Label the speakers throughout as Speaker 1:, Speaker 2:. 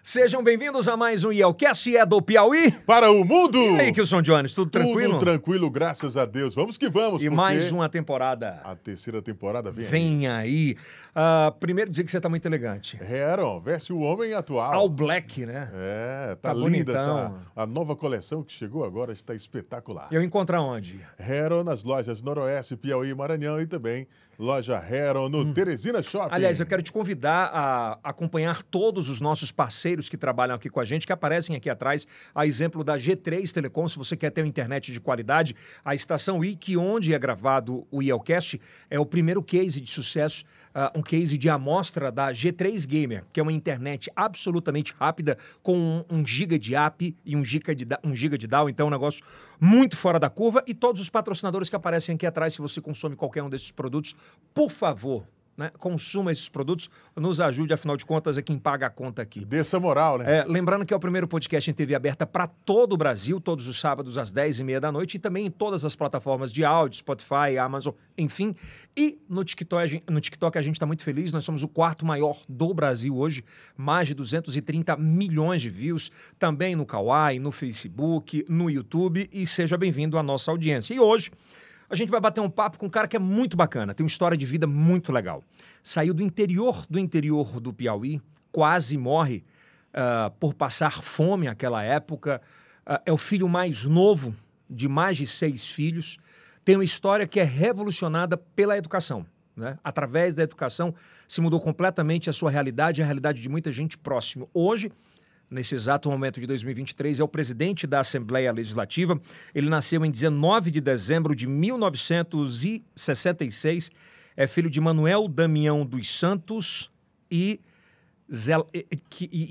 Speaker 1: Sejam bem-vindos a mais um IELCast, é do Piauí.
Speaker 2: Para o mundo!
Speaker 1: E aí, Kilson Jones, tudo tranquilo?
Speaker 2: Tudo tranquilo, graças a Deus. Vamos que vamos.
Speaker 1: E mais uma temporada.
Speaker 2: A terceira temporada
Speaker 1: vem aí. Primeiro dizer que você tá muito elegante.
Speaker 2: Heron, veste o homem atual.
Speaker 1: All black, né?
Speaker 2: Tá linda.
Speaker 1: bonitão.
Speaker 2: Tá. A nova coleção que chegou agora está espetacular.
Speaker 1: Eu encontro onde?
Speaker 2: Heron nas lojas Noroeste, Piauí, Maranhão e também loja Heron no Teresina Shopping.
Speaker 1: Aliás, eu quero te convidar a acompanhar todos os nossos parceiros que trabalham aqui com a gente, que aparecem aqui atrás, a exemplo da G3 Telecom, se você quer ter uma internet de qualidade. A estação IC, onde é gravado o IELCast, é o primeiro case de sucesso, um case de amostra da G3 Gamer, que é uma internet absolutamente rápida, com 1 GB de app e 1 GB de DAO, então é um negócio muito fora da curva. E todos os patrocinadores que aparecem aqui atrás, se você consome qualquer um desses produtos, por favor, né, consuma esses produtos, nos ajude, afinal de contas é quem paga a conta aqui.
Speaker 2: Dê essa moral, né?
Speaker 1: Lembrando que é o primeiro podcast em TV aberta para todo o Brasil, todos os sábados às 10h30 da noite, e também em todas as plataformas de áudio, Spotify, Amazon, enfim. E no TikTok a gente está muito feliz, nós somos o 4º maior do Brasil hoje, mais de 230 milhões de views, também no Kawaii, no Facebook, no YouTube, e seja bem-vindo à nossa audiência. E hoje a gente vai bater um papo com um cara que é muito bacana, tem uma história de vida muito legal. Saiu do interior do Piauí, quase morre por passar fome naquela época. É o filho mais novo de mais de 6 filhos. Tem uma história que é revolucionada pela educação, né? Através da educação se mudou completamente a sua realidade e a realidade de muita gente próximo. Hoje, nesse exato momento de 2023, é o presidente da Assembleia Legislativa. Ele nasceu em 19 de dezembro de 1966, é filho de Manuel Damião dos Santos e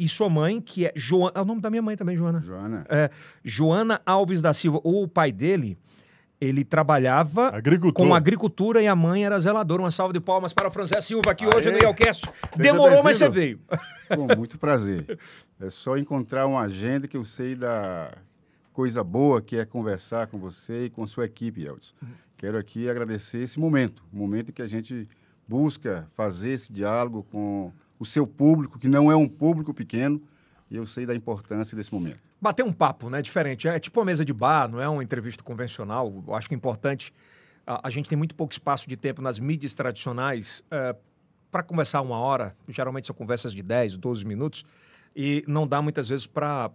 Speaker 1: sua mãe, que é Joana. É o nome da minha mãe também, Joana. Joana Alves da Silva. O pai dele, ele trabalhava com agricultura e a mãe era zeladora. Uma salva de palmas para o Franzé Silva aqui hoje no IELCast. Demorou, mas você veio.
Speaker 3: Com muito prazer. É só encontrar uma agenda que eu sei da coisa boa que é conversar com você e com a sua equipe, Elton. Quero aqui agradecer esse momento, o momento em que a gente busca fazer esse diálogo com o seu público, que não é um público pequeno, e eu sei da importância desse momento.
Speaker 1: Bater um papo, né? Diferente. É tipo uma mesa de bar, não é uma entrevista convencional. Eu acho que é importante. A gente tem muito pouco espaço de tempo nas mídias tradicionais para conversar 1 hora. Geralmente são conversas de 10, 12 minutos. E não dá muitas vezes para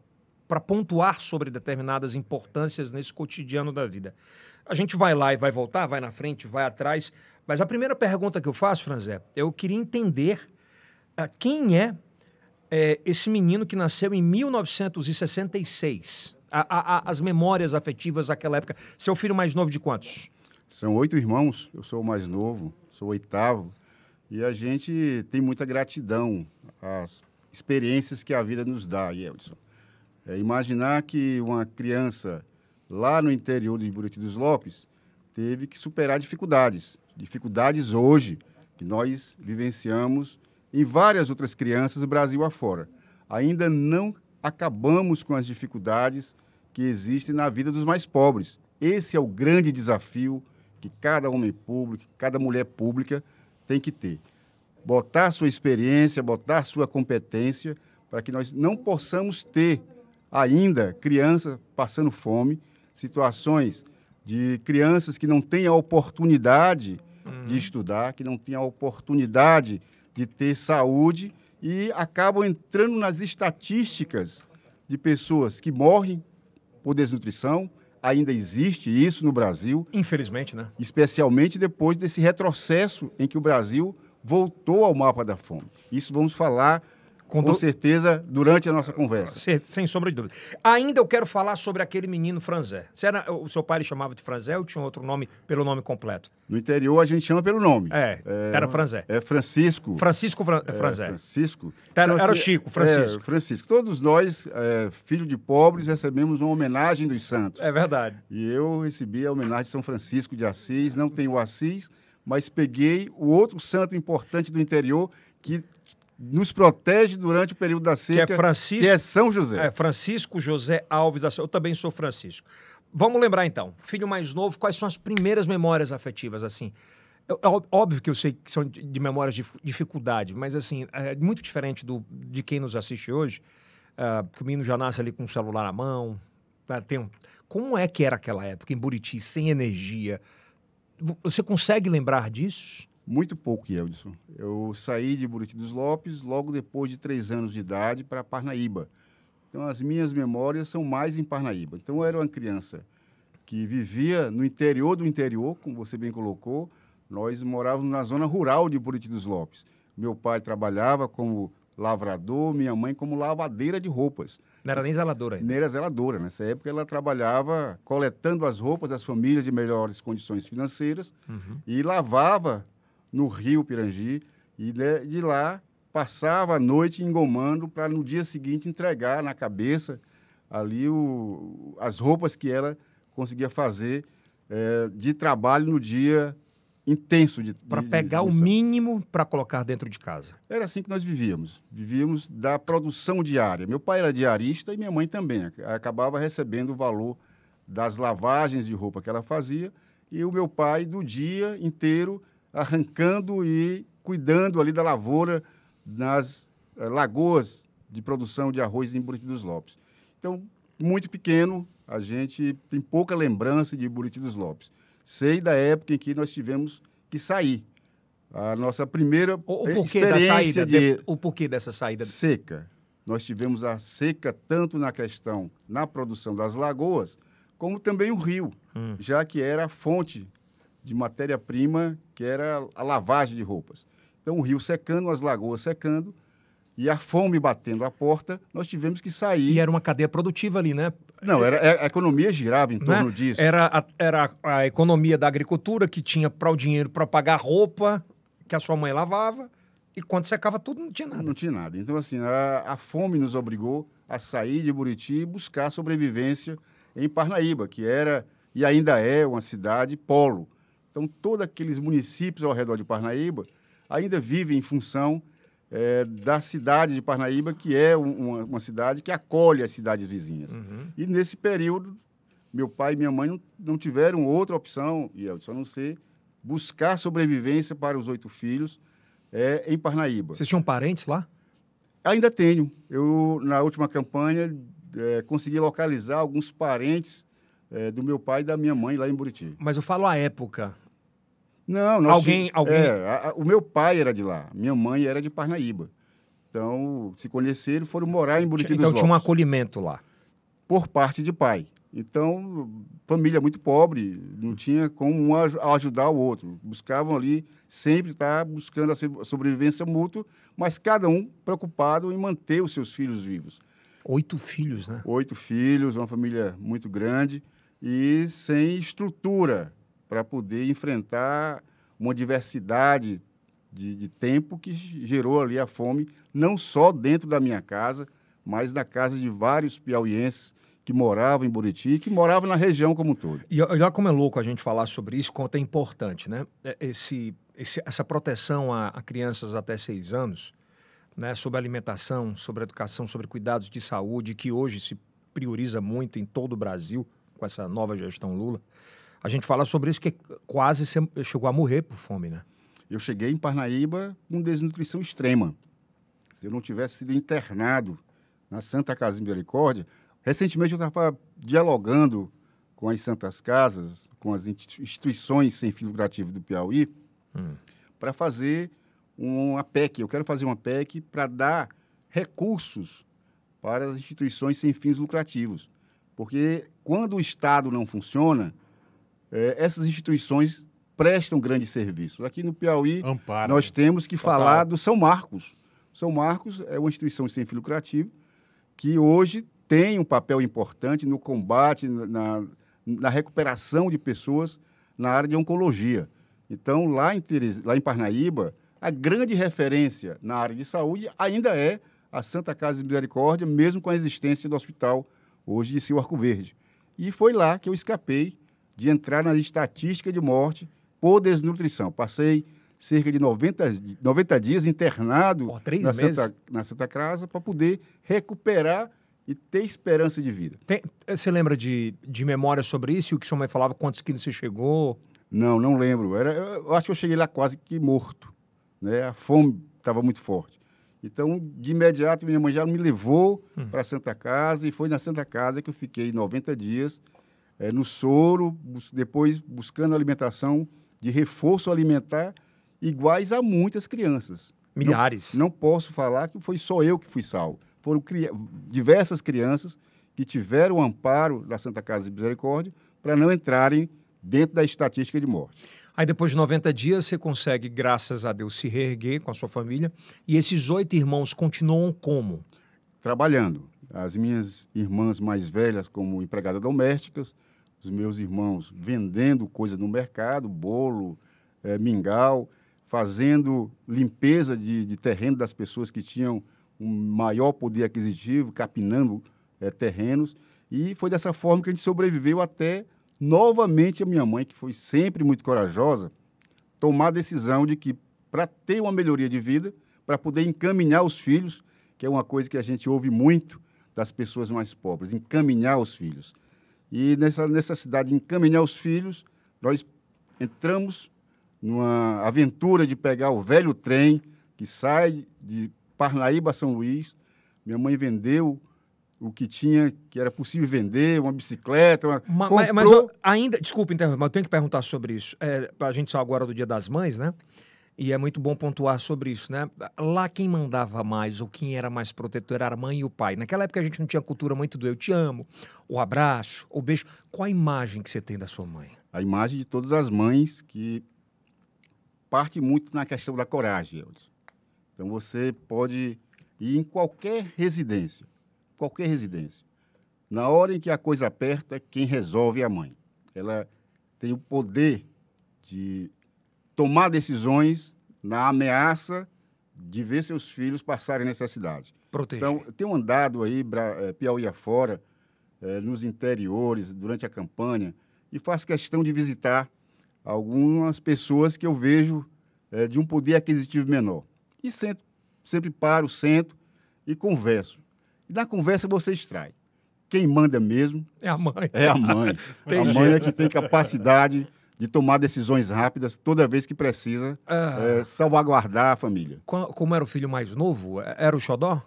Speaker 1: pontuar sobre determinadas importâncias nesse cotidiano da vida. A gente vai lá e vai voltar, vai na frente, vai atrás. Mas a primeira pergunta que eu faço, Franzé, eu queria entender quem é esse menino que nasceu em 1966. As memórias afetivas daquela época. Seu filho mais novo de quantos?
Speaker 3: São 8 irmãos, eu sou o mais novo, sou o 8º. E a gente tem muita gratidão às experiências que a vida nos dá, Elton. Imaginar que uma criança lá no interior de Buriti dos Lopes teve que superar dificuldades hoje que nós vivenciamos em várias outras crianças do Brasil afora. Ainda não acabamos com as dificuldades que existem na vida dos mais pobres. Esse é o grande desafio que cada homem público, cada mulher pública tem que ter. Botar sua experiência, botar sua competência para que nós não possamos ter ainda crianças passando fome, situações de crianças que não têm a oportunidade de estudar, que não têm a oportunidade de ter saúde e acabam entrando nas estatísticas de pessoas que morrem por desnutrição. Ainda existe isso no Brasil.
Speaker 1: Infelizmente, né?
Speaker 3: Especialmente depois desse retrocesso em que o Brasil voltou ao mapa da fome. Isso vamos falar com certeza durante a nossa conversa.
Speaker 1: Sem sombra de dúvida. Ainda eu quero falar sobre aquele menino Franzé. O seu pai lhe chamava de Franzé ou tinha outro nome pelo nome completo?
Speaker 3: No interior a gente chama pelo nome.
Speaker 1: Era Franzé.
Speaker 3: É Francisco.
Speaker 1: Francisco Franzé.
Speaker 3: Francisco.
Speaker 1: Era o Chico, Francisco.
Speaker 3: Francisco. Todos nós, filhos de pobres, recebemos uma homenagem dos santos.
Speaker 1: É verdade.
Speaker 3: E eu recebi a homenagem de São Francisco de Assis. Não tenho o Assis, mas peguei o outro santo importante do interior que nos protege durante o período da seca, que é São José.
Speaker 1: Francisco José Alves da Silva. Eu também sou Francisco. Vamos lembrar, então. Filho mais novo, quais são as primeiras memórias afetivas, assim? Óbvio que eu sei que são de memórias de dificuldade, mas assim, é muito diferente de quem nos assiste hoje, que o menino já nasce ali com o celular na mão. Como é que era aquela época em Buriti, sem energia? Você consegue lembrar disso?
Speaker 3: Muito pouco, Yeldson. Eu saí de Buriti dos Lopes logo depois de 3 anos de idade para Parnaíba. Então, as minhas memórias são mais em Parnaíba. Então, eu era uma criança que vivia no interior do interior, como você bem colocou. Nós morávamos na zona rural de Buriti dos Lopes. Meu pai trabalhava como lavrador, minha mãe como lavadeira de roupas.
Speaker 1: Não era nem zeladora ainda.
Speaker 3: Nem era zeladora. Nessa época, ela trabalhava coletando as roupas das famílias de melhores condições financeiras e lavava no Rio Pirangi. E de lá passava a noite engomando para no dia seguinte entregar na cabeça ali as roupas que ela conseguia fazer de trabalho no dia intenso.
Speaker 1: Para pegar o mínimo para colocar dentro de casa.
Speaker 3: Era assim que nós vivíamos. Vivíamos da produção diária. Meu pai era diarista e minha mãe também. Acabava recebendo o valor das lavagens de roupa que ela fazia. E o meu pai, do dia inteiro, arrancando e cuidando ali da lavoura nas lagoas de produção de arroz em Buriti dos Lopes. Então, muito pequeno, a gente tem pouca lembrança de Buriti dos Lopes. Sei da época em que nós tivemos que sair. A nossa primeira experiência
Speaker 1: o porquê dessa saída?
Speaker 3: Seca. Nós tivemos a seca tanto na produção das lagoas, como também o rio, já que era a fonte de matéria-prima, que era a lavagem de roupas. Então, o rio secando, as lagoas secando, e a fome batendo à porta, nós tivemos que sair.
Speaker 1: E era uma cadeia produtiva ali, né?
Speaker 3: Não, a economia girava em torno disso.
Speaker 1: Era a economia da agricultura que tinha para o dinheiro para pagar roupa que a sua mãe lavava, e quando secava tudo não tinha nada.
Speaker 3: Não tinha nada. Então, assim, a fome nos obrigou a sair de Buriti e buscar sobrevivência em Parnaíba, que era e ainda é uma cidade polo. Então, todos aqueles municípios ao redor de Parnaíba ainda vivem em função da cidade de Parnaíba, que é uma cidade que acolhe as cidades vizinhas. E nesse período, meu pai e minha mãe não tiveram outra opção, Yeldson, a não ser buscar sobrevivência para os 8 filhos em Parnaíba.
Speaker 1: Vocês tinham parentes lá?
Speaker 3: Ainda tenho. Eu, na última campanha, consegui localizar alguns parentes do meu pai e da minha mãe lá em Buriti.
Speaker 1: Mas eu falo a época.
Speaker 3: Não,
Speaker 1: alguém...
Speaker 3: o meu pai era de lá, minha mãe era de Parnaíba. Então, se conheceram, foram morar em Buriti dos Lopes.
Speaker 1: Então tinha um acolhimento lá.
Speaker 3: Por parte de pai. Então, família muito pobre, não tinha como um ajudar o outro. Buscavam ali, sempre estar buscando a sobrevivência mútua, mas cada um preocupado em manter os seus filhos vivos.
Speaker 1: 8 filhos, né?
Speaker 3: 8 filhos, uma família muito grande e sem estrutura para poder enfrentar uma diversidade de tempo que gerou ali a fome, não só dentro da minha casa, mas na casa de vários piauienses que moravam em Buriti, que moravam na região como um todo.
Speaker 1: E olha como é louco a gente falar sobre isso, quanto é importante, né? Essa proteção a crianças até 6 anos, né? Sobre alimentação, sobre educação, sobre cuidados de saúde, que hoje se prioriza muito em todo o Brasil, com essa nova gestão Lula. A gente fala sobre isso, que quase chegou a morrer por fome, né?
Speaker 3: Eu cheguei em Parnaíba com desnutrição extrema. Se eu não tivesse sido internado na Santa Casa de Misericórdia, recentemente eu estava dialogando com as Santas Casas, com as instituições sem fim lucrativo do Piauí, para fazer uma PEC. Eu quero fazer uma PEC para dar recursos para as instituições sem fins lucrativos. Porque quando o Estado não funciona, essas instituições prestam grandes serviços. Aqui no Piauí, nós temos que falar do São Marcos. São Marcos é uma instituição sem fim lucrativo que hoje tem um papel importante no combate, na recuperação de pessoas na área de oncologia. Então, lá em Parnaíba, a grande referência na área de saúde ainda é a Santa Casa de Misericórdia, mesmo com a existência do hospital hoje de Cio Arco Verde. E foi lá que eu escapei de entrar na estatística de morte por desnutrição. Passei cerca de 90 dias internado na Santa Casa para poder recuperar e ter esperança de vida.
Speaker 1: Você lembra de memória sobre isso? E o que sua mãe falava, quantos quilos você chegou?
Speaker 3: Não lembro. Eu acho que eu cheguei lá quase que morto, né? A fome estava muito forte. Então, de imediato, minha mãe já me levou para a Santa Casa, e foi na Santa Casa que eu fiquei 90 dias no soro, depois buscando alimentação de reforço alimentar, iguais a muitas crianças.
Speaker 1: Milhares.
Speaker 3: Não posso falar que foi só eu que fui salvo. Foram diversas crianças que tiveram o amparo da Santa Casa de Misericórdia para não entrarem dentro da estatística de morte.
Speaker 1: Aí depois de 90 dias você consegue, graças a Deus, se reerguer com a sua família. E esses 8 irmãos continuam como?
Speaker 3: Trabalhando. As minhas irmãs mais velhas como empregadas domésticas, os meus irmãos vendendo coisas no mercado, bolo, mingau, fazendo limpeza de terreno das pessoas que tinham um maior poder aquisitivo, capinando terrenos. E foi dessa forma que a gente sobreviveu até, novamente, a minha mãe, que foi sempre muito corajosa, tomar a decisão de que, para ter uma melhoria de vida, para poder encaminhar os filhos, que é uma coisa que a gente ouve muito das pessoas mais pobres, encaminhar os filhos. E nessa necessidade de encaminhar os filhos, nós entramos numa aventura de pegar o velho trem que sai de Parnaíba a São Luís. Minha mãe vendeu o que tinha, que era possível vender, uma bicicleta.
Speaker 1: Mas eu ainda, desculpa interromper, mas eu tenho que perguntar sobre isso. A gente saiu agora do Dia das Mães, né? E é muito bom pontuar sobre isso, né? Lá quem mandava mais ou quem era mais protetor era a mãe e o pai. Naquela época a gente não tinha cultura muito do eu te amo, o abraço, o beijo. Qual a imagem que você tem da sua mãe?
Speaker 3: A imagem de todas as mães, que parte muito na questão da coragem, Eudson. Então você pode ir em qualquer residência. Na hora em que a coisa aperta, quem resolve é a mãe. Ela tem o poder de tomar decisões na ameaça de ver seus filhos passarem necessidade.
Speaker 1: Proteger.
Speaker 3: Então, eu tenho andado aí, Piauí afora, nos interiores, durante a campanha, e faço questão de visitar algumas pessoas que eu vejo de um poder aquisitivo menor. E sempre paro, sento e converso. E na conversa você extrai. Quem manda mesmo
Speaker 1: é a mãe.
Speaker 3: É a mãe. A mãe é que tem capacidade de tomar decisões rápidas toda vez que precisa salvaguardar a família.
Speaker 1: Como era o filho mais novo? Era o xodó?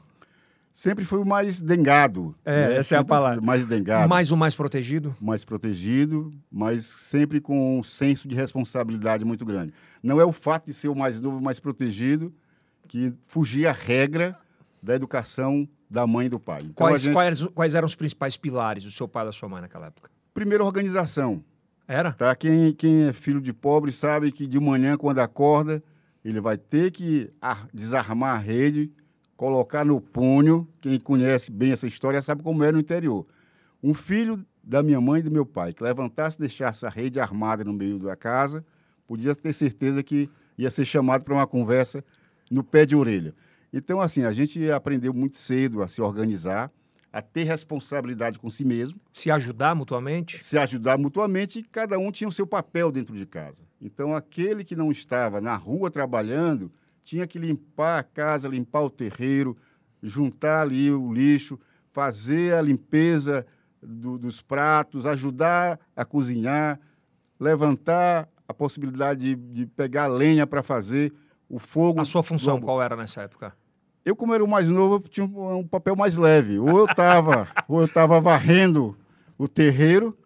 Speaker 3: Sempre foi o mais dengado.
Speaker 1: Essa é a palavra.
Speaker 3: Mais dengado.
Speaker 1: Mas o mais protegido?
Speaker 3: Mais protegido, mas sempre com um senso de responsabilidade muito grande. Não é o fato de ser o mais novo, mais protegido, que fugia a regra da educação da mãe e do pai. Então,
Speaker 1: quais eram os principais pilares do seu pai e da sua mãe naquela época?
Speaker 3: Primeiro, organização.
Speaker 1: Era?
Speaker 3: Tá? Quem é filho de pobre sabe que de manhã, quando acorda, ele vai ter que desarmar a rede, colocar no punho. Quem conhece bem essa história sabe como era no interior. Um filho da minha mãe e do meu pai que levantasse e deixasse a rede armada no meio da casa, podia ter certeza que ia ser chamado para uma conversa no pé de orelha. Então, assim, a gente aprendeu muito cedo a se organizar, a ter responsabilidade com si mesmo.
Speaker 1: Se ajudar mutuamente?
Speaker 3: Se ajudar mutuamente, e cada um tinha o seu papel dentro de casa. Então, aquele que não estava na rua trabalhando, tinha que limpar a casa, limpar o terreiro, juntar ali o lixo, fazer a limpeza dos pratos, ajudar a cozinhar, levantar a possibilidade de pegar lenha para fazer o fogo.
Speaker 1: A sua função qual era nessa época?
Speaker 3: Eu, como era o mais novo, eu tinha um papel mais leve. Ou eu estava varrendo o terreiro,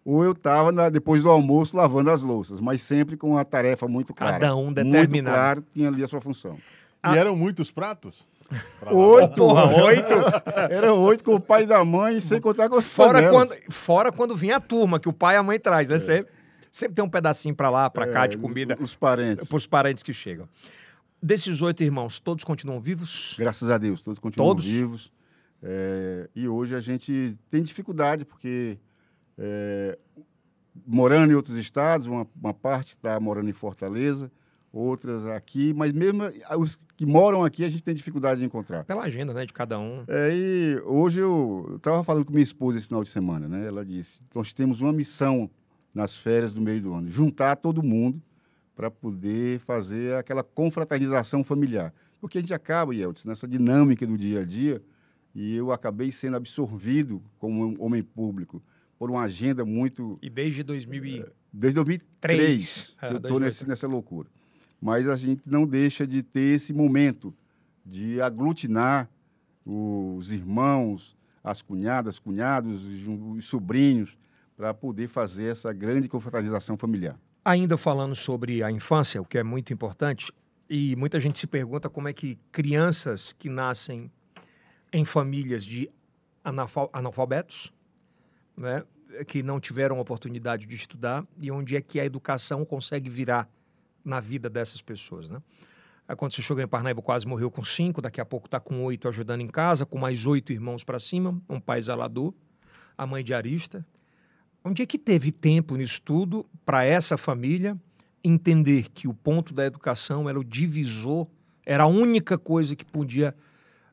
Speaker 3: ou eu estava, depois do almoço, lavando as louças. Mas sempre com uma tarefa muito clara.
Speaker 1: Cada um determinado.
Speaker 3: Muito claro, tinha ali a sua função.
Speaker 2: E eram muitos pratos?
Speaker 3: 8. Eram 8 com o pai e da mãe, sem contar com os panelas.
Speaker 1: Fora quando vinha a turma, que o pai e a mãe traz, né? Sempre tem um pedacinho para lá, para cá de comida.
Speaker 3: Os parentes.
Speaker 1: Para os parentes que chegam. Desses 8 irmãos, todos continuam vivos?
Speaker 3: Graças a Deus, todos continuam vivos. E hoje a gente tem dificuldade, porque morando em outros estados, uma parte está morando em Fortaleza, outras aqui, mas mesmo os que moram aqui a gente tem dificuldade de encontrar.
Speaker 1: Pela agenda, né, de cada um.
Speaker 3: E hoje eu estava falando com minha esposa esse final de semana, né? Ela disse, nós temos uma missão nas férias do meio do ano, juntar todo mundo para poder fazer aquela confraternização familiar. Porque a gente acaba, Yeltsin, nessa dinâmica do dia a dia, e eu acabei sendo absorvido como um homem público por uma agenda muito...
Speaker 1: E desde 2000
Speaker 3: Desde 2003
Speaker 1: É,
Speaker 3: eu estou
Speaker 1: 2003.
Speaker 3: nessa loucura. Mas a gente não deixa de ter esse momento de aglutinar os irmãos, as cunhadas, cunhados, os sobrinhos, para poder fazer essa grande confraternização familiar.
Speaker 1: Ainda falando sobre a infância, o que é muito importante, e muita gente se pergunta como é que crianças que nascem em famílias de analfabetos, né, que não tiveram oportunidade de estudar, e onde é que a educação consegue virar na vida dessas pessoas, né? Aí, quando você chegou em Parnaíba, quase morreu com 5, daqui a pouco está com 8 ajudando em casa, com mais 8 irmãos para cima, um pai zelador, a mãe diarista. Onde é que teve tempo nisso tudo para essa família entender que o ponto da educação era o divisor, era a única coisa que podia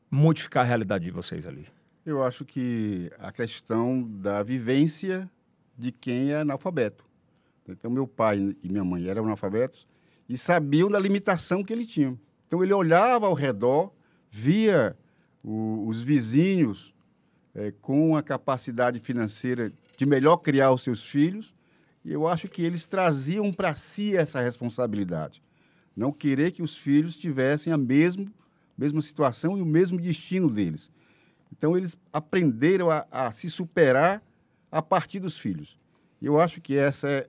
Speaker 1: modificar a realidade de vocês ali?
Speaker 3: Eu acho que a questão da vivência de quem é analfabeto. Então, meu pai e minha mãe eram analfabetos e sabiam da limitação que ele tinha. Então, ele olhava ao redor, via os vizinhos com a capacidade financeira de melhor criar os seus filhos, e eu acho que eles traziam para si essa responsabilidade. Não querer que os filhos tivessem a mesma situação e o mesmo destino deles. Então, eles aprenderam a se superar a partir dos filhos. E eu acho que essa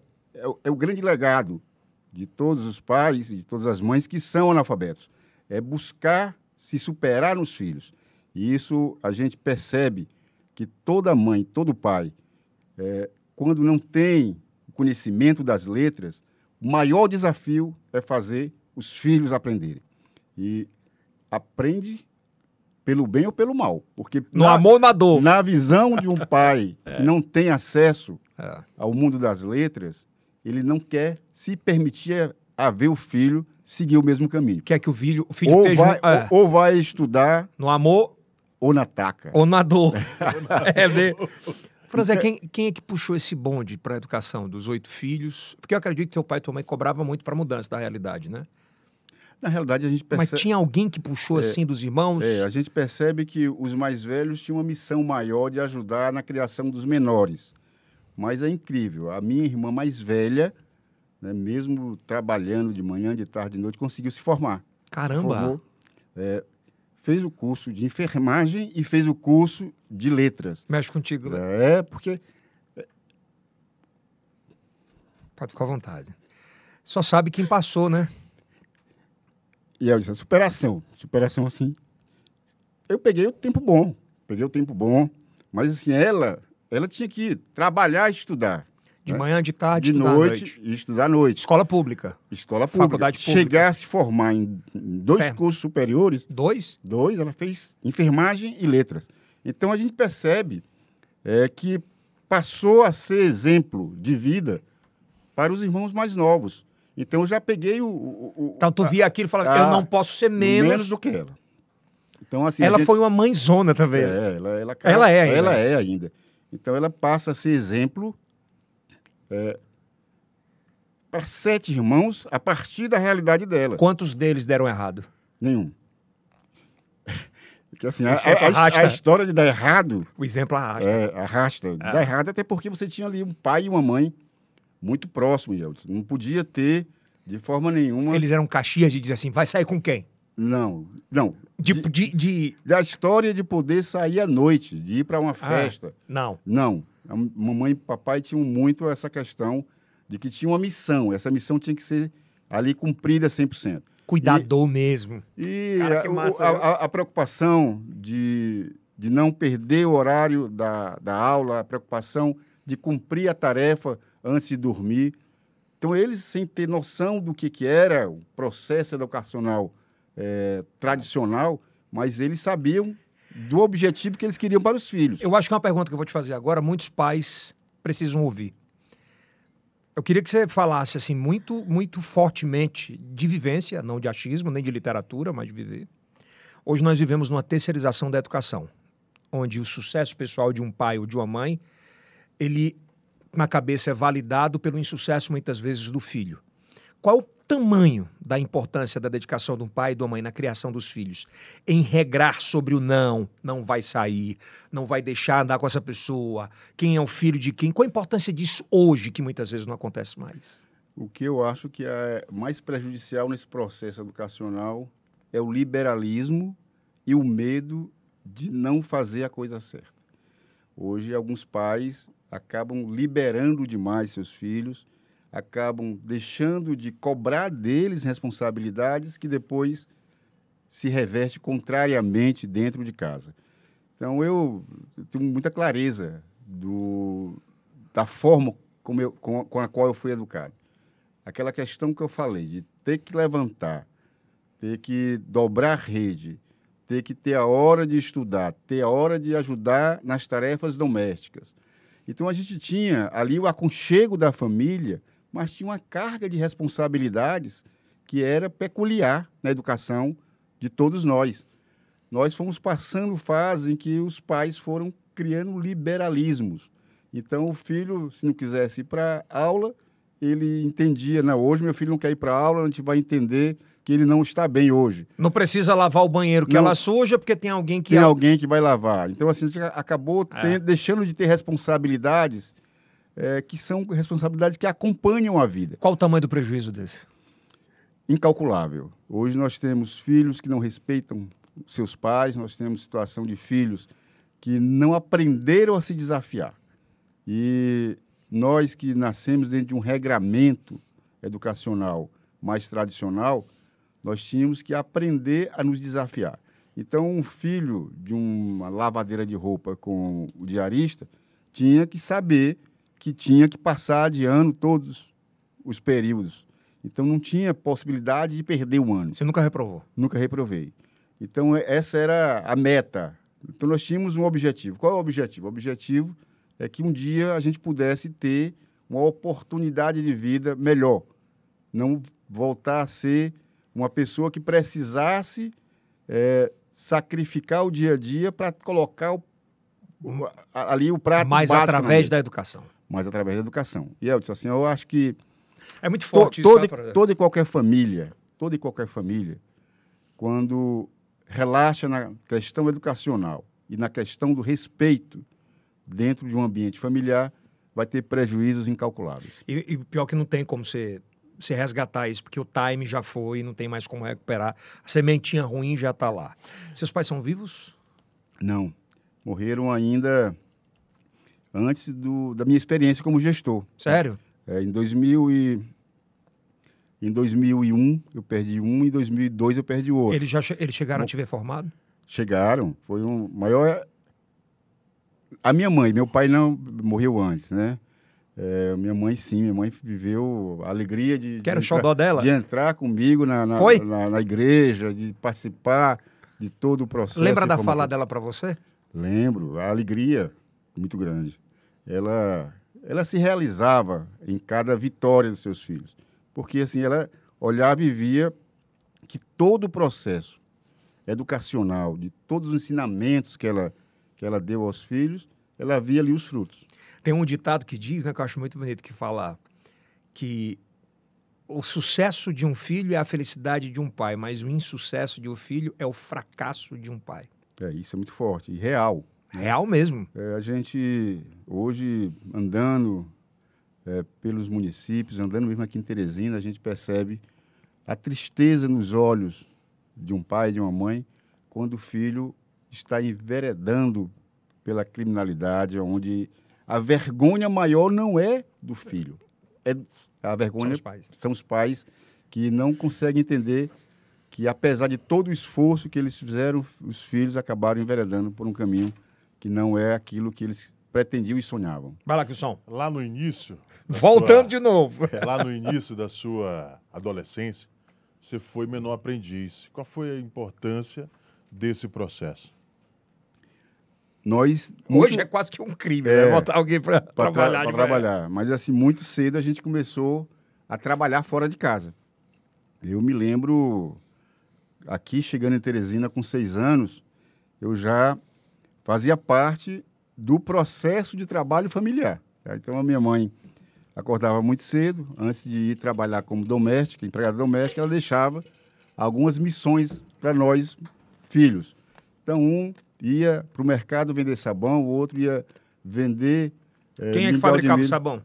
Speaker 3: é o grande legado de todos os pais e de todas as mães que são analfabetos. É buscar se superar nos filhos. E isso a gente percebe que toda mãe, todo pai, quando não tem conhecimento das letras, o maior desafio é fazer os filhos aprenderem. E aprende pelo bem ou pelo mal. Porque
Speaker 1: No amor e na dor.
Speaker 3: na visão de um pai que não tem acesso
Speaker 1: É.
Speaker 3: ao mundo das letras, ele não quer se permitir a ver o filho seguir o mesmo caminho.
Speaker 1: Quer que o filho
Speaker 3: Ou
Speaker 1: esteja
Speaker 3: vai, ou vai estudar
Speaker 1: no amor
Speaker 3: ou na taca.
Speaker 1: ou na dor. Franzé, quem é que puxou esse bonde para a educação dos 8 filhos? Porque eu acredito que teu pai e tua mãe cobravam muito para a mudança da realidade, né?
Speaker 3: Na realidade, a gente
Speaker 1: Mas
Speaker 3: percebe,
Speaker 1: tinha alguém que puxou assim dos irmãos?
Speaker 3: a gente percebe que os mais velhos tinham uma missão maior de ajudar na criação dos menores. Mas é incrível. A minha irmã mais velha, né, mesmo trabalhando de manhã, de tarde, de noite, conseguiu se formar.
Speaker 1: Caramba!
Speaker 3: Formou, fez o curso de enfermagem e fez o curso de letras.
Speaker 1: Mexe contigo, né?
Speaker 3: Porque
Speaker 1: Pode ficar à vontade. Só sabe quem passou, né?
Speaker 3: E eu disse, superação assim. Eu peguei o tempo bom, mas assim, ela tinha que trabalhar e estudar.
Speaker 1: De
Speaker 3: né?
Speaker 1: manhã, de tarde,
Speaker 3: De
Speaker 1: estudar à
Speaker 3: noite e estudar à noite.
Speaker 1: Escola pública.
Speaker 3: Escola pública.
Speaker 1: Faculdade pública.
Speaker 3: Chegar a se formar em 2 cursos superiores,
Speaker 1: 2?
Speaker 3: 2, ela fez enfermagem e letras. Então, a gente percebe que passou a ser exemplo de vida para os irmãos mais novos. Então, eu já peguei
Speaker 1: Então tu via aquilo e falava, eu não posso ser menos.
Speaker 3: do que ela. Então, assim,
Speaker 1: Ela foi uma mãezona também.
Speaker 3: Ela
Speaker 1: é ainda.
Speaker 3: Ela é ainda. Então, ela passa a ser exemplo para 7 irmãos a partir da realidade dela.
Speaker 1: Quantos deles deram errado?
Speaker 3: Nenhum. Porque, assim,
Speaker 1: Isso arrasta.
Speaker 3: a história de dar errado
Speaker 1: O exemplo arrasta.
Speaker 3: arrasta. Dá errado até porque você tinha ali um pai e uma mãe muito próximos, Gelson. Não podia ter, de forma nenhuma...
Speaker 1: Eles eram caxias de dizer assim, vai sair com quem?
Speaker 3: Não.
Speaker 1: Da
Speaker 3: história de poder sair à noite, de ir para uma festa.
Speaker 1: Não.
Speaker 3: Não. A mamãe e papai tinham muito essa questão de que tinha uma missão. Essa missão tinha que ser ali cumprida 100%.
Speaker 1: Cuidador mesmo.
Speaker 3: E
Speaker 1: Cara, que massa,
Speaker 3: a preocupação de não perder o horário da aula, a preocupação de cumprir a tarefa antes de dormir. Então, eles, sem ter noção do que era o processo educacional tradicional, mas eles sabiam do objetivo que eles queriam para os filhos.
Speaker 1: Eu acho que é uma pergunta que eu vou te fazer agora, muitos pais precisam ouvir. Eu queria que você falasse assim muito, muito fortemente de vivência, não de achismo, nem de literatura, mas de viver. Hoje nós vivemos numa terceirização da educação, onde o sucesso pessoal de um pai ou de uma mãe, ele, na cabeça, é validado pelo insucesso, muitas vezes, do filho. Qual tamanho da importância da dedicação de um pai e de uma mãe na criação dos filhos, em regrar sobre o não vai sair, não vai deixar andar com essa pessoa, quem é o filho de quem? Qual a importância disso hoje, que muitas vezes não acontece mais?
Speaker 3: O que eu acho que é mais prejudicial nesse processo educacional é o liberalismo e o medo de não fazer a coisa certa. Hoje, alguns pais acabam liberando demais seus filhos, acabam deixando de cobrar deles responsabilidades que depois se reverte contrariamente dentro de casa. Então, eu tenho muita clareza da forma com a qual eu fui educado. Aquela questão que eu falei, de ter que levantar, ter que dobrar a rede, ter que ter a hora de estudar, ter a hora de ajudar nas tarefas domésticas. Então, a gente tinha ali o aconchego da família, mas tinha uma carga de responsabilidades que era peculiar na educação de todos nós. Nós fomos passando fases em que os pais foram criando liberalismos. Então, o filho, se não quisesse ir para a aula, ele entendia, não, hoje meu filho não quer ir para a aula, a gente vai entender que ele não está bem hoje.
Speaker 1: Não precisa lavar o banheiro que ela suja, porque tem alguém que...
Speaker 3: Tem alguém que vai lavar. Então, assim, a gente acabou deixando de ter responsabilidades que são responsabilidades que acompanham a vida.
Speaker 1: Qual o tamanho do prejuízo desse?
Speaker 3: Incalculável. Hoje nós temos filhos que não respeitam seus pais, nós temos situação de filhos que não aprenderam a se desafiar. E nós que nascemos dentro de um regramento educacional mais tradicional, nós tínhamos que aprender a nos desafiar. Então, um filho de uma lavadeira de roupa com o diarista tinha que saber que tinha que passar de ano todos os períodos. Então, não tinha possibilidade de perder um ano.
Speaker 1: Você nunca reprovou?
Speaker 3: Nunca reprovei. Então, essa era a meta. Então, nós tínhamos um objetivo. Qual é o objetivo? O objetivo é que um dia a gente pudesse ter uma oportunidade de vida melhor. Não voltar a ser uma pessoa que precisasse sacrificar o dia a dia para colocar ali o prato
Speaker 1: mais através da educação.
Speaker 3: Mais através da educação. E eu disse assim, eu acho que
Speaker 1: é muito forte isso.
Speaker 3: Toda e qualquer família, quando relaxa na questão educacional e na questão do respeito dentro de um ambiente familiar, vai ter prejuízos incalculáveis.
Speaker 1: E pior que não tem como se resgatar isso, porque o time já foi, não tem mais como recuperar. A sementinha ruim já está lá. Seus pais são vivos?
Speaker 3: Não. Morreram ainda antes da minha experiência como gestor.
Speaker 1: Sério?
Speaker 3: Em 2001 eu perdi um, em 2002 eu perdi o outro.
Speaker 1: Eles chegaram a te ver formado? Chegaram.
Speaker 3: Foi um maior... A minha mãe, meu pai não morreu antes, né? Minha mãe sim, minha mãe viveu a alegria de entrar comigo na igreja, de participar de todo o processo.
Speaker 1: Lembra da fala dela para você?
Speaker 3: Lembro, a alegria muito grande. Ela se realizava em cada vitória dos seus filhos, porque assim ela olhava e via que todo o processo educacional, de todos os ensinamentos que ela deu aos filhos, ela via ali os frutos.
Speaker 1: Tem um ditado que diz, né, que eu acho muito bonito, que fala que o sucesso de um filho é a felicidade de um pai, mas o insucesso de um filho é o fracasso de um pai.
Speaker 3: Isso é muito forte e real.
Speaker 1: Real mesmo.
Speaker 3: A gente, hoje, andando pelos municípios, andando mesmo aqui em Teresina, a gente percebe a tristeza nos olhos de um pai e de uma mãe quando o filho está enveredando pela criminalidade, onde a vergonha maior não é do filho. A vergonha são os pais que não conseguem entender que, apesar de todo o esforço que eles fizeram, os filhos acabaram enveredando por um caminho que não é aquilo que eles pretendiam e sonhavam.
Speaker 1: Vai lá, Kilson.
Speaker 2: Lá no início...
Speaker 1: Voltando de novo.
Speaker 2: Lá no início da sua adolescência, você foi menor aprendiz. Qual foi a importância desse processo?
Speaker 1: Hoje é quase que um crime, né? Botar alguém para trabalhar.
Speaker 3: Mas assim, muito cedo a gente começou a trabalhar fora de casa. Eu me lembro, aqui chegando em Teresina com 6 anos, eu já fazia parte do processo de trabalho familiar. Tá? Então a minha mãe acordava muito cedo, antes de ir trabalhar como doméstica, empregada doméstica, ela deixava algumas missões para nós, filhos. Então, um ia para o mercado vender sabão, o outro ia vender
Speaker 1: Quem é que
Speaker 3: mingau de
Speaker 1: fabricava o
Speaker 3: milho.
Speaker 1: sabão?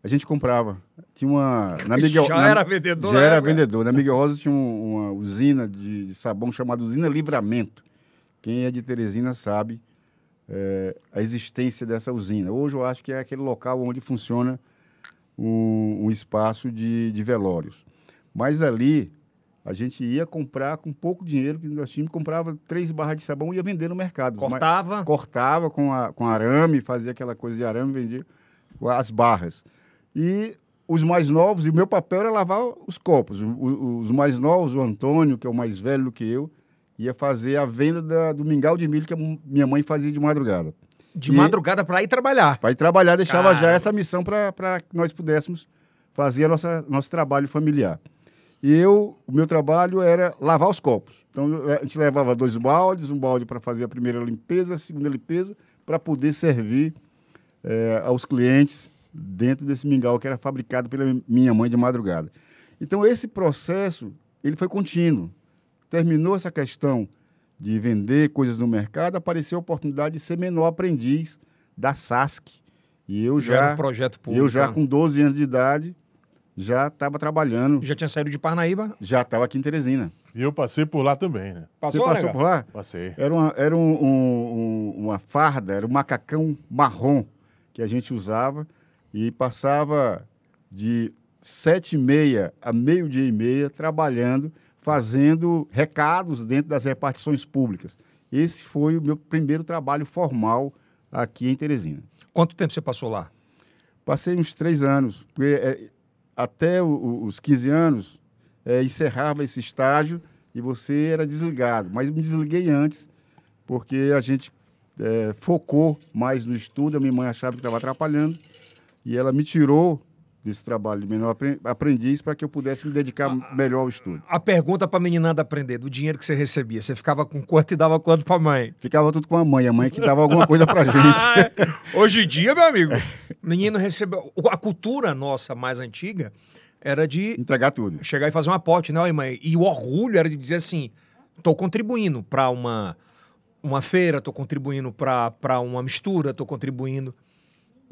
Speaker 3: A gente comprava. Tinha uma... Na Miguel,
Speaker 1: Já
Speaker 3: na-
Speaker 1: era vendedor
Speaker 3: Já
Speaker 1: na
Speaker 3: era
Speaker 1: época?
Speaker 3: vendedor. Na Miguel Rosa tinha uma usina de sabão chamada Usina Livramento. Quem é de Teresina sabe a existência dessa usina. Hoje eu acho que é aquele local onde funciona um espaço de velórios. Mas ali a gente ia comprar com pouco dinheiro que nós tínhamos, comprava 3 barras de sabão e ia vender no mercado.
Speaker 1: Cortava?
Speaker 3: Cortava com arame, fazia aquela coisa de arame, vendia as barras. E os mais novos, e o meu papel era lavar os copos. Os mais novos, o Antônio, que é o mais velho do que eu, ia fazer a venda do mingau de milho que a minha mãe fazia de madrugada.
Speaker 1: De
Speaker 3: E-
Speaker 1: madrugada para ir trabalhar.
Speaker 3: Para ir trabalhar, deixava já
Speaker 1: Caramba.
Speaker 3: essa missão para que nós pudéssemos fazer nosso trabalho familiar. E o meu trabalho era lavar os copos. Então, a gente levava 2 baldes, um balde para fazer a primeira limpeza, a segunda limpeza, para poder servir aos clientes dentro desse mingau que era fabricado pela minha mãe de madrugada. Então, esse processo, ele foi contínuo. Terminou essa questão de vender coisas no mercado, apareceu a oportunidade de ser menor aprendiz da SASC. E eu
Speaker 1: Já era
Speaker 3: já,
Speaker 1: um projeto público.
Speaker 3: eu já
Speaker 1: né?
Speaker 3: com 12 anos de idade, já estava trabalhando,
Speaker 1: Já tinha saído de Parnaíba.
Speaker 3: já estava aqui em Teresina.
Speaker 2: E eu passei por lá também, né?
Speaker 1: Passou,
Speaker 3: Você passou
Speaker 1: legal?
Speaker 3: por lá?
Speaker 2: Passei.
Speaker 3: Era uma farda, era um macacão marrom que a gente usava e passava de 7h30 a 12h30 trabalhando, fazendo recados dentro das repartições públicas. Esse foi o meu primeiro trabalho formal aqui em Teresina.
Speaker 1: Quanto tempo você passou lá?
Speaker 3: Passei uns 3 anos, porque até os 15 anos encerrava esse estágio e você era desligado. Mas eu me desliguei antes, porque a gente focou mais no estudo, a minha mãe achava que estava atrapalhando, e ela me tirou desse trabalho de menor aprendiz para que eu pudesse me dedicar melhor ao estudo.
Speaker 1: A pergunta para a meninada aprender, do dinheiro que você recebia, você ficava com quanto e dava quanto para a mãe?
Speaker 3: Ficava tudo com a mãe que dava alguma coisa para gente.
Speaker 1: Hoje em dia, meu amigo, menino recebeu... A cultura nossa mais antiga era de
Speaker 3: Entregar tudo.
Speaker 1: chegar e fazer um aporte, né, Oi, mãe? E o orgulho era de dizer assim, estou contribuindo para uma feira, estou contribuindo para uma mistura, estou contribuindo...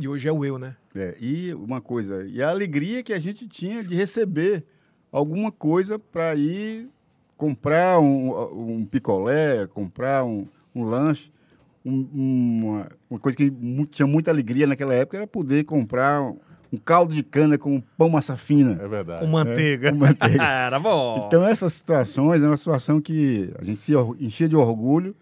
Speaker 1: E hoje é o eu, né?
Speaker 3: E uma coisa, e a alegria que a gente tinha de receber alguma coisa para ir comprar um picolé, comprar um lanche. Uma coisa que tinha muita alegria naquela época era poder comprar um caldo de cana com pão massa fina.
Speaker 2: É verdade.
Speaker 1: Com manteiga.
Speaker 3: Com manteiga.
Speaker 1: Era bom.
Speaker 3: Então, essas situações é uma situação que a gente se enchia de orgulho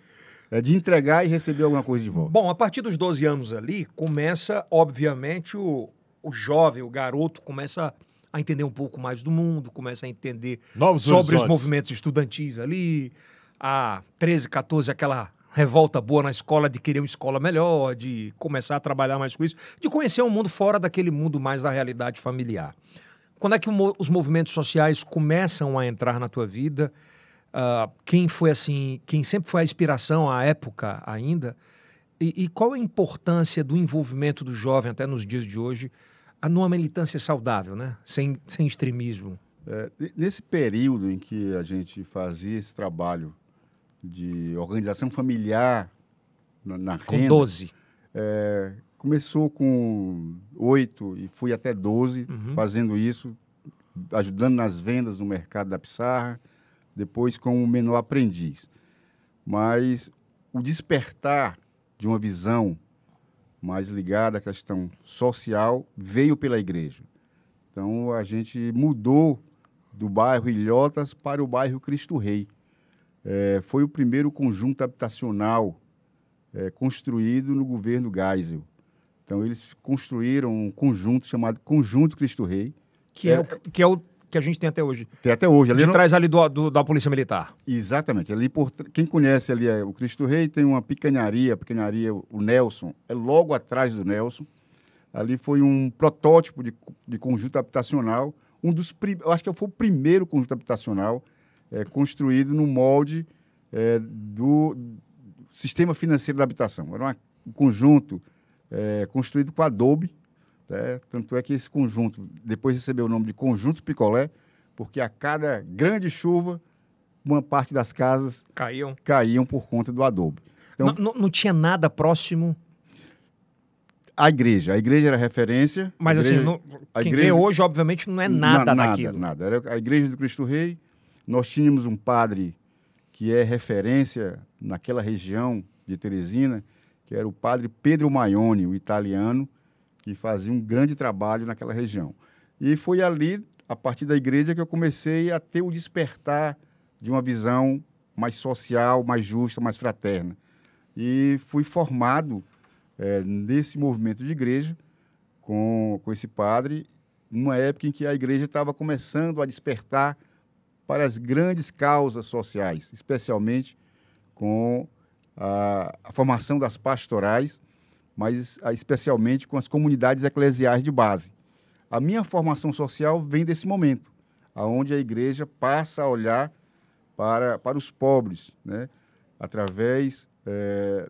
Speaker 3: de entregar e receber alguma coisa de volta.
Speaker 1: Bom, a partir dos 12 anos ali, começa, obviamente, o jovem, o garoto, começa a entender um pouco mais do mundo, começa a entender
Speaker 2: Novos
Speaker 1: sobre os
Speaker 2: horizontes.
Speaker 1: movimentos estudantis ali. A 13, 14, aquela revolta boa na escola de querer uma escola melhor, de começar a trabalhar mais com isso, de conhecer um mundo fora daquele mundo mais da realidade familiar. Quando é que os movimentos sociais começam a entrar na tua vida? Quem foi assim, quem sempre foi a inspiração à época ainda, e qual a importância do envolvimento do jovem até nos dias de hoje numa militância saudável, né? Sem extremismo.
Speaker 3: Nesse período em que a gente fazia esse trabalho de organização familiar na
Speaker 1: Com
Speaker 3: renda,
Speaker 1: 12.
Speaker 3: começou com 8 e fui até 12, fazendo isso, ajudando nas vendas no mercado da Pissarra, depois como menor aprendiz. Mas o despertar de uma visão mais ligada à questão social veio pela igreja. Então, a gente mudou do bairro Ilhotas para o bairro Cristo Rei. Foi o primeiro conjunto habitacional construído no governo Geisel. Então, eles construíram um conjunto chamado Conjunto Cristo Rei.
Speaker 1: Que é o que a gente tem até hoje.
Speaker 3: Tem até hoje. Ali
Speaker 1: De trás ali da Polícia Militar.
Speaker 3: Exatamente. Ali quem conhece ali o Cristo Rei, tem uma picanharia, o Nelson, é logo atrás do Nelson. Ali foi um protótipo de conjunto habitacional, eu acho que foi o primeiro conjunto habitacional construído no molde do sistema financeiro da habitação. Era um conjunto construído com Adobe, Tanto é que esse conjunto, depois recebeu o nome de Conjunto Picolé, porque a cada grande chuva, uma parte das casas caíam por conta do adobe. Então,
Speaker 1: não tinha nada próximo.
Speaker 3: A igreja era referência.
Speaker 1: Mas quem vê hoje, obviamente, não é nada daquilo.
Speaker 3: Nada. Era a Igreja do Cristo Rei. Nós tínhamos um padre que é referência naquela região de Teresina, que era o padre Pedro Maione, o italiano, que fazia um grande trabalho naquela região. E foi ali, a partir da igreja, que eu comecei a ter o despertar de uma visão mais social, mais justa, mais fraterna. E fui formado nesse movimento de igreja com esse padre, numa época em que a igreja estava começando a despertar para as grandes causas sociais, especialmente com a formação das pastorais, mas especialmente com as comunidades eclesiais de base. A minha formação social vem desse momento, onde a igreja passa a olhar para os pobres, né? Através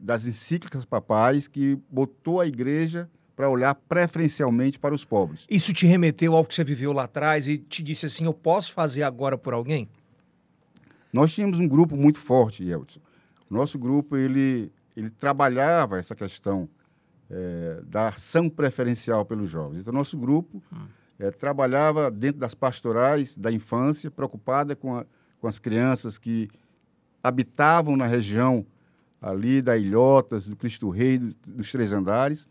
Speaker 3: das encíclicas papais, que botou a igreja para olhar preferencialmente para os pobres.
Speaker 1: Isso te remeteu ao que você viveu lá atrás e te disse assim, eu posso fazer agora por alguém?
Speaker 3: Nós tínhamos um grupo muito forte, Elton. Nosso grupo, ele trabalhava essa questão da ação preferencial pelos jovens. Então, nosso grupo trabalhava dentro das pastorais da infância, preocupada com as crianças que habitavam na região ali da Ilhotas, do Cristo Rei, dos Três Andares,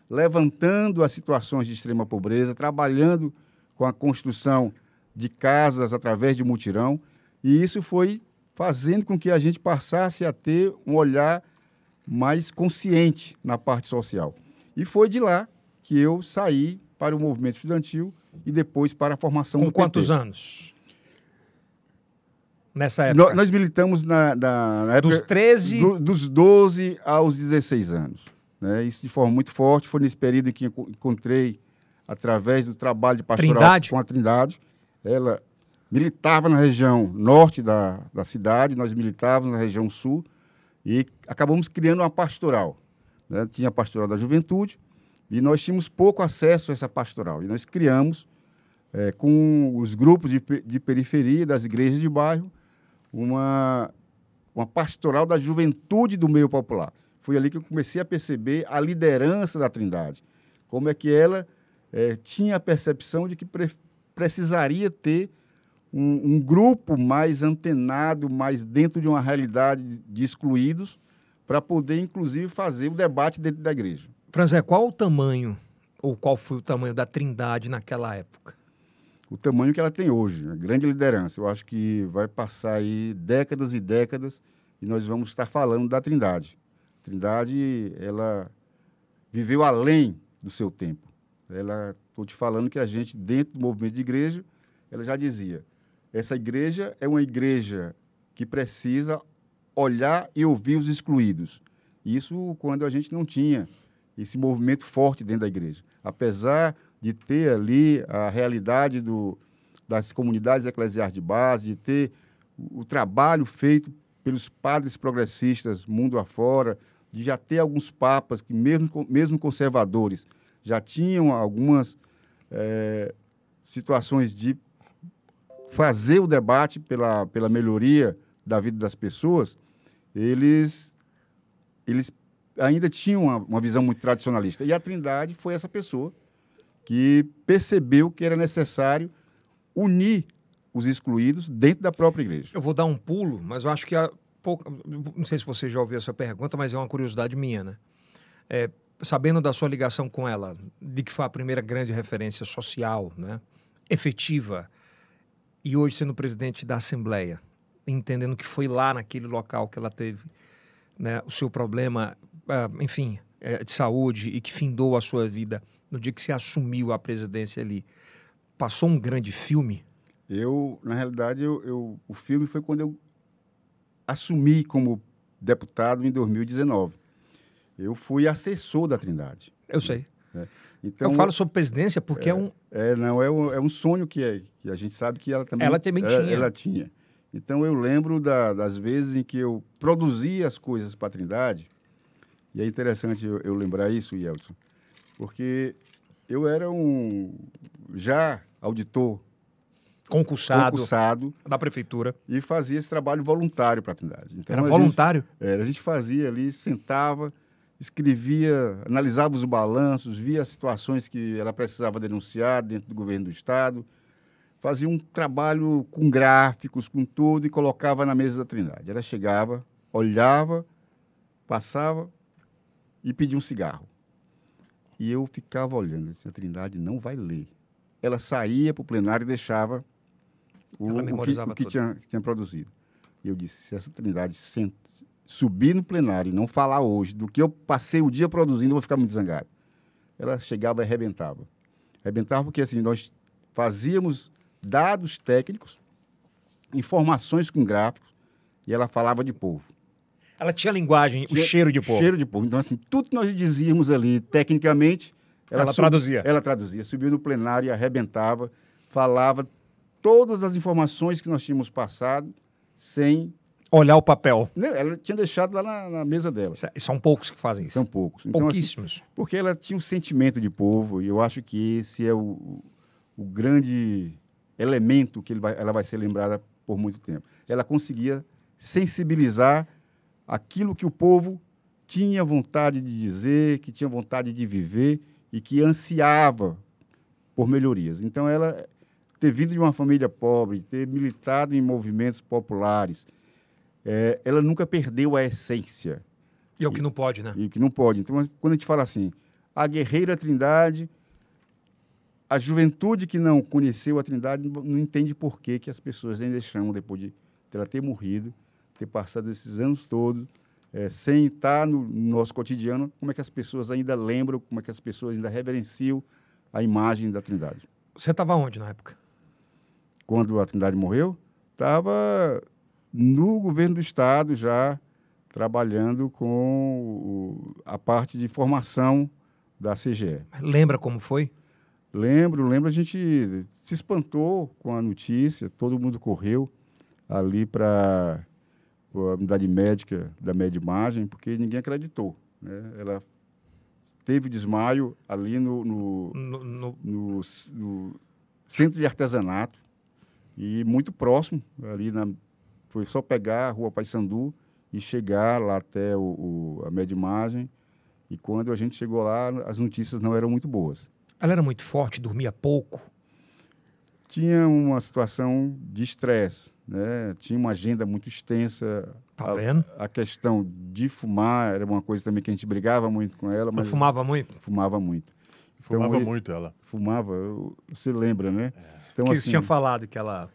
Speaker 3: levantando as situações de extrema pobreza, trabalhando com a construção de casas através de mutirão, e isso foi fazendo com que a gente passasse a ter um olhar mais consciente na parte social. E foi de lá que eu saí para o movimento estudantil e depois para a formação do PT.
Speaker 1: Com quantos anos? Nessa época?
Speaker 3: Nós militamos na época...
Speaker 1: Dos 13?
Speaker 3: Dos 12 aos 16 anos. Né? Isso de forma muito forte. Foi nesse período em que encontrei, através do trabalho de pastoral com a Trindade. Ela militava na região norte da cidade, nós militávamos na região sul, e acabamos criando uma pastoral. Né? Tinha a pastoral da juventude, e nós tínhamos pouco acesso a essa pastoral. E nós criamos, com os grupos de periferia, das igrejas de bairro, uma pastoral da juventude do meio popular. Foi ali que eu comecei a perceber a liderança da Trindade. Como é que ela tinha a percepção de que precisaria ter um grupo mais antenado, mais dentro de uma realidade de excluídos, para poder, inclusive, fazer o debate dentro da igreja.
Speaker 1: Franzé, qual o tamanho, ou qual foi o tamanho da Trindade naquela época?
Speaker 3: O tamanho que ela tem hoje, a grande liderança. Eu acho que vai passar aí décadas e décadas e nós vamos estar falando da Trindade. A Trindade, ela viveu além do seu tempo. Estou te falando que a gente, dentro do movimento de igreja, ela já dizia, essa igreja é uma igreja que precisa olhar e ouvir os excluídos. Isso quando a gente não tinha esse movimento forte dentro da igreja. Apesar de ter ali a realidade das comunidades eclesiais de base, de ter o trabalho feito pelos padres progressistas mundo afora, de já ter alguns papas que, mesmo conservadores, já tinham algumas situações de fazer o debate pela melhoria da vida das pessoas, eles ainda tinham uma visão muito tradicionalista. E a Trindade foi essa pessoa que percebeu que era necessário unir os excluídos dentro da própria igreja.
Speaker 1: Eu vou dar um pulo, mas eu acho que não sei se você já ouviu essa pergunta, mas é uma curiosidade minha, né? Sabendo da sua ligação com ela, de que foi a primeira grande referência social, né, efetiva, e hoje sendo presidente da Assembleia, entendendo que foi lá naquele local que ela teve, né, o seu problema, enfim, de saúde e que findou a sua vida no dia que você assumiu a presidência ali, passou um grande filme?
Speaker 3: Na realidade, o filme foi quando eu assumi como deputado em 2019. Eu fui assessor da Trindade.
Speaker 1: Eu sei.
Speaker 3: Então,
Speaker 1: eu falo sobre presidência porque é
Speaker 3: um sonho que a gente sabe que ela também
Speaker 1: tinha.
Speaker 3: Ela tinha. Então, eu lembro das vezes em que eu produzia as coisas para a Trindade, e é interessante eu lembrar isso, Yeltsin, porque Eu era já auditor
Speaker 1: Concursado da prefeitura.
Speaker 3: e fazia esse trabalho voluntário para a Trindade. Então,
Speaker 1: Era voluntário?
Speaker 3: A gente fazia ali, sentava, escrevia, analisava os balanços, via as situações que ela precisava denunciar dentro do governo do Estado, fazia um trabalho com gráficos, com tudo, e colocava na mesa da Trindade. Ela chegava, olhava, passava e pedia um cigarro. E eu ficava olhando, a Trindade não vai ler. Ela saía para o plenário e deixava o que tinha produzido. E eu disse, se essa Trindade subir no plenário e não falar hoje do que eu passei o dia produzindo, eu vou ficar muito zangado. Ela chegava e arrebentava. Arrebentava porque assim, nós fazíamos dados técnicos, informações com gráficos, e ela falava de povo.
Speaker 1: Ela tinha linguagem, o cheiro de povo.
Speaker 3: Cheiro de povo. Então, assim, tudo que nós dizíamos ali, tecnicamente,
Speaker 1: ela traduzia.
Speaker 3: Ela traduzia, subia no plenário e arrebentava, falava todas as informações que nós tínhamos passado, sem...
Speaker 1: olhar o papel.
Speaker 3: Ela tinha deixado lá na mesa dela.
Speaker 1: São poucos que fazem isso.
Speaker 3: São poucos. Então,
Speaker 1: pouquíssimos.
Speaker 3: Assim, porque ela tinha um sentimento de povo, e eu acho que esse é o grande elemento que ela vai ser lembrada por muito tempo. Ela conseguia sensibilizar aquilo que o povo tinha vontade de dizer, que tinha vontade de viver e que ansiava por melhorias. Então, ela ter vindo de uma família pobre, ter militado em movimentos populares, ela nunca perdeu a essência.
Speaker 1: E é o que não pode, né?
Speaker 3: E o que não pode. Então, quando a gente fala assim, a guerreira Trindade, a juventude que não conheceu a Trindade não entende por que as pessoas ainda chamam, depois de ela ter morrido, ter passado esses anos todos, sem estar no nosso cotidiano, como é que as pessoas ainda lembram, como é que as pessoas ainda reverenciam a imagem da Trindade.
Speaker 1: Você estava onde na época?
Speaker 3: Quando a Trindade morreu, estava no governo do Estado já, trabalhando com a parte de formação da CGE.
Speaker 1: Lembra como foi?
Speaker 3: Lembro, a gente se espantou com a notícia, todo mundo correu ali para a unidade médica da Medimagem, porque ninguém acreditou, né? Ela teve desmaio ali no centro de artesanato e muito próximo, ali foi só pegar a Rua Paissandu e chegar lá até a Medimagem, e quando a gente chegou lá, as notícias não eram muito boas.
Speaker 1: Ela era muito forte, dormia pouco?
Speaker 3: Tinha uma situação de estresse, né? Tinha uma agenda muito extensa.
Speaker 1: Tá vendo?
Speaker 3: A questão de fumar era uma coisa também que a gente brigava muito com ela. Mas
Speaker 1: não fumava muito?
Speaker 3: Fumava muito.
Speaker 2: Fumava muito ela.
Speaker 3: Fumava, você lembra, né?
Speaker 1: Então, que você tinha falado que ela...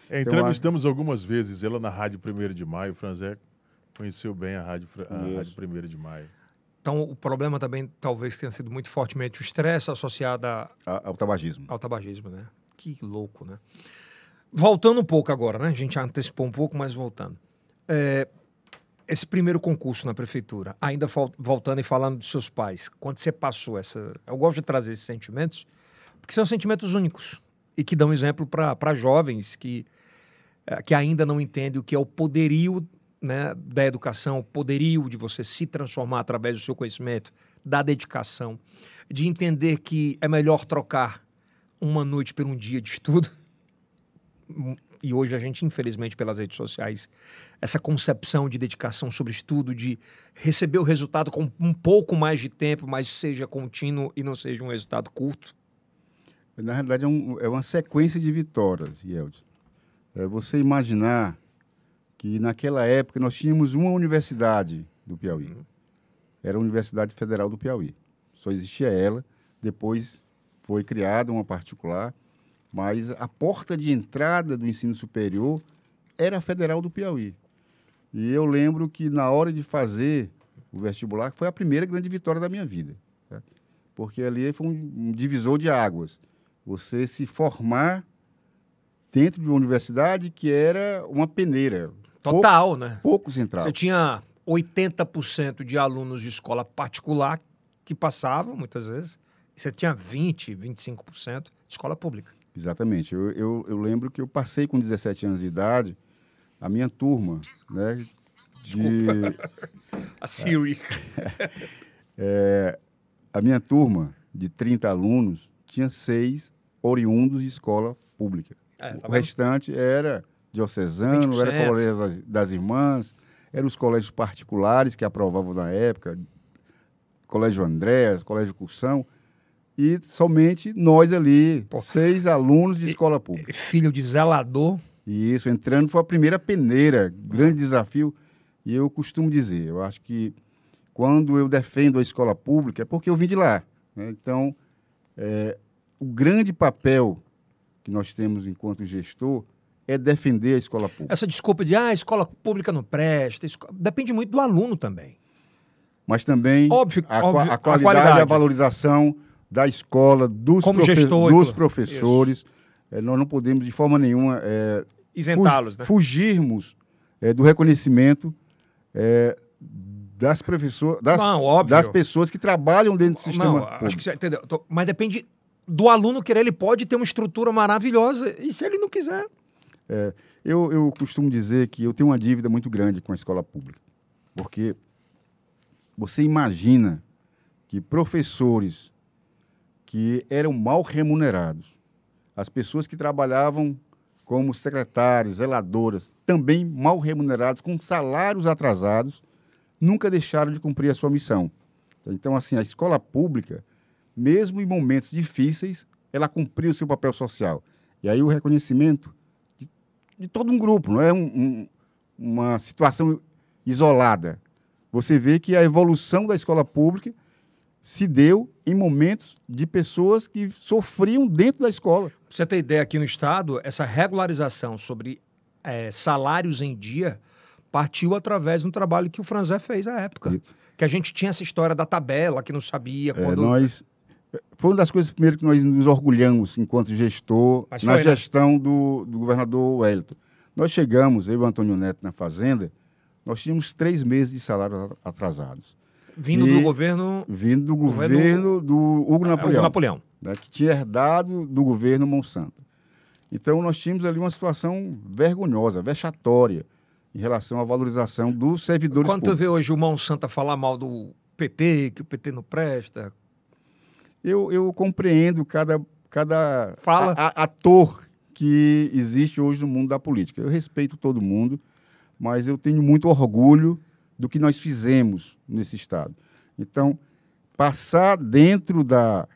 Speaker 2: Entrevistamos algumas vezes ela na Rádio 1º de Maio. O Franzé conheceu bem a Rádio 1º de Maio.
Speaker 1: Então, o problema também talvez tenha sido muito fortemente o estresse associado
Speaker 3: ao tabagismo.
Speaker 1: Ao tabagismo, né? Que louco, né? Voltando um pouco agora, né? A gente antecipou um pouco, mas voltando. Esse primeiro concurso na prefeitura, ainda voltando e falando dos seus pais, quando você passou eu gosto de trazer esses sentimentos, porque são sentimentos únicos e que dão exemplo para jovens que ainda não entendem o que é o poderio, né, da educação, o poderio de você se transformar através do seu conhecimento, da dedicação, de entender que é melhor trocar uma noite por um dia de estudo. E hoje a gente, infelizmente, pelas redes sociais, essa concepção de dedicação sobre estudo, de receber o resultado com um pouco mais de tempo, mas seja contínuo e não seja um resultado curto.
Speaker 3: Na realidade, é uma sequência de vitórias, Yeltsin. Você imaginar que naquela época nós tínhamos uma universidade do Piauí. Era a Universidade Federal do Piauí. Só existia ela, depois foi criada uma particular, mas a porta de entrada do ensino superior era a Federal do Piauí. E eu lembro que na hora de fazer o vestibular, foi a primeira grande vitória da minha vida, tá? Porque ali foi um divisor de águas. Você se formar dentro de uma universidade que era uma peneira.
Speaker 1: Total, né?
Speaker 3: Pouco central.
Speaker 1: Você tinha 80% de alunos de escola particular que passavam, muitas vezes, e você tinha 20%, 25% de escola pública.
Speaker 3: Exatamente. Eu lembro que eu passei com 17 anos de idade, a minha turma, né?
Speaker 1: A Siri.
Speaker 3: A minha turma de 30 alunos, tinha 6 oriundos de escola pública.
Speaker 1: Tá
Speaker 3: O restante era diocesano,
Speaker 1: 20%.
Speaker 3: era colégio das irmãs, eram os colégios particulares que aprovavam na época, Colégio Andréas, Colégio Cursão, e somente nós ali, 6 alunos de escola pública.
Speaker 1: Filho de zelador.
Speaker 3: E isso, entrando, foi a primeira peneira, grande desafio. E eu costumo dizer, eu acho que quando eu defendo a escola pública é porque eu vim de lá, né? Então, o grande papel que nós temos enquanto gestor é defender a escola pública.
Speaker 1: Essa desculpa de, a escola pública não presta, depende muito do aluno também.
Speaker 3: Mas também
Speaker 1: Óbvio,
Speaker 3: a qualidade e a valorização da escola, dos professores. Nós não podemos, de forma nenhuma,
Speaker 1: isentá-los, né?
Speaker 3: fugirmos do reconhecimento das pessoas que trabalham dentro do sistema público.
Speaker 1: Acho que você entendeu. Mas depende do aluno querer. Ele pode ter uma estrutura maravilhosa e se ele não quiser...
Speaker 3: Eu costumo dizer que eu tenho uma dívida muito grande com a escola pública, porque você imagina que professores que eram mal remunerados, as pessoas que trabalhavam como secretários, zeladoras, também mal remunerados, com salários atrasados, nunca deixaram de cumprir a sua missão. Então, assim, a escola pública, mesmo em momentos difíceis, ela cumpriu o seu papel social. E aí o reconhecimento de todo um grupo, não é uma situação isolada. Você vê que a evolução da escola pública se deu em momentos de pessoas que sofriam dentro da escola.
Speaker 1: Pra você ter ideia, aqui no Estado, essa regularização sobre salários em dia partiu através de um trabalho que o Franzé fez à época. Isso. Que a gente tinha essa história da tabela, que não sabia quando...
Speaker 3: Foi uma das coisas primeiro que nós nos orgulhamos enquanto gestor, gestão do governador Wellington. Nós chegamos, eu e o Antônio Neto na Fazenda, nós tínhamos 3 meses de salários atrasados.
Speaker 1: Vindo do governo
Speaker 3: do Hugo
Speaker 1: Napoleão.
Speaker 3: Né, que tinha herdado do governo Monsanto. Então nós tínhamos ali uma situação vergonhosa, vexatória, em relação à valorização dos servidores
Speaker 1: públicos.
Speaker 3: Quando
Speaker 1: tu vê hoje o Monsanto falar mal do PT, que o PT não presta...
Speaker 3: Eu compreendo cada
Speaker 1: Fala.
Speaker 3: ator que existe hoje no mundo da política. Eu respeito todo mundo, mas eu tenho muito orgulho do que nós fizemos nesse Estado. Então, passar dentro da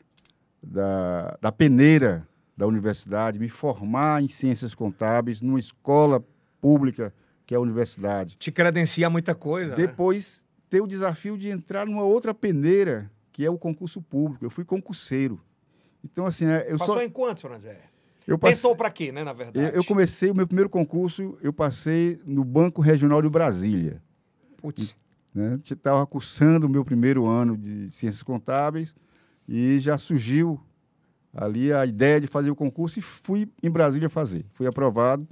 Speaker 3: peneira da universidade, me formar em ciências contábeis, numa escola pública que é a universidade.
Speaker 1: Te credencia muita coisa.
Speaker 3: Depois, ter o desafio de entrar numa outra peneira, que é o concurso público. Eu fui concurseiro. Então, assim...
Speaker 1: Passou em quantos, Franzé?
Speaker 3: Pensou
Speaker 1: Tentou para quê, né, na verdade?
Speaker 3: Eu comecei, o meu primeiro concurso, eu passei no Banco Regional de Brasília.
Speaker 1: Putz.
Speaker 3: Né? Estava cursando o meu primeiro ano de Ciências Contábeis e já surgiu ali a ideia de fazer o concurso e fui em Brasília fazer. Fui aprovado,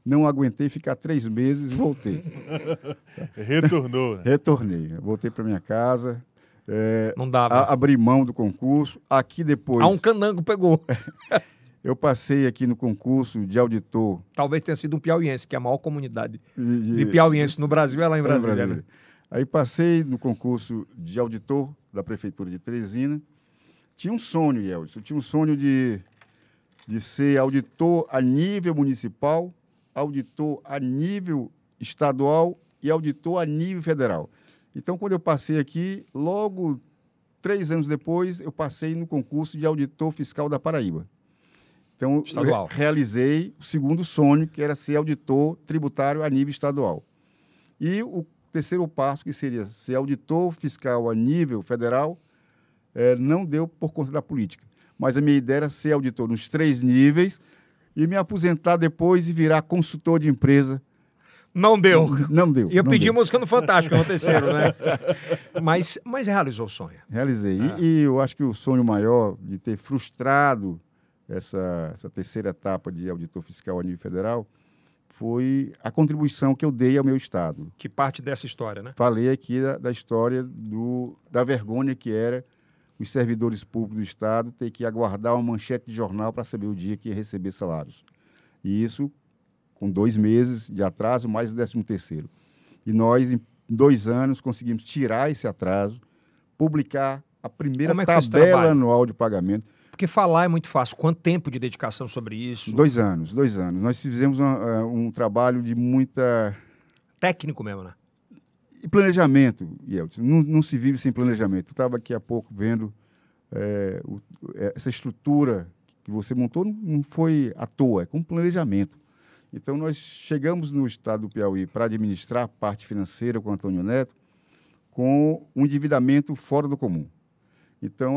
Speaker 3: não aguentei ficar 3 meses e voltei.
Speaker 2: Retornou, né?
Speaker 3: Retornei. Voltei para minha casa...
Speaker 1: não dava.
Speaker 3: Abri mão do concurso. Aqui depois...
Speaker 1: um candango pegou.
Speaker 3: Eu passei aqui no concurso de auditor.
Speaker 1: Talvez tenha sido um piauiense, que é a maior comunidade de piauienses no Brasil é lá em Brasília. Né?
Speaker 3: Aí passei no concurso de auditor da Prefeitura de Teresina. Tinha um sonho, Yeltsin. Eu tinha um sonho de ser auditor a nível municipal, auditor a nível estadual e auditor a nível federal. Então, quando eu passei aqui, logo 3 anos depois, eu passei no concurso de auditor fiscal da Paraíba. Então, eu realizei o segundo sonho, que era ser auditor tributário a nível estadual. E o terceiro passo, que seria ser auditor fiscal a nível federal, não deu por conta da política. Mas a minha ideia era ser auditor nos 3 níveis e me aposentar depois e virar consultor de empresa.
Speaker 1: Não deu.
Speaker 3: Não deu.
Speaker 1: E eu pedi música no Fantástico no terceiro, né? Mas realizou o sonho.
Speaker 3: Realizei. E eu acho que o sonho maior de ter frustrado essa terceira etapa de auditor fiscal a nível federal foi a contribuição que eu dei ao meu Estado.
Speaker 1: Que parte dessa história, né?
Speaker 3: Falei aqui da história da vergonha que era os servidores públicos do Estado ter que aguardar uma manchete de jornal para saber o dia que ia receber salários. E isso com 2 meses de atraso, mais o 13º. E nós, em 2 anos, conseguimos tirar esse atraso, publicar a primeira
Speaker 1: Como é que foi esse
Speaker 3: tabela
Speaker 1: trabalho?
Speaker 3: anual de pagamento.
Speaker 1: Porque falar é muito fácil. Quanto tempo de dedicação sobre isso?
Speaker 3: 2 anos, 2 anos. Nós fizemos um trabalho de muita...
Speaker 1: Técnico mesmo, né?
Speaker 3: E planejamento, Yeltsin. Não se vive sem planejamento. Eu estava aqui há pouco vendo essa estrutura que você montou, não foi à toa, é com planejamento. Então, nós chegamos no estado do Piauí para administrar a parte financeira com o Antônio Neto com um endividamento fora do comum. Então,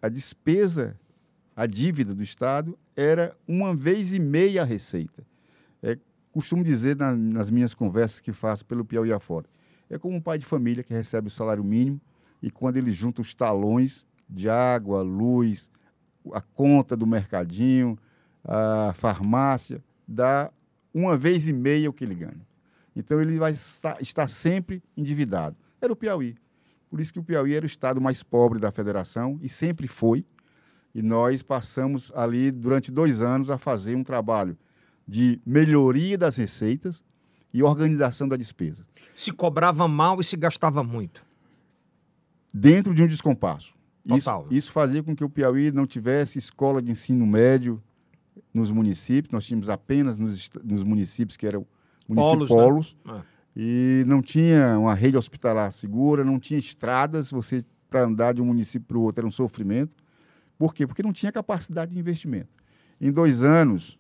Speaker 3: a despesa, a dívida do estado era 1,5 vezes a receita. Costumo dizer nas minhas conversas que faço pelo Piauí afora, é como um pai de família que recebe o salário mínimo e quando ele junta os talões de água, luz, a conta do mercadinho, a farmácia, dá 1,5 vezes o que ele ganha. Então, ele vai estar sempre endividado. Era o Piauí. Por isso que o Piauí era o estado mais pobre da federação e sempre foi. E nós passamos ali, durante 2 anos, a fazer um trabalho de melhoria das receitas e organização da despesa.
Speaker 1: Se cobrava mal e se gastava muito.
Speaker 3: Dentro de um descompasso.
Speaker 1: Total, né?
Speaker 3: Isso fazia com que o Piauí não tivesse escola de ensino médio nos municípios. Nós tínhamos apenas nos municípios que eram municípios,
Speaker 1: né?
Speaker 3: E não tinha uma rede hospitalar segura, não tinha estradas, você para andar de um município para o outro era um sofrimento. Por quê? Porque não tinha capacidade de investimento. Em 2 anos,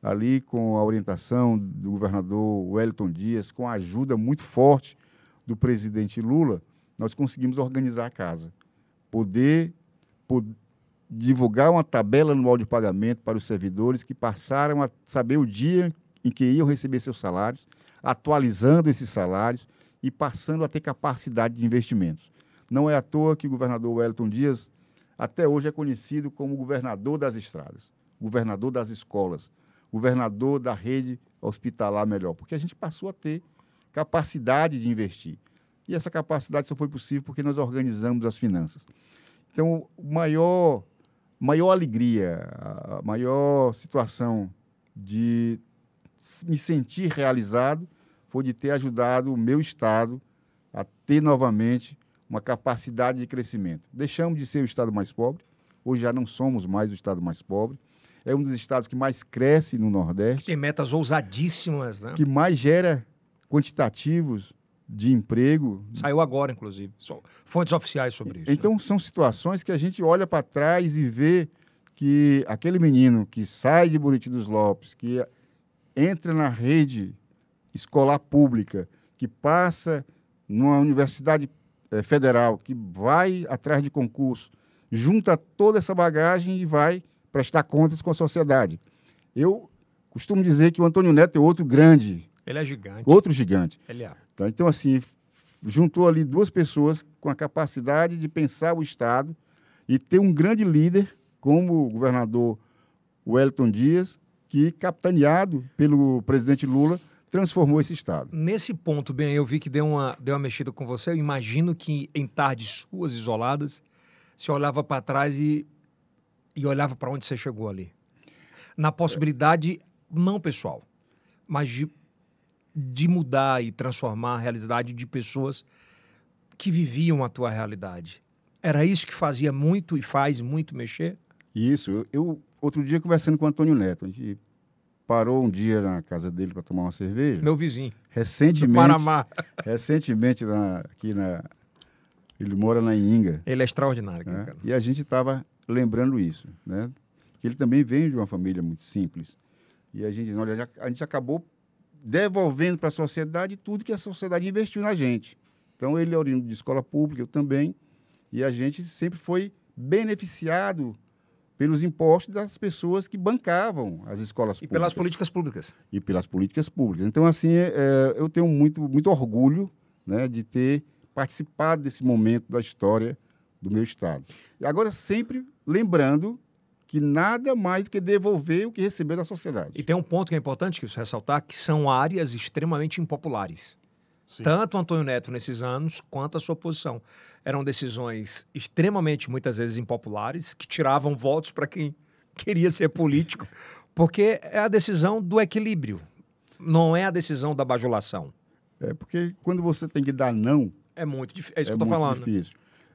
Speaker 3: ali com a orientação do governador Wellington Dias, com a ajuda muito forte do presidente Lula, nós conseguimos organizar a casa. Poder divulgar uma tabela anual de pagamento para os servidores que passaram a saber o dia em que iam receber seus salários, atualizando esses salários e passando a ter capacidade de investimentos. Não é à toa que o governador Wellington Dias até hoje é conhecido como governador das estradas, governador das escolas, governador da rede hospitalar melhor, porque a gente passou a ter capacidade de investir. E essa capacidade só foi possível porque nós organizamos as finanças. Então, maior alegria, a maior situação de me sentir realizado foi de ter ajudado o meu estado a ter novamente uma capacidade de crescimento. Deixamos de ser o estado mais pobre, hoje já não somos mais o estado mais pobre, é um dos estados que mais cresce no Nordeste.
Speaker 1: Tem metas ousadíssimas, né?
Speaker 3: Que mais gera quantitativos de emprego.
Speaker 1: Saiu agora, inclusive. Fontes oficiais sobre isso.
Speaker 3: Então, são situações que a gente olha para trás e vê que aquele menino que sai de Buriti dos Lopes, que entra na rede escolar pública, que passa numa universidade federal, que vai atrás de concurso, junta toda essa bagagem e vai prestar contas com a sociedade. Eu costumo dizer que o Antônio Neto é outro grande.
Speaker 1: Ele é gigante.
Speaker 3: Outro gigante.
Speaker 1: Ele é.
Speaker 3: Tá? Então, assim, juntou ali 2 pessoas com a capacidade de pensar o Estado e ter um grande líder, como o governador Wellington Dias, que, capitaneado pelo presidente Lula, transformou esse Estado.
Speaker 1: Nesse ponto, bem, eu vi que deu uma mexida com você. Eu imagino que em tardes suas isoladas, você olhava para trás e olhava para onde você chegou ali. Na possibilidade, não pessoal, mas de mudar e transformar a realidade de pessoas que viviam a tua realidade. Era isso que fazia muito e faz muito mexer?
Speaker 3: Isso. Eu outro dia, conversando com o Antônio Neto, a gente parou um dia na casa dele para tomar uma cerveja.
Speaker 1: Meu vizinho.
Speaker 3: Recentemente,
Speaker 1: do Panamá.
Speaker 3: Recentemente, ele mora na Inga.
Speaker 1: Ele é extraordinário.
Speaker 3: Né?
Speaker 1: Cara.
Speaker 3: E a gente estava lembrando isso, né? Que ele também vem de uma família muito simples. E a gente diz, olha, a gente acabou devolvendo para a sociedade tudo que a sociedade investiu na gente. Então, ele é oriundo de escola pública, eu também, e a gente sempre foi beneficiado pelos impostos das pessoas que bancavam as escolas públicas.
Speaker 1: E pelas políticas públicas.
Speaker 3: E pelas políticas públicas. Então, assim, eu tenho muito orgulho, né, de ter participado desse momento da história do meu estado. E agora, sempre lembrando que nada mais do que devolver o que recebeu da sociedade.
Speaker 1: E tem um ponto que é importante que isso ressaltar, que são áreas extremamente impopulares. Sim. Tanto o Antônio Neto nesses anos, quanto a sua posição. Eram decisões extremamente, muitas vezes, impopulares, que tiravam votos para quem queria ser político, porque é a decisão do equilíbrio, não é a decisão da bajulação.
Speaker 3: É porque quando você tem que dar não...
Speaker 1: É muito difícil, é isso que eu estou falando.
Speaker 3: Difícil.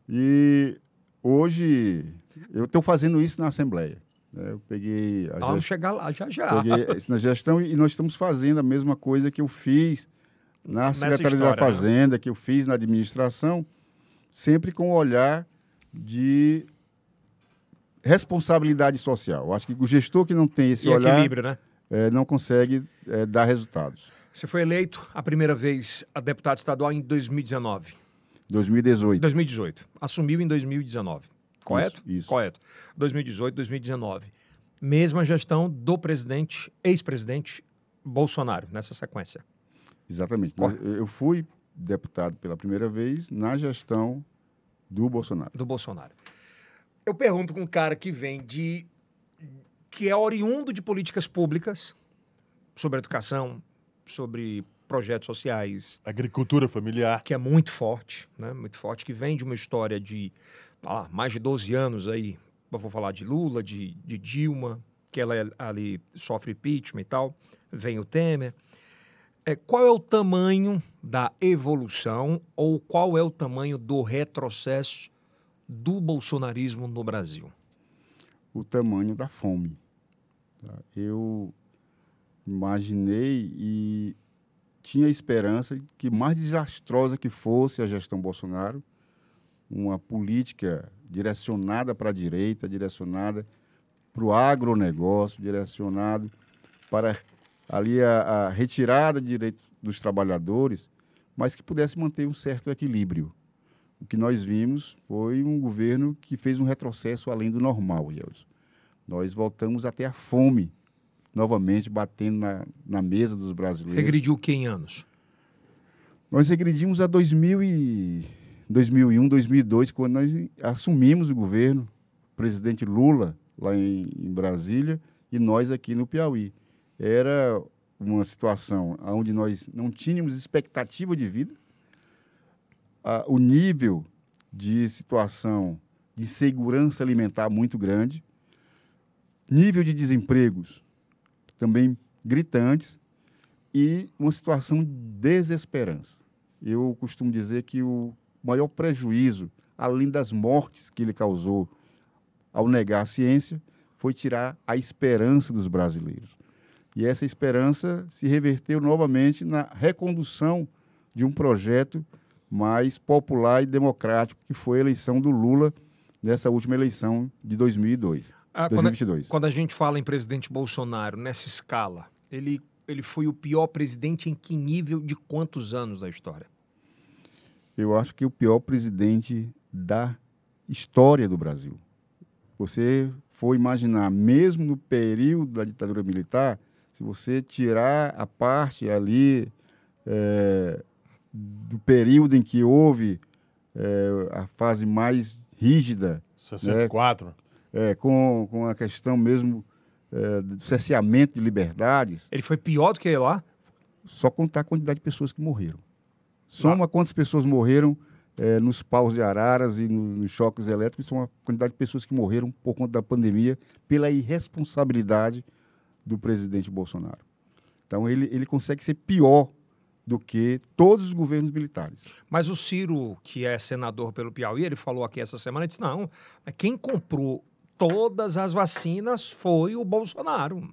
Speaker 3: E Hoje, eu estou fazendo isso na Assembleia. Né? Eu peguei
Speaker 1: Vamos chegar lá já.
Speaker 3: peguei isso na gestão e nós estamos fazendo a mesma coisa que eu fiz na Secretaria da Fazenda, que eu fiz na administração, sempre com o olhar de responsabilidade social. Eu acho que o gestor que não tem esse olhar
Speaker 1: equilíbrio, né?
Speaker 3: Não consegue dar resultados.
Speaker 1: Você foi eleito a primeira vez a deputado estadual em 2019.
Speaker 3: 2018.
Speaker 1: 2018. Assumiu em 2019. Correto?
Speaker 3: Isso.
Speaker 1: Correto. 2018, 2019. Mesma gestão do presidente, ex-presidente Bolsonaro, nessa sequência.
Speaker 3: Exatamente. Eu fui deputado pela primeira vez na gestão do Bolsonaro.
Speaker 1: Do Bolsonaro. Eu pergunto com um cara que que é oriundo de políticas públicas sobre educação, sobre projetos sociais.
Speaker 2: Agricultura familiar.
Speaker 1: Que é muito forte, né? Muito forte, que vem de uma história de mais de 12 anos aí. Eu vou falar de Lula, de Dilma, que ela ali sofre impeachment e tal. Vem o Temer. Qual é o tamanho da evolução ou qual é o tamanho do retrocesso do bolsonarismo no Brasil?
Speaker 3: O tamanho da fome. Eu imaginei e tinha esperança que, mais desastrosa que fosse a gestão Bolsonaro, uma política direcionada para a direita, direcionada para o agronegócio, direcionado para ali a retirada de direitos dos trabalhadores, mas que pudesse manter um certo equilíbrio. O que nós vimos foi um governo que fez um retrocesso além do normal, Yelson. Nós voltamos até a fome, novamente batendo na mesa dos brasileiros.
Speaker 1: Regrediu o que em anos?
Speaker 3: Nós regredimos a 2001, 2002, quando nós assumimos o governo, o presidente Lula, lá em Brasília, e nós aqui no Piauí. Era uma situação onde nós não tínhamos expectativa de vida, o nível de situação de segurança alimentar muito grande, nível de desempregos também gritantes e uma situação de desesperança. Eu costumo dizer que o maior prejuízo, além das mortes que ele causou ao negar a ciência, foi tirar a esperança dos brasileiros. E essa esperança se reverteu novamente na recondução de um projeto mais popular e democrático, que foi a eleição do Lula nessa última eleição de 2022.
Speaker 1: Quando a gente fala em presidente Bolsonaro nessa escala, ele foi o pior presidente em que nível de quantos anos da história?
Speaker 3: Eu acho que o pior presidente da história do Brasil. Você for imaginar, mesmo no período da ditadura militar, se você tirar a parte ali do período em que houve a fase mais rígida...
Speaker 2: 64.
Speaker 3: Com a questão mesmo do cerceamento de liberdades.
Speaker 1: Ele foi pior do que ele lá?
Speaker 3: Só contar a quantidade de pessoas que morreram. Soma quantas pessoas morreram nos paus de araras e nos choques elétricos, são a quantidade de pessoas que morreram por conta da pandemia, pela irresponsabilidade do presidente Bolsonaro. Então, ele consegue ser pior do que todos os governos militares.
Speaker 1: Mas o Ciro, que é senador pelo Piauí, ele falou aqui essa semana, ele disse, não, quem comprou todas as vacinas foi o Bolsonaro.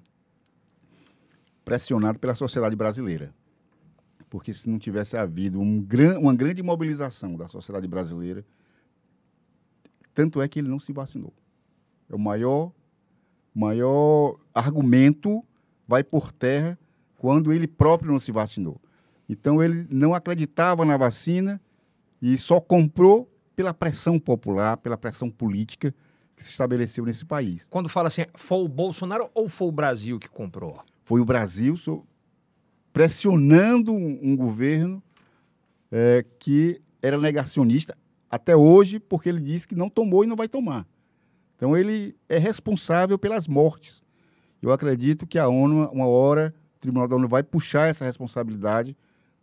Speaker 3: Pressionado pela sociedade brasileira. Porque se não tivesse havido uma grande mobilização da sociedade brasileira, tanto é que ele não se vacinou. É o maior argumento vai por terra quando ele próprio não se vacinou. Então, ele não acreditava na vacina e só comprou pela pressão popular, pela pressão política que se estabeleceu nesse país.
Speaker 1: Quando fala assim, foi o Bolsonaro ou foi o Brasil que comprou?
Speaker 3: Foi o Brasil pressionando um governo que era negacionista até hoje, porque ele disse que não tomou e não vai tomar. Então, ele é responsável pelas mortes. Eu acredito que a ONU, uma hora, o Tribunal da ONU vai puxar essa responsabilidade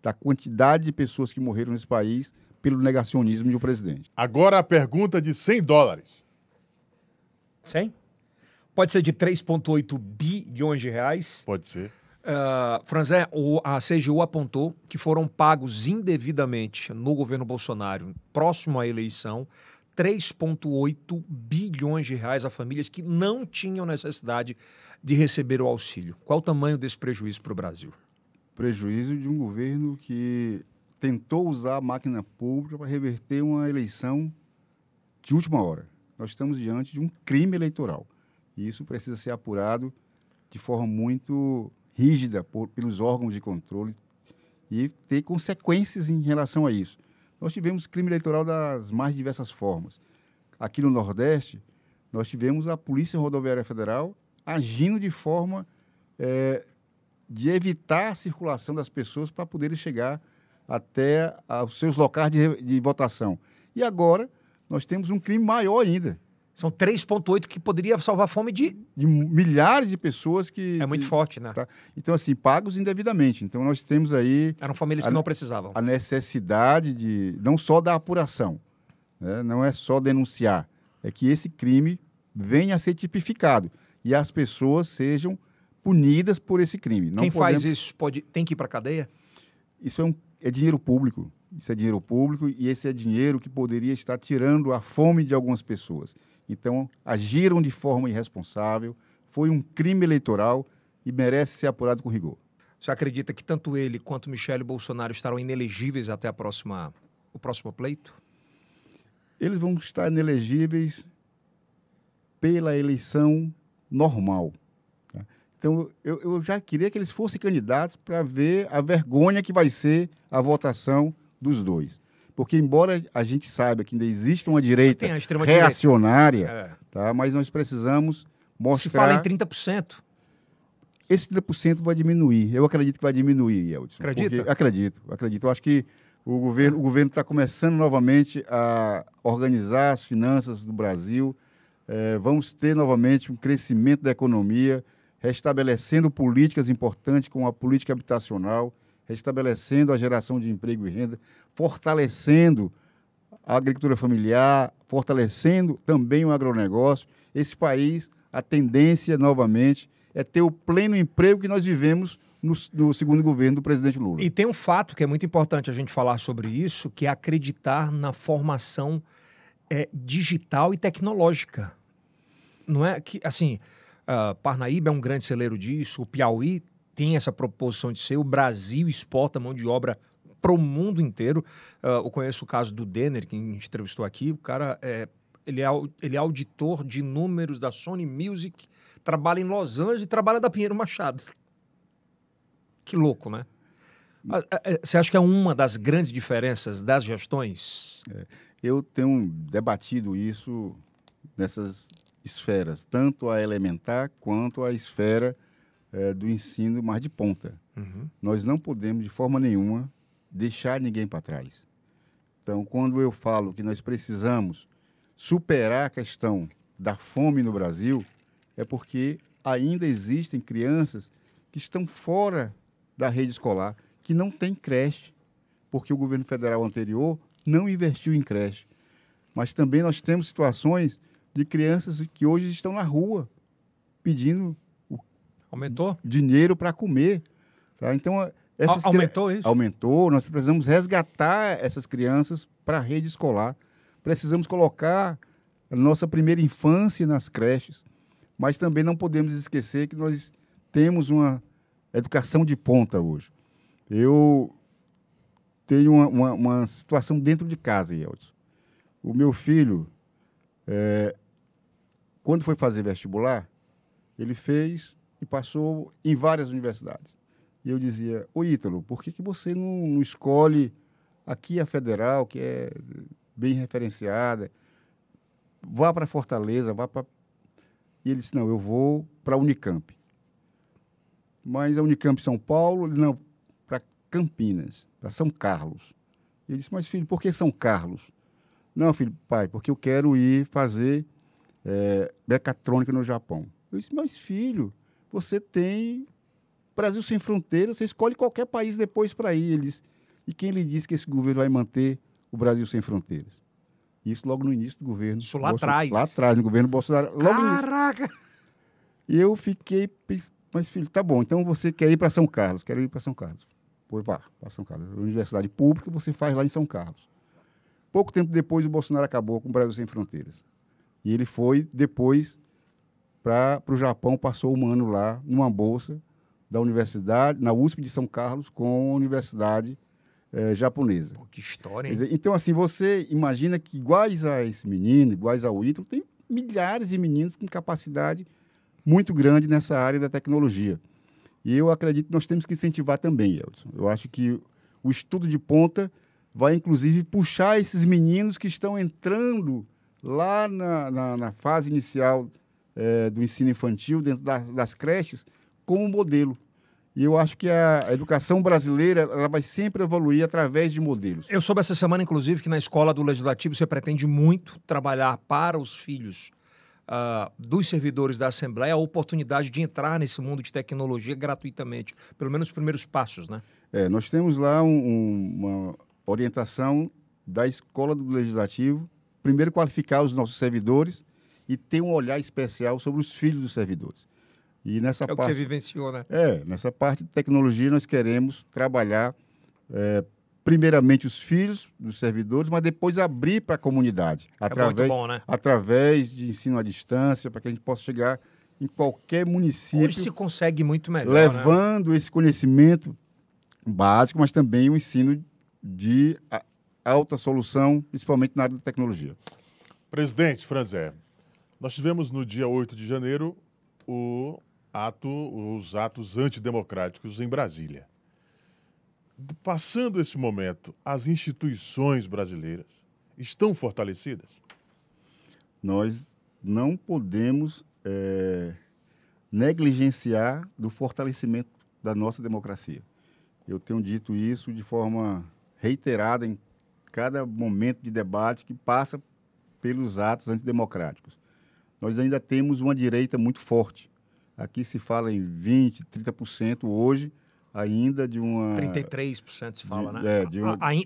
Speaker 3: da quantidade de pessoas que morreram nesse país pelo negacionismo de um presidente.
Speaker 2: Agora a pergunta de $100.
Speaker 1: 100? Pode ser de 3,8 bilhões de reais.
Speaker 2: Pode ser.
Speaker 1: Franzé, a CGU apontou que foram pagos indevidamente no governo Bolsonaro, próximo à eleição, 3,8 bilhões de reais a famílias que não tinham necessidade de receber o auxílio. Qual o tamanho desse prejuízo para o Brasil?
Speaker 3: Prejuízo de um governo que tentou usar a máquina pública para reverter uma eleição de última hora. Nós estamos diante de um crime eleitoral. E isso precisa ser apurado de forma muito rígida pelos órgãos de controle e ter consequências em relação a isso. Nós tivemos crime eleitoral das mais diversas formas. Aqui no Nordeste, nós tivemos a Polícia Rodoviária Federal agindo de forma de evitar a circulação das pessoas para poderem chegar até os seus locais de votação. E agora, nós temos um crime maior ainda.
Speaker 1: São 3,8 que poderia salvar a fome de
Speaker 3: milhares de pessoas que...
Speaker 1: É muito forte, né?
Speaker 3: Tá? Então, assim, pagos indevidamente. Então, nós temos aí...
Speaker 1: Eram famílias que não precisavam.
Speaker 3: A necessidade de... Não só da apuração, né? Não é só denunciar. É que esse crime venha a ser tipificado e as pessoas sejam punidas por esse crime.
Speaker 1: Quem faz isso tem que ir para a cadeia?
Speaker 3: Isso é dinheiro público. Isso é dinheiro público e esse é dinheiro que poderia estar tirando a fome de algumas pessoas. Então, agiram de forma irresponsável, foi um crime eleitoral e merece ser apurado com rigor.
Speaker 1: Você acredita que tanto ele quanto Michele Bolsonaro estarão inelegíveis até o próximo pleito?
Speaker 3: Eles vão estar inelegíveis pela eleição normal. Tá? Então, eu já queria que eles fossem candidatos para ver a vergonha que vai ser a votação dos dois. Porque, embora a gente saiba que ainda existe uma direita reacionária, tá? Mas nós precisamos mostrar...
Speaker 1: Se fala em 30%.
Speaker 3: Esse 30% vai diminuir. Eu acredito que vai diminuir, Eldson.
Speaker 1: Acredita?
Speaker 3: Acredito. Eu acho que o governo está começando novamente a organizar as finanças do Brasil. Vamos ter novamente um crescimento da economia, restabelecendo políticas importantes como a política habitacional, restabelecendo a geração de emprego e renda, fortalecendo a agricultura familiar, fortalecendo também o agronegócio. Esse país, a tendência, novamente, é ter o pleno emprego que nós vivemos no segundo governo do presidente Lula.
Speaker 1: E tem um fato que é muito importante a gente falar sobre isso, que é acreditar na formação digital e tecnológica. Não é que, assim, Parnaíba é um grande celeiro disso, o Piauí tem essa proposição de ser, o Brasil exporta mão de obra para o mundo inteiro. Eu conheço o caso do Denner, que a gente entrevistou aqui. O cara ele é auditor de números da Sony Music, trabalha em Los Angeles e trabalha da Pinheiro Machado. Que louco, né? Você acha que é uma das grandes diferenças das gestões?
Speaker 3: Eu tenho debatido isso nessas esferas, tanto a elementar quanto a esfera do ensino mais de ponta.
Speaker 1: Uhum.
Speaker 3: Nós não podemos, de forma nenhuma, deixar ninguém para trás. Então, quando eu falo que nós precisamos superar a questão da fome no Brasil, é porque ainda existem crianças que estão fora da rede escolar, que não têm creche, porque o governo federal anterior não investiu em creche. Mas também nós temos situações de crianças que hoje estão na rua pedindo
Speaker 1: Aumentou?
Speaker 3: Dinheiro para comer. Tá? Então,
Speaker 1: aumentou isso?
Speaker 3: Aumentou. Nós precisamos resgatar essas crianças para a rede escolar. Precisamos colocar a nossa primeira infância nas creches. Mas também não podemos esquecer que nós temos uma educação de ponta hoje. Eu tenho uma situação dentro de casa, Eldson. O meu filho, quando foi fazer vestibular, ele fez e passou em várias universidades. E eu dizia, ô Ítalo, por que você não escolhe aqui a Federal, que é bem referenciada, vá para Fortaleza, vá para... E ele disse, não, eu vou para a Unicamp. Mas a Unicamp São Paulo, não, para Campinas, para São Carlos. E eu disse, mas filho, por que São Carlos? Não, filho, pai, porque eu quero ir fazer mecatrônica no Japão. Eu disse, mas filho, você tem Brasil Sem Fronteiras, você escolhe qualquer país depois para ir. Ele disse, e quem lhe disse que esse governo vai manter o Brasil Sem Fronteiras? Isso logo no início do governo.
Speaker 1: Isso lá atrás.
Speaker 3: Lá atrás, no governo Bolsonaro.
Speaker 1: Caraca!
Speaker 3: E eu fiquei, mas filho, tá bom, então você quer ir para São Carlos? Quero ir para São Carlos. Pois vá, para São Carlos. Universidade pública você faz lá em São Carlos. Pouco tempo depois, o Bolsonaro acabou com o Brasil Sem Fronteiras. E ele foi, depois, para o Japão, passou um ano lá, numa bolsa da universidade, na USP de São Carlos, com a universidade japonesa.
Speaker 1: Pô, que história, hein?
Speaker 3: Quer dizer, então, assim, você imagina que, iguais a esse menino, iguais ao Ítalo, tem milhares de meninos com capacidade muito grande nessa área da tecnologia. E eu acredito que nós temos que incentivar também, Elton. Eu acho que o estudo de ponta vai, inclusive, puxar esses meninos que estão entrando lá na fase inicial do ensino infantil, dentro das creches, como modelo. E eu acho que a educação brasileira ela vai sempre evoluir através de modelos.
Speaker 1: Eu soube essa semana, inclusive, que na escola do Legislativo você pretende muito trabalhar para os filhos dos servidores da Assembleia a oportunidade de entrar nesse mundo de tecnologia gratuitamente, pelo menos os primeiros passos, né?
Speaker 3: Nós temos lá uma orientação da escola do Legislativo, primeiro qualificar os nossos servidores e ter um olhar especial sobre os filhos dos servidores. E nessa
Speaker 1: o que você vivenciou, né?
Speaker 3: Nessa parte de tecnologia nós queremos trabalhar primeiramente os filhos dos servidores, mas depois abrir para a comunidade.
Speaker 1: Muito bom, né?
Speaker 3: Através de ensino à distância, para que a gente possa chegar em qualquer município.
Speaker 1: Hoje se consegue muito melhor,
Speaker 3: levando esse conhecimento básico, mas também o ensino de alta solução, principalmente na área da tecnologia.
Speaker 2: Presidente Franzé, nós tivemos no dia 8 de janeiro os atos antidemocráticos em Brasília. Passando esse momento, as instituições brasileiras estão fortalecidas?
Speaker 3: Nós não podemos negligenciar do fortalecimento da nossa democracia. Eu tenho dito isso de forma reiterada em cada momento de debate que passa pelos atos antidemocráticos. Nós ainda temos uma direita muito forte. Aqui se fala em 20%, 30% hoje, ainda de uma...
Speaker 1: 33% se fala, né?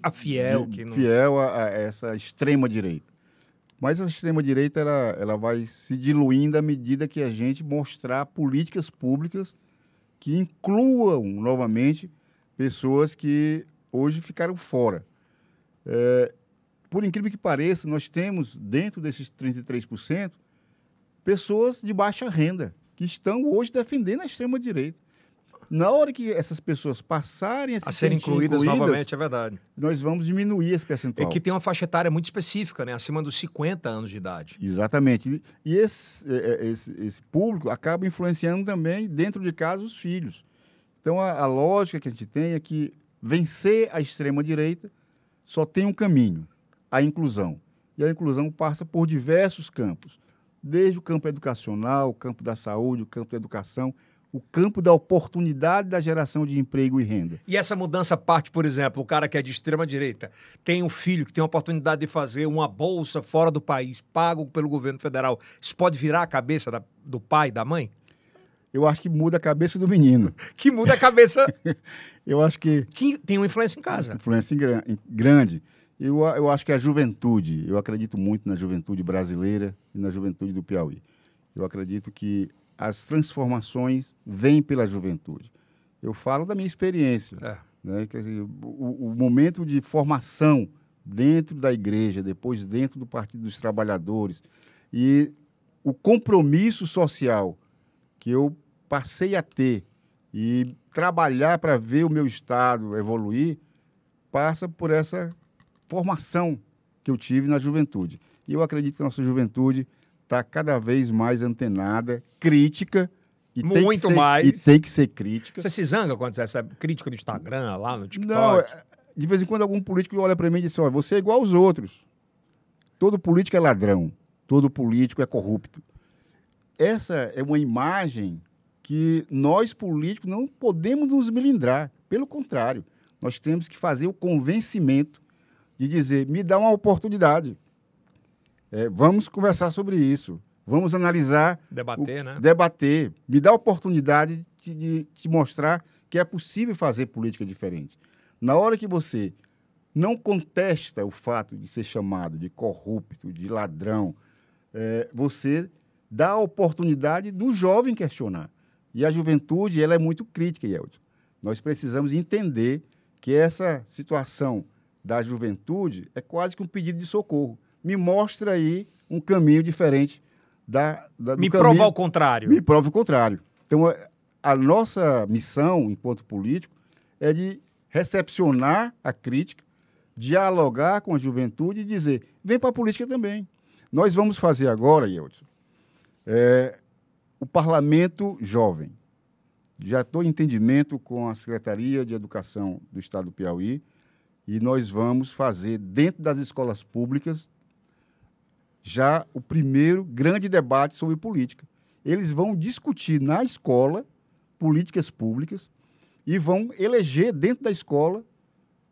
Speaker 1: A
Speaker 3: fiel a essa extrema-direita. Mas a extrema-direita ela vai se diluindo à medida que a gente mostrar políticas públicas que incluam novamente pessoas que hoje ficaram fora. Por incrível que pareça, nós temos, dentro desses 33%, pessoas de baixa renda, que estão hoje defendendo a extrema-direita. Na hora que essas pessoas passarem
Speaker 1: a serem incluídas novamente, é verdade.
Speaker 3: Nós vamos diminuir esse percentual.
Speaker 1: É que tem uma faixa etária muito específica, né? Acima dos 50 anos de idade.
Speaker 3: Exatamente. E esse público acaba influenciando também, dentro de casa, os filhos. Então, a lógica que a gente tem é que vencer a extrema-direita só tem um caminho, a inclusão. E a inclusão passa por diversos campos, desde o campo educacional, o campo da saúde, o campo da educação, o campo da oportunidade da geração de emprego e renda.
Speaker 1: E essa mudança parte, por exemplo, o cara que é de extrema-direita tem um filho que tem a oportunidade de fazer uma bolsa fora do país, pago pelo governo federal. Isso pode virar a cabeça do pai, da mãe?
Speaker 3: Eu acho que muda a cabeça do menino.
Speaker 1: Que muda a cabeça...
Speaker 3: Eu acho que
Speaker 1: tem uma influência em casa.
Speaker 3: Influência grande. Eu acho que a juventude, eu acredito muito na juventude brasileira e na juventude do Piauí. Eu acredito que as transformações vêm pela juventude. Eu falo da minha experiência. Né? Quer dizer, o momento de formação dentro da igreja, depois dentro do Partido dos Trabalhadores, e o compromisso social que eu passei a ter e trabalhar para ver o meu estado evoluir, passa por essa formação que eu tive na juventude. E eu acredito que a nossa juventude está cada vez mais antenada, crítica, e tem que ser crítica.
Speaker 1: Você se zanga quando você recebe crítica no Instagram, lá no TikTok?
Speaker 3: Não, de vez em quando algum político olha para mim e diz: olha, você é igual aos outros. Todo político é ladrão, todo político é corrupto. Essa é uma imagem que nós, políticos, não podemos nos melindrar. Pelo contrário, nós temos que fazer o convencimento de dizer: me dá uma oportunidade. Vamos conversar sobre isso. Vamos analisar.
Speaker 1: Debater, né?
Speaker 3: Debater. Me dá a oportunidade de te mostrar que é possível fazer política diferente. Na hora que você não contesta o fato de ser chamado de corrupto, de ladrão, você dá a oportunidade do jovem questionar. E a juventude, ela é muito crítica, Yeltsin. Nós precisamos entender que essa situação da juventude é quase que um pedido de socorro. Me mostra aí um caminho diferente do
Speaker 1: Me
Speaker 3: caminho.
Speaker 1: provar o contrário.
Speaker 3: Me prove o contrário. Então, a nossa missão, enquanto político, é de recepcionar a crítica, dialogar com a juventude e dizer, vem para a política também. Nós vamos fazer agora, Yeltsin, o Parlamento Jovem. Já estou em entendimento com a Secretaria de Educação do Estado do Piauí e nós vamos fazer, dentro das escolas públicas, já o primeiro grande debate sobre política. Eles vão discutir na escola políticas públicas e vão eleger dentro da escola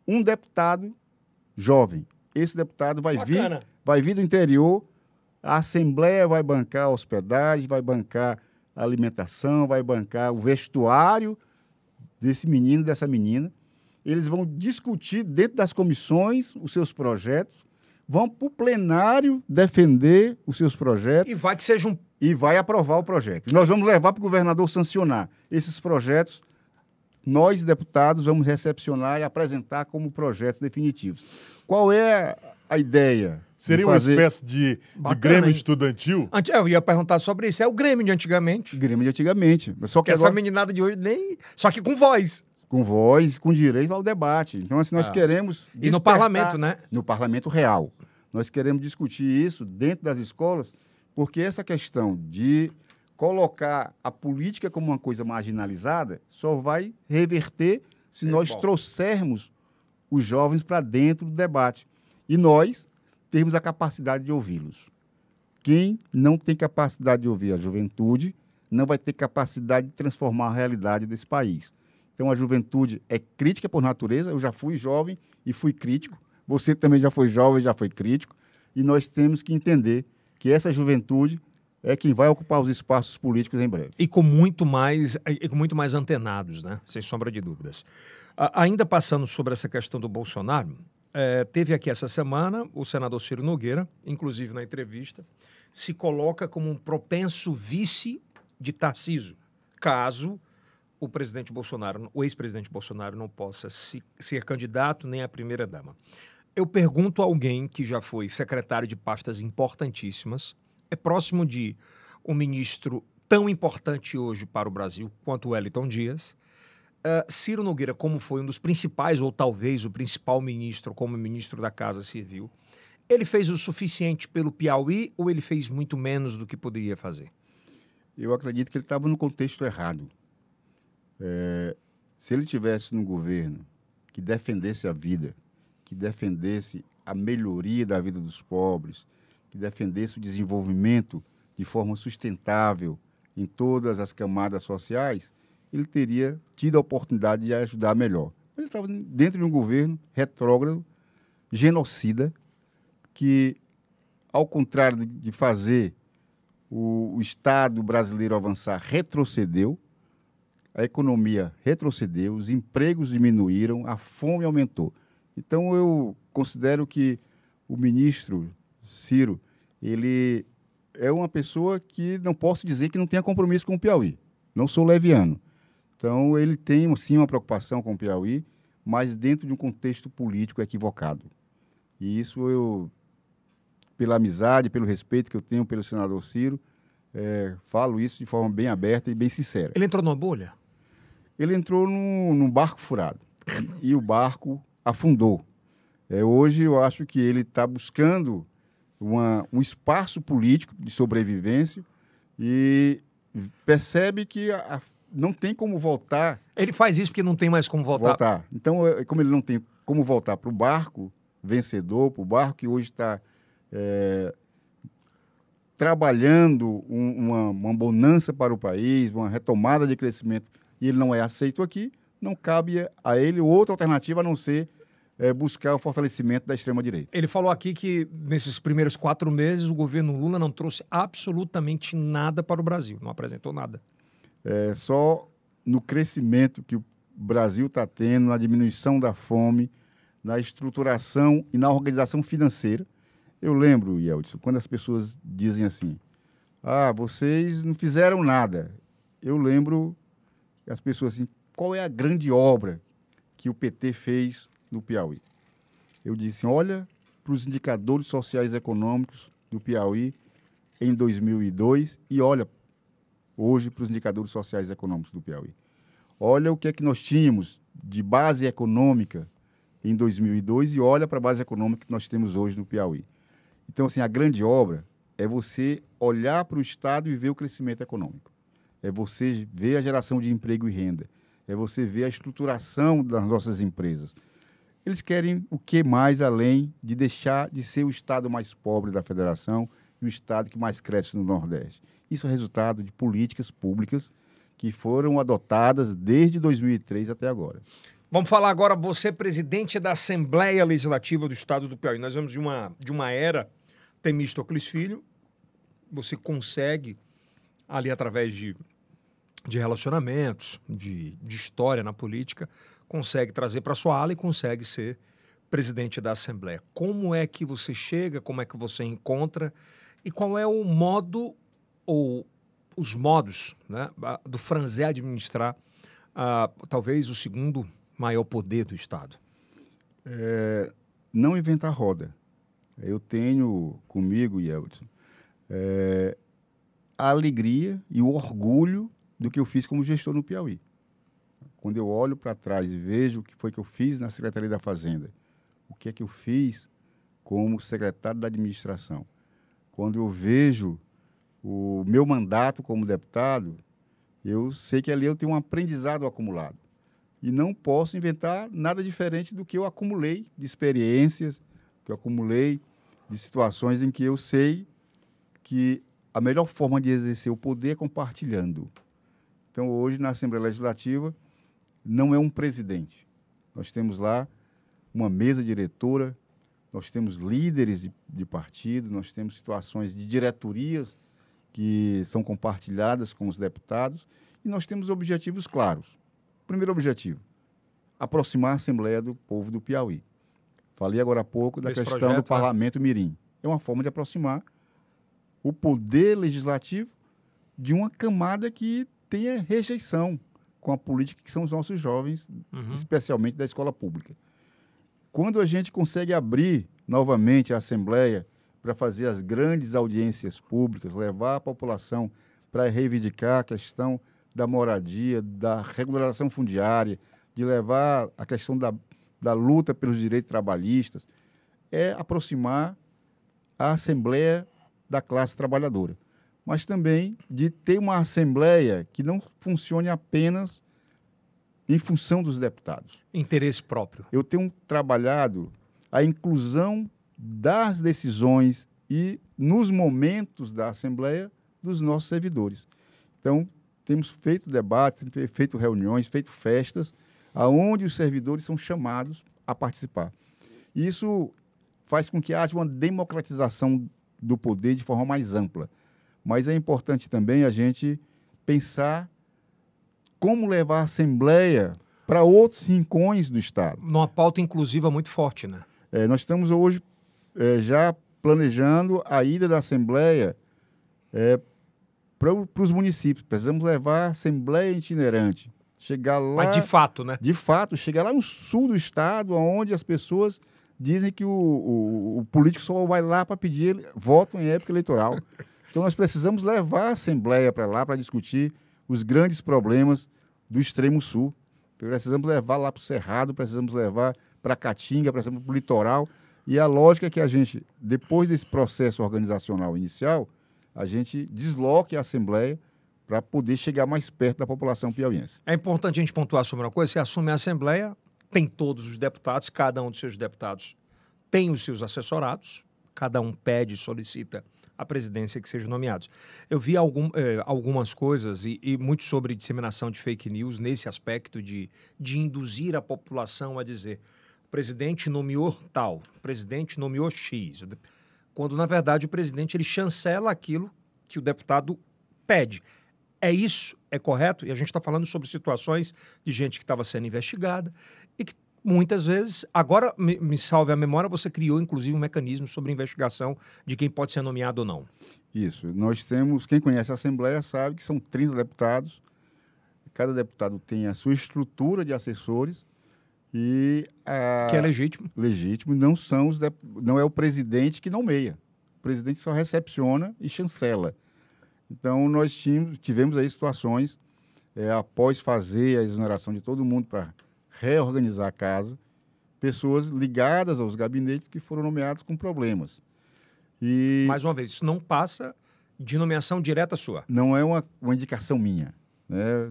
Speaker 3: um deputado jovem. Esse deputado vai vir do interior, a Assembleia vai bancar a hospedagem, vai bancar a alimentação, vai bancar o vestuário desse menino, dessa menina. Eles vão discutir dentro das comissões os seus projetos, vão para o plenário defender os seus projetos.
Speaker 1: E vai que seja um...
Speaker 3: E vai aprovar o projeto. E nós vamos levar para o governador sancionar esses projetos. Nós, deputados, vamos recepcionar e apresentar como projetos definitivos. Qual é a ideia?
Speaker 2: Seria uma espécie de Grêmio estudantil?
Speaker 1: Eu ia perguntar sobre isso. É o Grêmio de antigamente.
Speaker 3: Grêmio de antigamente. Só que
Speaker 1: essa meninada de hoje nem... Só que com voz.
Speaker 3: Com voz, com direito ao debate. Então, assim, nós queremos...
Speaker 1: E no parlamento, né?
Speaker 3: No parlamento real. Nós queremos discutir isso dentro das escolas, porque essa questão de colocar a política como uma coisa marginalizada só vai reverter se nós trouxermos os jovens para dentro do debate. E nós termos a capacidade de ouvi-los. Quem não tem capacidade de ouvir a juventude não vai ter capacidade de transformar a realidade desse país. Então, a juventude é crítica por natureza. Eu já fui jovem e fui crítico. Você também já foi jovem e já foi crítico. E nós temos que entender que essa juventude é quem vai ocupar os espaços políticos em breve.
Speaker 1: E com muito mais antenados, né? Sem sombra de dúvidas. Ainda passando sobre essa questão do Bolsonaro, teve aqui essa semana o senador Ciro Nogueira, inclusive na entrevista, se coloca como um propenso vice de Tarcísio, caso o presidente Bolsonaro, o ex-presidente Bolsonaro não possa ser candidato nem a primeira-dama. Eu pergunto a alguém que já foi secretário de pastas importantíssimas, é próximo de um ministro tão importante hoje para o Brasil quanto o Wellington Dias. Ciro Nogueira, como foi um dos principais, ou talvez o principal ministro, como ministro da Casa Civil, ele fez o suficiente pelo Piauí ou ele fez muito menos do que poderia fazer?
Speaker 3: Eu acredito que ele estava no contexto errado. Se ele tivesse no governo que defendesse a vida, que defendesse a melhoria da vida dos pobres, que defendesse o desenvolvimento de forma sustentável em todas as camadas sociais, ele teria tido a oportunidade de ajudar melhor. Ele estava dentro de um governo retrógrado, genocida, que, ao contrário de fazer o Estado brasileiro avançar, retrocedeu, a economia retrocedeu, os empregos diminuíram, a fome aumentou. Então, eu considero que o ministro Ciro, ele é uma pessoa que não posso dizer que não tenha compromisso com o Piauí. Não sou leviano. Então, ele tem, sim, uma preocupação com o Piauí, mas dentro de um contexto político equivocado. E isso eu, pela amizade, pelo respeito que eu tenho pelo senador Ciro, falo isso de forma bem aberta e bem sincera.
Speaker 1: Ele entrou numa bolha?
Speaker 3: Ele entrou num barco furado e o barco afundou. Hoje eu acho que ele está buscando um espaço político de sobrevivência e percebe que não tem como voltar.
Speaker 1: Ele faz isso porque não tem mais como voltar.
Speaker 3: Então, como ele não tem como voltar para o barco vencedor, para o barco que hoje está trabalhando uma bonança para o país, uma retomada de crescimento, e ele não é aceito aqui, não cabe a ele outra alternativa a não ser buscar o fortalecimento da extrema-direita.
Speaker 1: Ele falou aqui que nesses primeiros 4 meses o governo Lula não trouxe absolutamente nada para o Brasil, não apresentou nada.
Speaker 3: Só no crescimento que o Brasil está tendo, na diminuição da fome, na estruturação e na organização financeira. Eu lembro, Yeltsin, quando as pessoas dizem assim, vocês não fizeram nada. Eu lembro as pessoas assim, qual é a grande obra que o PT fez no Piauí? Eu disse, olha para os indicadores sociais e econômicos do Piauí em 2002 e olha hoje para os indicadores sociais e econômicos do Piauí. Olha o que é que nós tínhamos de base econômica em 2002 e olha para a base econômica que nós temos hoje no Piauí. Então, assim, a grande obra é você olhar para o Estado e ver o crescimento econômico. É você ver a geração de emprego e renda. É você ver a estruturação das nossas empresas. Eles querem o que mais além de deixar de ser o Estado mais pobre da Federação e o Estado que mais cresce no Nordeste. Isso é resultado de políticas públicas que foram adotadas desde 2003 até agora.
Speaker 1: Vamos falar agora, você presidente da Assembleia Legislativa do Estado do Piauí. Nós vamos de uma era Temístocles Filho. Você consegue, ali através de relacionamentos, de história na política, consegue trazer para sua ala e consegue ser presidente da Assembleia. Como é que você chega, como é que você encontra e qual é o modo ou os modos, né, do Franzé administrar talvez o segundo maior poder do Estado?
Speaker 3: Não inventar roda. Eu tenho comigo, Yeltsin, a alegria e o orgulho do que eu fiz como gestor no Piauí. Quando eu olho para trás e vejo o que foi que eu fiz na Secretaria da Fazenda, o que é que eu fiz como secretário da Administração, quando eu vejo o meu mandato como deputado, eu sei que ali eu tenho um aprendizado acumulado. E não posso inventar nada diferente do que eu acumulei de experiências, que eu acumulei de situações em que eu sei que a melhor forma de exercer o poder é compartilhando. Então, hoje, na Assembleia Legislativa, não é um presidente. Nós temos lá uma mesa diretora, nós temos líderes de partido, nós temos situações de diretorias que são compartilhadas com os deputados e nós temos objetivos claros. Primeiro objetivo, aproximar a Assembleia do povo do Piauí. Falei agora há pouco da questão do Parlamento Mirim. É uma forma de aproximar o poder legislativo de uma camada que tenha rejeição com a política que são os nossos jovens, especialmente da escola pública. Quando a gente consegue abrir novamente a Assembleia para fazer as grandes audiências públicas, levar a população para reivindicar a questão da moradia, da regularização fundiária, de levar a questão da luta pelos direitos trabalhistas, é aproximar a Assembleia da classe trabalhadora. Mas também de ter uma Assembleia que não funcione apenas em função dos deputados.
Speaker 1: Interesse próprio.
Speaker 3: Eu tenho trabalhado a inclusão das decisões e nos momentos da Assembleia dos nossos servidores. Então, temos feito debates, feito reuniões, feito festas, aonde os servidores são chamados a participar. Isso faz com que haja uma democratização do poder de forma mais ampla. Mas é importante também a gente pensar como levar a Assembleia para outros rincões do Estado.
Speaker 1: Numa pauta inclusiva muito forte, né?
Speaker 3: Nós estamos hoje já planejando a ida da Assembleia para os municípios. Precisamos levar a Assembleia itinerante. Chegar lá...
Speaker 1: Mas de fato, né?
Speaker 3: De fato, chegar lá no sul do Estado, onde as pessoas dizem que o político só vai lá para pedir voto em época eleitoral. Então, nós precisamos levar a Assembleia para lá para discutir os grandes problemas do extremo sul. Precisamos levar lá para o Cerrado, precisamos levar para a Caatinga, precisamos para o litoral. E a lógica é que a gente, depois desse processo organizacional inicial, a gente desloque a Assembleia para poder chegar mais perto da população piauiense.
Speaker 1: É importante a gente pontuar sobre uma coisa: você assume a Assembleia, tem todos os deputados, cada um dos seus deputados tem os seus assessorados, cada um pede e solicita a presidência que sejam nomeados. Eu vi algumas coisas e muito sobre disseminação de fake news nesse aspecto de induzir a população a dizer o presidente nomeou tal, o presidente nomeou X, quando na verdade o presidente ele chancela aquilo que o deputado pede. É isso? É correto? E a gente está falando sobre situações de gente que estava sendo investigada e que muitas vezes, agora me salve a memória, você criou inclusive um mecanismo sobre investigação de quem pode ser nomeado ou não.
Speaker 3: Isso. Nós temos, quem conhece a Assembleia sabe que são 30 deputados, cada deputado tem a sua estrutura de assessores
Speaker 1: Que é legítimo.
Speaker 3: Legítimo, não é o presidente que nomeia. O presidente só recepciona e chancela. Então, nós tivemos aí situações, após fazer a exoneração de todo mundo para reorganizar a casa, pessoas ligadas aos gabinetes que foram nomeadas com problemas. E
Speaker 1: Mais uma vez, isso não passa de nomeação direta sua.
Speaker 3: não é uma indicação minha, né?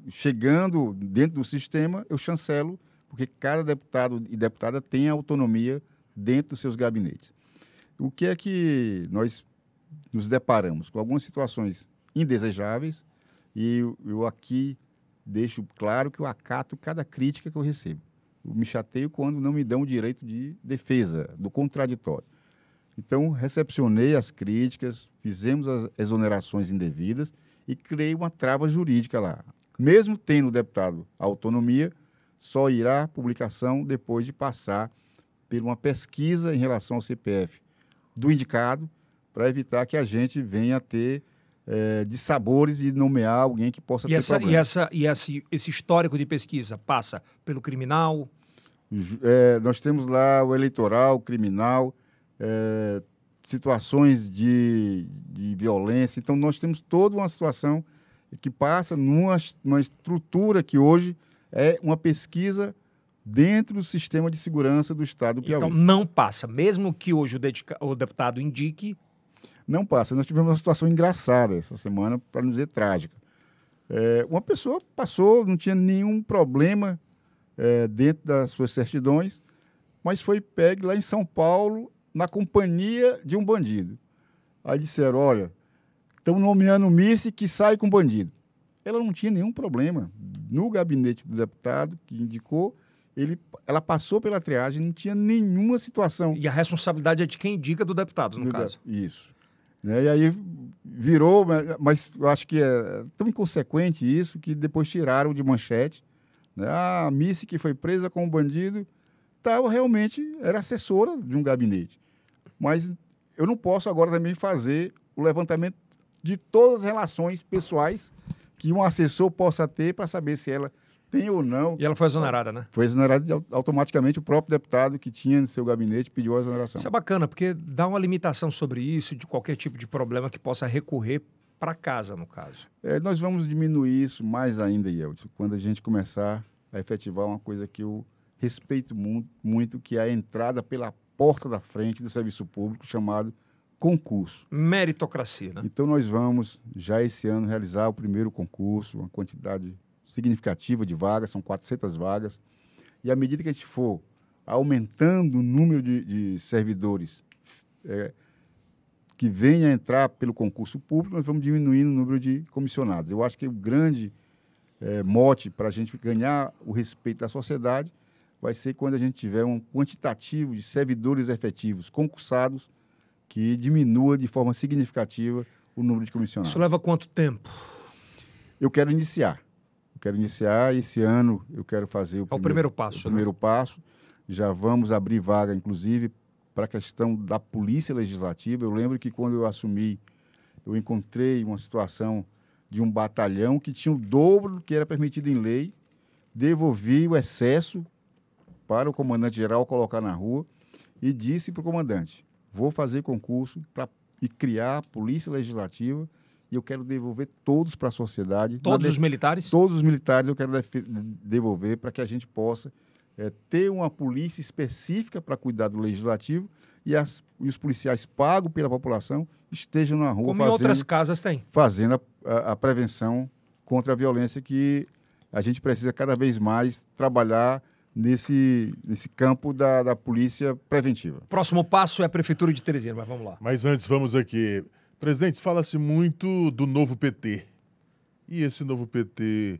Speaker 3: Chegando dentro do sistema, eu chancelo, porque cada deputado e deputada tem autonomia dentro dos seus gabinetes. O que é que nós nos deparamos? Com algumas situações indesejáveis, e eu aqui deixo claro que eu acato cada crítica que eu recebo. Eu me chateio quando não me dão o direito de defesa, do contraditório. Então, recepcionei as críticas, fizemos as exonerações indevidas e criei uma trava jurídica lá. Mesmo tendo o deputado a autonomia, só irá à publicação depois de passar por uma pesquisa em relação ao CPF do indicado, para evitar que a gente venha a ter dissabores e nomear alguém que possa ter problema.
Speaker 1: Esse histórico de pesquisa passa pelo criminal?
Speaker 3: Nós temos lá o eleitoral, criminal, situações de violência. Então, nós temos toda uma situação que passa numa estrutura que hoje é uma pesquisa dentro do sistema de segurança do Estado do Piauí.
Speaker 1: Então, não passa. Mesmo que hoje o deputado indique...
Speaker 3: Não passa. Nós tivemos uma situação engraçada essa semana, para não dizer trágica. Uma pessoa passou, não tinha nenhum problema dentro das suas certidões, mas foi pegue lá em São Paulo, na companhia de um bandido. Aí disseram, olha, estão nomeando Mice que sai com bandido. Ela não tinha nenhum problema. No gabinete do deputado que indicou, ela passou pela triagem, não tinha nenhuma situação.
Speaker 1: E a responsabilidade é de quem indica, do deputado, no caso.
Speaker 3: Isso. E aí virou, mas eu acho que é tão inconsequente isso que depois tiraram de manchete. A Mice que foi presa com um bandido era assessora de um gabinete. Mas eu não posso agora também fazer o levantamento de todas as relações pessoais que um assessor possa ter para saber se ela tem ou não.
Speaker 1: E ela foi exonerada, né?
Speaker 3: Foi exonerada automaticamente. O próprio deputado que tinha no seu gabinete pediu a exoneração.
Speaker 1: Isso é bacana, porque dá uma limitação sobre isso, de qualquer tipo de problema que possa recorrer para casa, no caso.
Speaker 3: Nós vamos diminuir isso mais ainda, Yeltsin, quando a gente começar a efetivar uma coisa que eu respeito muito, que é a entrada pela porta da frente do serviço público, chamado concurso.
Speaker 1: Meritocracia, né?
Speaker 3: Então, nós vamos, já esse ano, realizar o primeiro concurso, uma quantidade significativa de vagas, são 400 vagas, e à medida que a gente for aumentando o número de servidores que venham a entrar pelo concurso público, nós vamos diminuindo o número de comissionados. Eu acho que o grande mote para a gente ganhar o respeito da sociedade vai ser quando a gente tiver um quantitativo de servidores efetivos concursados que diminua de forma significativa o número de comissionados.
Speaker 1: Isso leva quanto tempo?
Speaker 3: Eu quero iniciar. Esse ano eu quero fazer o
Speaker 1: primeiro passo.
Speaker 3: Primeiro passo. Já vamos abrir vaga, inclusive, para a questão da Polícia Legislativa. Eu lembro que quando eu assumi, eu encontrei uma situação de um batalhão que tinha o dobro do que era permitido em lei, devolvi o excesso para o comandante-geral colocar na rua e disse para o comandante, vou fazer concurso e criar a Polícia Legislativa e eu quero devolver todos para a sociedade.
Speaker 1: Todos os militares?
Speaker 3: Todos os militares eu quero devolver para que a gente possa ter uma polícia específica para cuidar do legislativo e os policiais pagos pela população estejam na rua.
Speaker 1: Como em outras casas tem.
Speaker 3: Fazendo a prevenção contra a violência que a gente precisa cada vez mais trabalhar nesse campo da polícia preventiva.
Speaker 1: Próximo passo é a Prefeitura de Teresina, mas vamos lá.
Speaker 2: Mas antes, vamos aqui. Presidente, fala-se muito do novo PT. E esse novo PT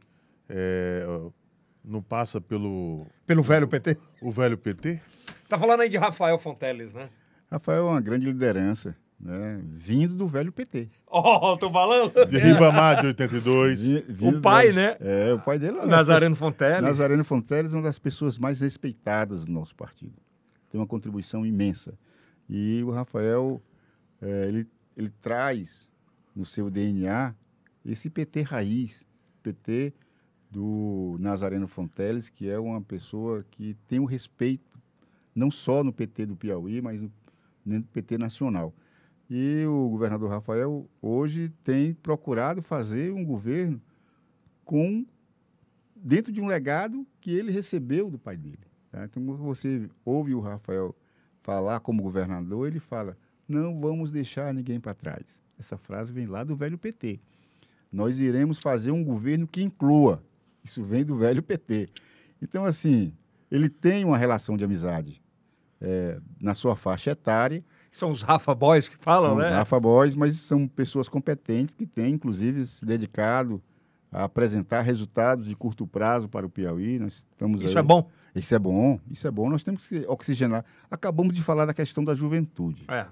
Speaker 2: não passa pelo
Speaker 1: velho PT?
Speaker 2: O velho PT?
Speaker 1: Tá falando aí de Rafael Fonteles, né?
Speaker 3: Rafael é uma grande liderança, né? Vindo do velho PT.
Speaker 1: Tô falando?
Speaker 2: De Ribamar, de 82.
Speaker 1: O pai, né?
Speaker 3: O pai dele.
Speaker 1: Nazareno Fonteles.
Speaker 3: Nazareno Fonteles é uma das pessoas mais respeitadas do nosso partido. Tem uma contribuição imensa. E o Rafael, ele traz no seu DNA esse PT raiz, PT do Nazareno Fonteles, que é uma pessoa que tem um respeito, não só no PT do Piauí, mas no PT nacional. E o governador Rafael hoje tem procurado fazer um governo dentro de um legado que ele recebeu do pai dele. Tá? Então, quando você ouve o Rafael falar como governador, ele fala: não vamos deixar ninguém para trás. Essa frase vem lá do velho PT. Nós iremos fazer um governo que inclua. Isso vem do velho PT. Então, assim, ele tem uma relação de amizade na sua faixa etária.
Speaker 1: São os Rafa Boys que falam,
Speaker 3: São
Speaker 1: né?
Speaker 3: os Rafa Boys, mas são pessoas competentes que têm, inclusive, se dedicado a apresentar resultados de curto prazo para o Piauí. Nós estamos
Speaker 1: Isso
Speaker 3: aí.
Speaker 1: é bom.
Speaker 3: Isso é bom, isso é bom. Nós temos que oxigenar. Acabamos de falar da questão da juventude.
Speaker 1: É.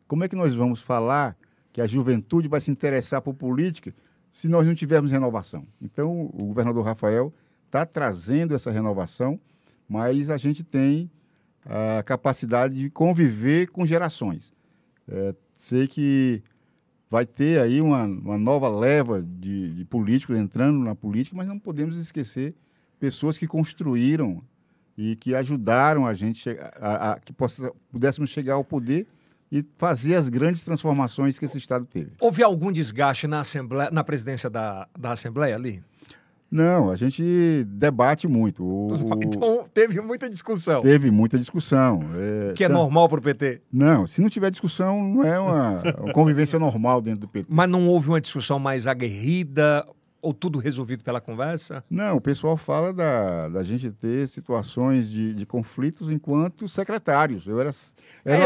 Speaker 3: Como é que nós vamos falar que a juventude vai se interessar por política se nós não tivermos renovação? Então, o governador Rafael está trazendo essa renovação, mas a gente tem a capacidade de conviver com gerações. Sei que vai ter aí uma nova leva de políticos entrando na política, mas não podemos esquecer pessoas que construíram e que ajudaram a gente que pudéssemos chegar ao poder e fazer as grandes transformações que esse Estado teve.
Speaker 1: Houve algum desgaste na Assembleia, na presidência da Assembleia ali?
Speaker 3: Não, a gente debate muito.
Speaker 1: Então teve muita discussão.
Speaker 3: Teve muita discussão.
Speaker 1: Que é normal para o PT.
Speaker 3: Não, se não tiver discussão, não é uma convivência normal dentro do PT.
Speaker 1: Mas não houve uma discussão mais aguerrida ou tudo resolvido pela conversa?
Speaker 3: Não, o pessoal fala da gente ter situações de conflitos enquanto secretários.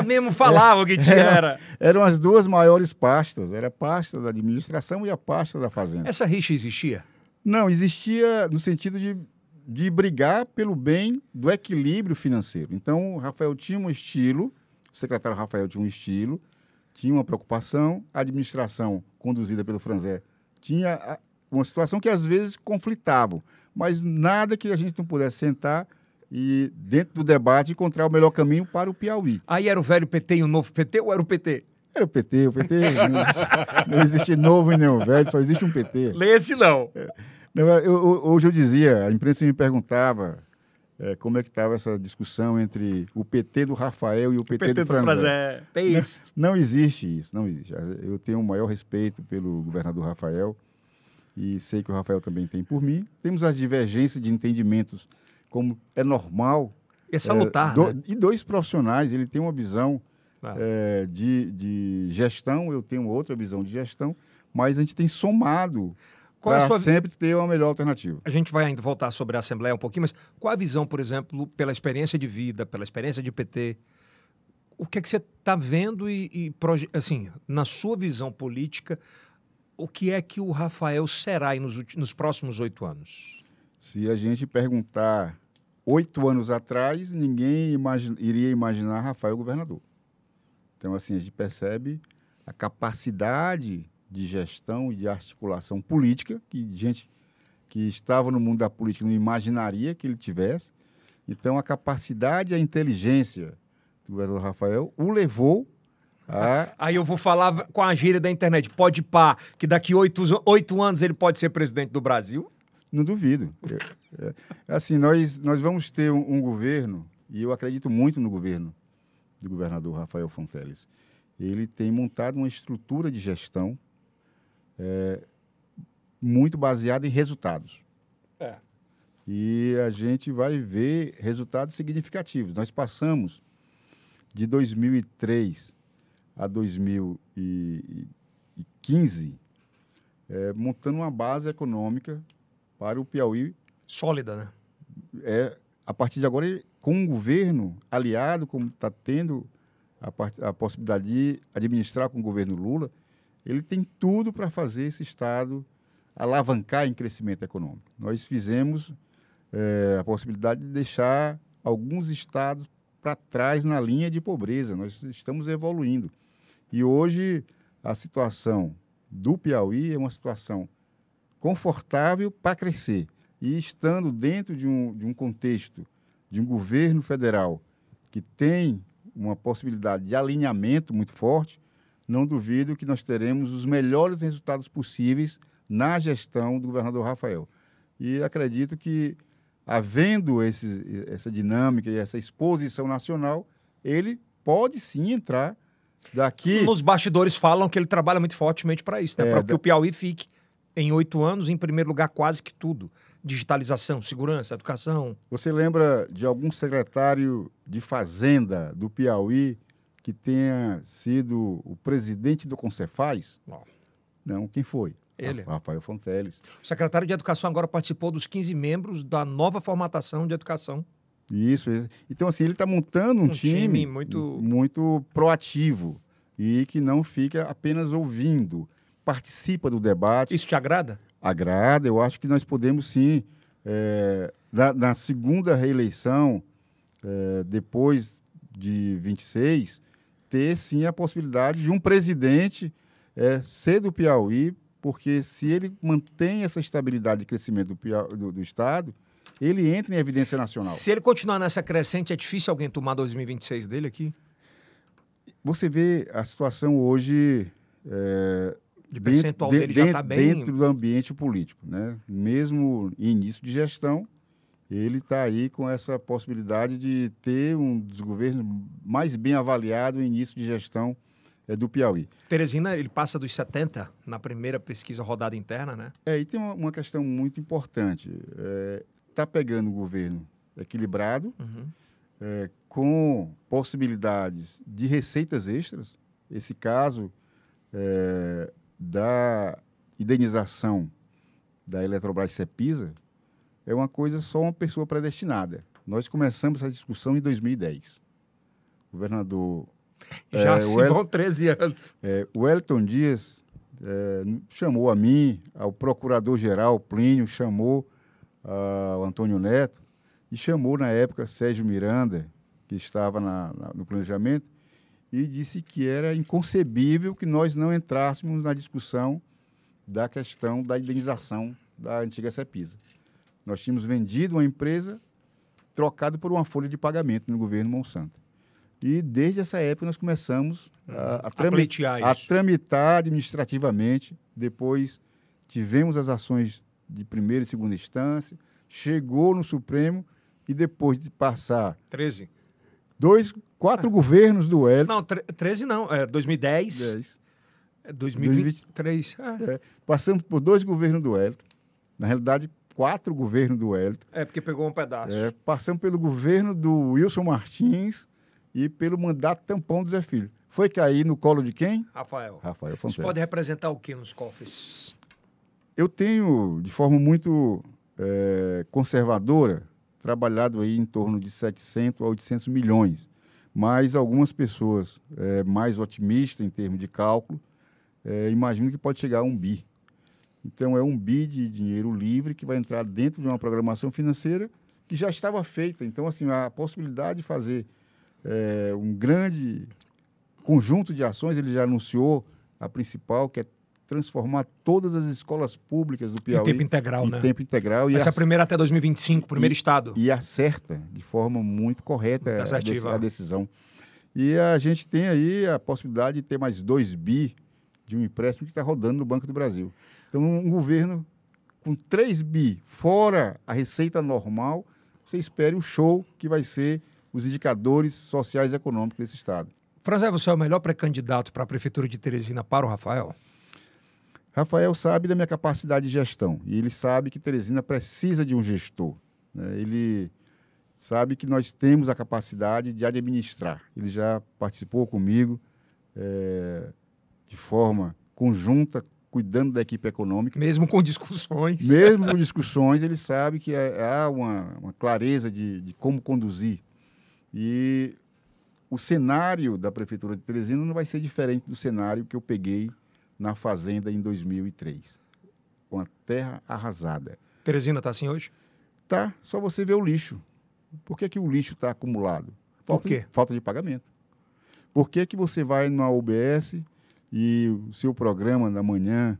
Speaker 1: Mesmo falava que tinha.
Speaker 3: Eram as duas maiores pastas. Era a pasta da administração e a pasta da fazenda.
Speaker 1: Essa rixa existia?
Speaker 3: Não, existia no sentido de brigar pelo bem do equilíbrio financeiro. Então, o Rafael tinha um estilo, o secretário Rafael tinha um estilo, tinha uma preocupação, a administração, conduzida pelo Franzé, tinha uma situação que às vezes conflitavam, mas nada que a gente não pudesse sentar e, dentro do debate, encontrar o melhor caminho para o Piauí.
Speaker 1: Aí era o velho PT e o novo PT ou era o PT?
Speaker 3: Era o PT não existe novo e nem o velho, só existe um PT.
Speaker 1: Lê-se não.
Speaker 3: Hoje eu dizia, a imprensa me perguntava como é que estava essa discussão entre o PT do Rafael e o PT do Franzé.
Speaker 1: Tem isso.
Speaker 3: Não existe isso, não existe. Eu tenho o maior respeito pelo governador Rafael e sei que o Rafael também tem por mim. Temos as divergências de entendimentos, como é normal.
Speaker 1: É salutar, né?
Speaker 3: E dois profissionais, ele tem uma visão de gestão, eu tenho outra visão de gestão, mas a gente tem somado para sempre ter uma melhor alternativa.
Speaker 1: A gente vai ainda voltar sobre a Assembleia um pouquinho, mas qual a visão, por exemplo, pela experiência de vida, pela experiência de PT? O que é que você está vendo assim, na sua visão política, o que é que o Rafael será aí nos próximos 8 anos?
Speaker 3: Se a gente perguntar 8 anos atrás, ninguém iria imaginar Rafael governador. Então, assim, a gente percebe a capacidade de gestão e de articulação política, que gente que estava no mundo da política não imaginaria que ele tivesse. Então, a capacidade e a inteligência do governador Rafael o levou a...
Speaker 1: Aí eu vou falar com a gíria da internet, pode pá, que daqui 8 anos ele pode ser presidente do Brasil?
Speaker 3: Não duvido. Assim, nós vamos ter um governo, e eu acredito muito no governo do governador Rafael Fonteles. Ele tem montado uma estrutura de gestão muito baseada em resultados. E a gente vai ver resultados significativos. Nós passamos de 2003 a 2015 montando uma base econômica para o Piauí.
Speaker 1: Sólida, né?
Speaker 3: A partir de agora, com um governo aliado, como está tendo a possibilidade de administrar com o governo Lula, ele tem tudo para fazer esse Estado alavancar em crescimento econômico. Nós fizemos a possibilidade de deixar alguns estados para trás na linha de pobreza. Nós estamos evoluindo. E hoje a situação do Piauí é uma situação confortável para crescer. E estando dentro de um contexto de um governo federal que tem uma possibilidade de alinhamento muito forte, não duvido que nós teremos os melhores resultados possíveis na gestão do governador Rafael. E acredito que, havendo essa dinâmica e essa exposição nacional, ele pode sim entrar daqui...
Speaker 1: Nos bastidores falam que ele trabalha muito fortemente para isso, né? Para que o Piauí fique, em 8 anos, em primeiro lugar quase que tudo. Digitalização, segurança, educação.
Speaker 3: Você lembra de algum secretário de Fazenda do Piauí que tenha sido o presidente do Concefaz? Não, quem foi?
Speaker 1: Ele.
Speaker 3: Rafael Fonteles.
Speaker 1: O secretário de Educação agora participou dos 15 membros da nova formatação de educação.
Speaker 3: Isso. Então, assim, ele está montando um time muito proativo e que não fica apenas ouvindo, participa do debate.
Speaker 1: Isso te agrada?
Speaker 3: Agrada. Eu acho que nós podemos, sim, na segunda reeleição, depois de 26, ter, sim, a possibilidade de um presidente ser do Piauí, porque se ele mantém essa estabilidade de crescimento do Estado, ele entra em evidência nacional.
Speaker 1: Se ele continuar nessa crescente, é difícil alguém tomar 2026 dele aqui?
Speaker 3: Você vê a situação hoje...
Speaker 1: de percentual dele já está bem...
Speaker 3: Dentro do ambiente político, né? Mesmo em início de gestão, ele está aí com essa possibilidade de ter um dos governos mais bem avaliado no início de gestão do Piauí.
Speaker 1: Teresina, ele passa dos 70 na primeira pesquisa rodada interna, né?
Speaker 3: E tem uma questão muito importante. Está pegando o governo equilibrado, com possibilidades de receitas extras. Esse caso da indenização da Eletrobras Cepisa é uma coisa só uma pessoa predestinada. Nós começamos essa discussão em 2010. O governador...
Speaker 1: Já se vão 13 anos.
Speaker 3: O Wellington Dias chamou a mim, ao procurador-geral Plínio, chamou ao Antônio Neto e chamou, na época, Sérgio Miranda, que estava no planejamento, e disse que era inconcebível que nós não entrássemos na discussão da questão da indenização da antiga Cepisa. Nós tínhamos vendido uma empresa trocado por uma folha de pagamento no governo Monsanto. E desde essa época nós começamos a tramitar administrativamente. Depois tivemos as ações de primeira e segunda instância, chegou no Supremo e depois de passar...
Speaker 1: 13.
Speaker 3: 4 governos do Wellington.
Speaker 1: Não, 13 não, 2010. 2023.
Speaker 3: Passamos por 2 governos do Wellington. Na realidade, 4 governos do Wellington.
Speaker 1: Porque pegou um pedaço.
Speaker 3: Passamos pelo governo do Wilson Martins e pelo mandato tampão do Zé Filho. Foi cair no colo de quem?
Speaker 1: Rafael
Speaker 3: Fonteles.
Speaker 1: Isso pode representar o que nos cofres?
Speaker 3: Eu tenho, de forma muito conservadora, trabalhado aí em torno de 700 a 800 milhões. Mas algumas pessoas mais otimistas em termos de cálculo imaginam que pode chegar a 1 bi. Então, é 1 bi de dinheiro livre que vai entrar dentro de uma programação financeira que já estava feita. Então, assim, a possibilidade de fazer um grande conjunto de ações, ele já anunciou a principal, que é transformar todas as escolas públicas do Piauí...
Speaker 1: Em tempo integral, né?
Speaker 3: Em tempo integral.
Speaker 1: Essa é a primeira até 2025, primeiro estado.
Speaker 3: E acerta de forma muito correta a decisão. E a gente tem aí a possibilidade de ter mais 2 bi de um empréstimo que está rodando no Banco do Brasil. Então, um governo com 3 bi, fora a receita normal, você espere o show que vai ser os indicadores sociais e econômicos desse estado.
Speaker 1: Franzé, você é o melhor pré-candidato para a Prefeitura de Teresina para o Rafael?
Speaker 3: Rafael sabe da minha capacidade de gestão e ele sabe que Teresina precisa de um gestor, né? Ele sabe que nós temos a capacidade de administrar. Ele já participou comigo de forma conjunta, cuidando da equipe econômica.
Speaker 1: Mesmo com discussões.
Speaker 3: Mesmo com discussões, ele sabe que há uma clareza de como conduzir. E o cenário da Prefeitura de Teresina não vai ser diferente do cenário que eu peguei na Fazenda em 2003. Uma terra arrasada.
Speaker 1: Teresina está assim hoje?
Speaker 3: Tá, só você ver o lixo. Por que o lixo está acumulado?
Speaker 1: Por quê?
Speaker 3: Falta de pagamento. Por que você vai numa UBS e o seu programa da manhã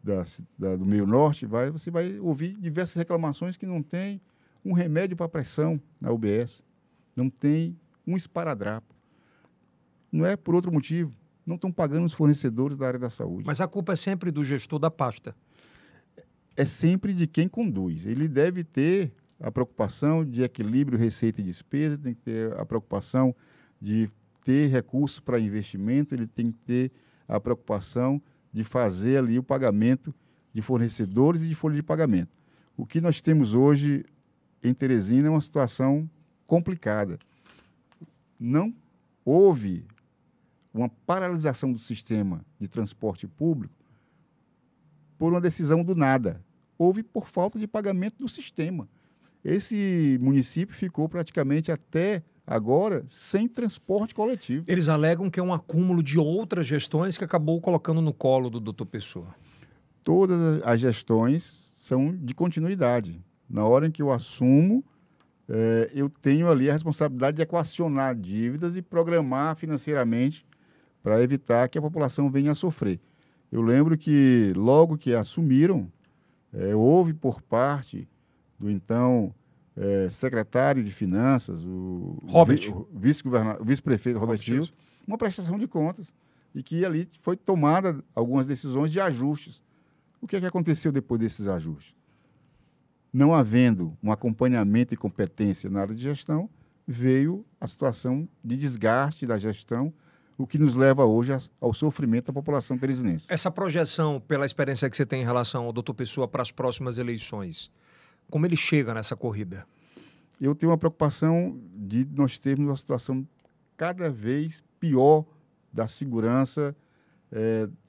Speaker 3: do Meio Norte, você vai ouvir diversas reclamações que não tem um remédio para pressão na UBS, não tem um esparadrapo. Não é por outro motivo. Não estão pagando os fornecedores da área da saúde.
Speaker 1: Mas a culpa é sempre do gestor da pasta.
Speaker 3: é sempre de quem conduz. Ele deve ter a preocupação de equilíbrio, receita e despesa, tem que ter a preocupação de ter recursos para investimento, ele tem que ter a preocupação de fazer ali o pagamento de fornecedores e de folha de pagamento. O que nós temos hoje em Teresina é uma situação complicada. Não houve uma paralisação do sistema de transporte público por uma decisão do nada. Houve por falta de pagamento do sistema. Esse município ficou praticamente até agora sem transporte coletivo.
Speaker 1: Eles alegam que é um acúmulo de outras gestões que acabou colocando no colo do doutor Pessoa.
Speaker 3: Todas as gestões são de continuidade. Na hora em que eu assumo, eu tenho ali a responsabilidade de equacionar dívidas e programar financeiramente para evitar que a população venha a sofrer. Eu lembro que logo que assumiram, houve por parte do então secretário de Finanças, o vice-prefeito Robert Hills, uma prestação de contas e que ali foi tomada algumas decisões de ajustes. O que é que aconteceu depois desses ajustes? Não havendo um acompanhamento e competência na área de gestão, veio a situação de desgaste da gestão, o que nos leva hoje ao sofrimento da população teresinense.
Speaker 1: Essa projeção, pela experiência que você tem em relação ao doutor Pessoa para as próximas eleições, como ele chega nessa corrida?
Speaker 3: Eu tenho uma preocupação de nós termos uma situação cada vez pior da segurança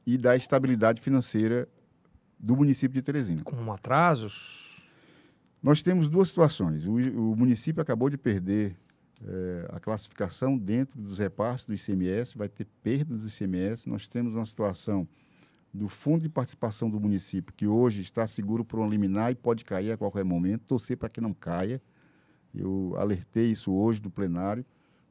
Speaker 3: e da estabilidade financeira do município de Teresina.
Speaker 1: Com atrasos?
Speaker 3: Nós temos duas situações. O município acabou de perder a classificação dentro dos repasses do ICMS, vai ter perda do ICMS. Nós temos uma situação do Fundo de Participação do município, que hoje está seguro por uma liminar e pode cair a qualquer momento, torcer para que não caia. Eu alertei isso hoje no plenário,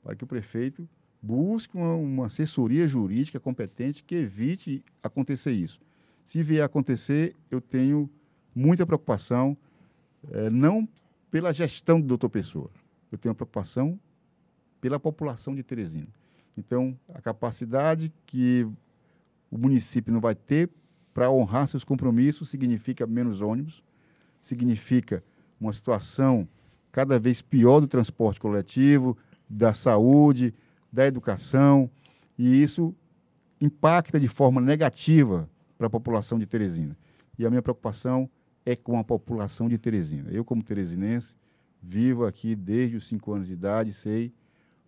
Speaker 3: para que o prefeito busque uma assessoria jurídica competente que evite acontecer isso. Se vier a acontecer, eu tenho muita preocupação, não pela gestão do doutor Pessoa, eu tenho preocupação pela população de Teresina. Então, a capacidade que o município não vai ter para honrar seus compromissos significa menos ônibus, significa uma situação cada vez pior do transporte coletivo, da saúde, da educação, e isso impacta de forma negativa para a população de Teresina. E a minha preocupação é com a população de Teresina. Eu, como teresinense, vivo aqui desde os 5 anos de idade, sei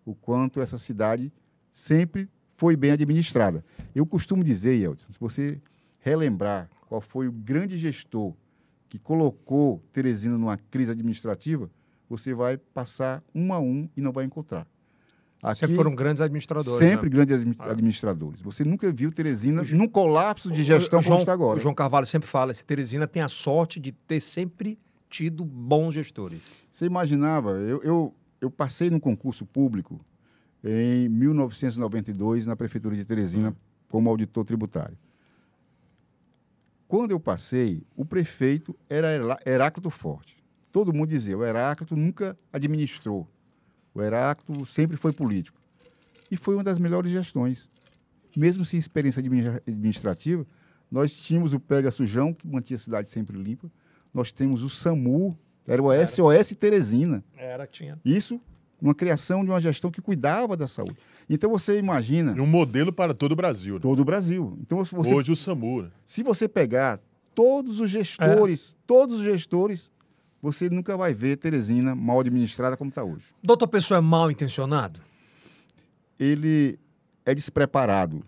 Speaker 3: o quanto essa cidade sempre foi bem administrada. Eu costumo dizer, Yeltsin, se você relembrar qual foi o grande gestor que colocou Teresina numa crise administrativa, você vai passar um a um e não vai encontrar. Aqui,
Speaker 1: sempre foram grandes administradores.
Speaker 3: Sempre,
Speaker 1: né?
Speaker 3: grandes administradores. Você nunca viu Teresina num colapso de gestão como está agora.
Speaker 1: O João Carvalho sempre fala, esse Teresina tem a sorte de ter sempre tido bons gestores.
Speaker 3: Você imaginava, eu passei num concurso público em 1992 na Prefeitura de Teresina como auditor tributário. Quando eu passei, o prefeito era Heráclito Forte. Todo mundo dizia, o Heráclito nunca administrou. O Heráclito sempre foi político. E foi uma das melhores gestões. Mesmo sem experiência administrativa, nós tínhamos o Pega Sujão, que mantinha a cidade sempre limpa. Nós temos o SAMU, era o SOS Teresina.
Speaker 1: Tinha.
Speaker 3: Isso, uma criação de uma gestão que cuidava da saúde. Então você imagina...
Speaker 2: E um modelo para todo o Brasil. Né?
Speaker 3: Todo o Brasil. Então,
Speaker 2: hoje o SAMU. Né?
Speaker 3: Se você pegar todos os gestores, você nunca vai ver Teresina mal administrada como está hoje.
Speaker 1: Doutor Pessoa é mal intencionado?
Speaker 3: Ele é despreparado.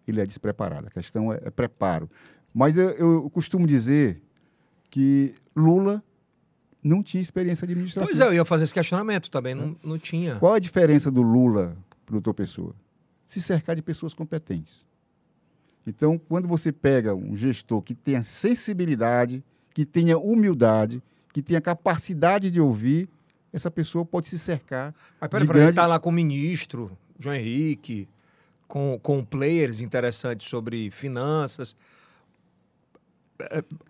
Speaker 3: A questão é preparo. Mas eu costumo dizer que Lula não tinha experiência administrativa.
Speaker 1: Pois é, eu ia fazer esse questionamento também, não tinha.
Speaker 3: Qual a diferença do Lula para o doutor Pessoa? Se cercar de pessoas competentes. Então, quando você pega um gestor que tenha sensibilidade, que tenha humildade, que tenha capacidade de ouvir, essa pessoa pode se cercar.
Speaker 1: Mas peraí, ele está lá com o ministro, João Henrique, com players interessantes sobre finanças.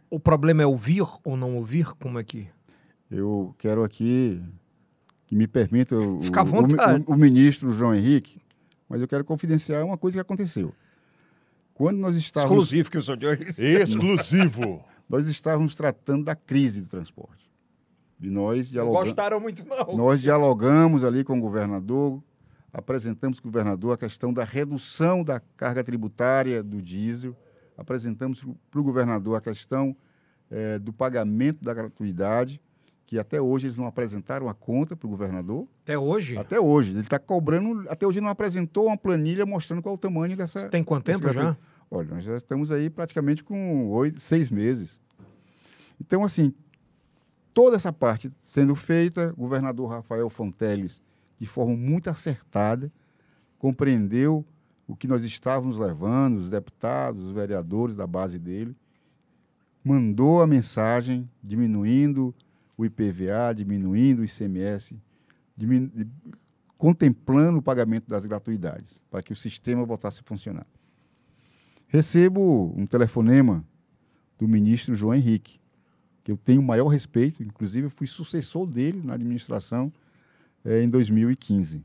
Speaker 1: O problema é ouvir ou não ouvir? Como é que...
Speaker 3: Eu quero aqui que me permita
Speaker 1: Fica à vontade.
Speaker 3: o ministro João Henrique, mas eu quero confidenciar uma coisa que aconteceu. Quando nós estávamos...
Speaker 1: Exclusivo que o senhor disse.
Speaker 2: Exclusivo.
Speaker 3: nós estávamos tratando da crise do transporte. E
Speaker 1: Não gostaram muito, não.
Speaker 3: nós dialogamos ali com o governador, apresentamos para o governador a questão da redução da carga tributária do diesel, apresentamos para o governador a questão do pagamento da gratuidade, que até hoje eles não apresentaram a conta para o governador.
Speaker 1: Até hoje?
Speaker 3: Até hoje. Ele está cobrando, até hoje não apresentou uma planilha mostrando qual é o tamanho dessa...
Speaker 1: Você tem quanto tempo já?
Speaker 3: Olha, nós já estamos aí praticamente com 6 meses. Então, assim, toda essa parte sendo feita, o governador Rafael Fonteles, de forma muito acertada, compreendeu o que nós estávamos levando, os deputados, os vereadores da base dele, mandou a mensagem diminuindo o IPVA, diminuindo o ICMS, contemplando o pagamento das gratuidades, para que o sistema voltasse a funcionar. Recebo um telefonema do ministro João Henrique, que eu tenho o maior respeito, inclusive eu fui sucessor dele na administração em 2015.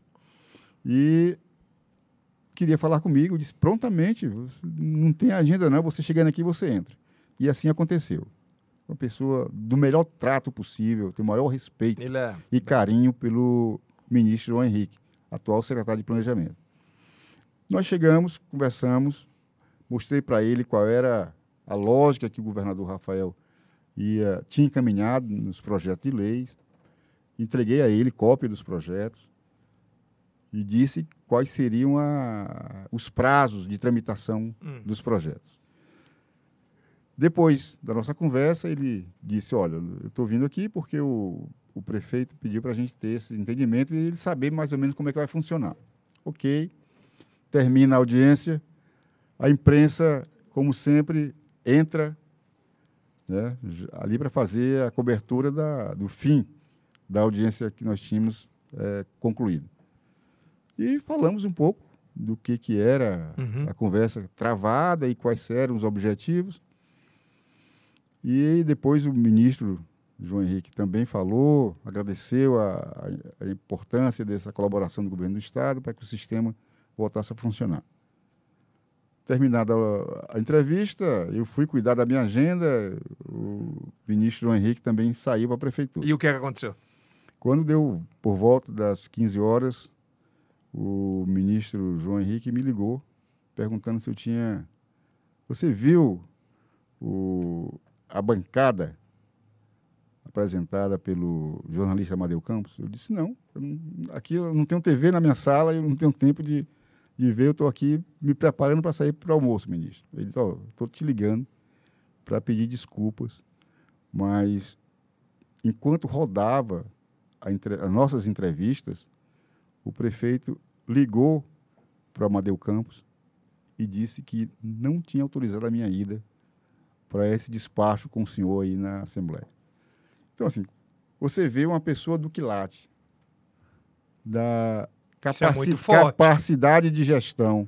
Speaker 3: E queria falar comigo, disse, prontamente, não tem agenda não, você chegando aqui, você entra. E assim aconteceu. Uma pessoa do melhor trato possível, tem o maior respeito e carinho pelo ministro João Henrique, atual secretário de Planejamento. Nós chegamos, conversamos, mostrei para ele qual era a lógica que o governador Rafael tinha encaminhado nos projetos de leis, entreguei a ele cópia dos projetos e disse quais seriam os prazos de tramitação dos projetos. Depois da nossa conversa, ele disse, olha, eu estou vindo aqui porque o prefeito pediu para a gente ter esse entendimento e ele saber mais ou menos como é que vai funcionar. Ok, termina a audiência, a imprensa, como sempre, entra, né, ali para fazer a cobertura do fim da audiência que nós tínhamos concluído. E falamos um pouco do que era a conversa travada e quais eram os objetivos. E depois o ministro João Henrique também falou, agradeceu a importância dessa colaboração do governo do Estado para que o sistema voltasse a funcionar. Terminada a entrevista, eu fui cuidar da minha agenda, o ministro João Henrique também saiu para a prefeitura.
Speaker 1: E o que aconteceu?
Speaker 3: Quando deu por volta das 15 horas, o ministro João Henrique me ligou, perguntando se eu tinha... Você viu a bancada apresentada pelo jornalista Amadeu Campos? Eu disse, não, aqui eu não tenho TV na minha sala, eu não tenho tempo de ver, eu estou aqui me preparando para sair para o almoço, ministro. Ele disse, estou te ligando para pedir desculpas, mas enquanto rodava as nossas entrevistas, o prefeito ligou para o Amadeu Campos e disse que não tinha autorizado a minha ida para esse despacho com o senhor aí na Assembleia. Então, assim, você vê uma pessoa do quilate, da capacidade de gestão.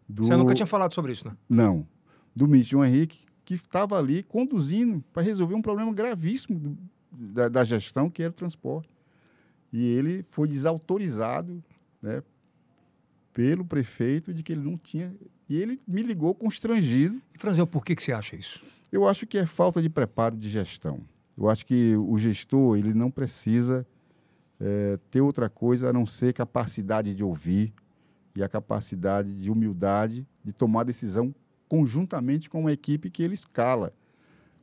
Speaker 1: Você nunca tinha falado sobre isso, né?
Speaker 3: Não. Do ministro João Henrique, que estava ali conduzindo para resolver um problema gravíssimo da gestão, que era o transporte. E ele foi desautorizado, né, pelo prefeito de que ele não tinha... E ele me ligou constrangido.
Speaker 1: E, Franzéu, por que você acha isso?
Speaker 3: Eu acho que é falta de preparo de gestão. Eu acho que o gestor ele não precisa ter outra coisa a não ser capacidade de ouvir e a capacidade de humildade de tomar decisão conjuntamente com uma equipe que ele escala.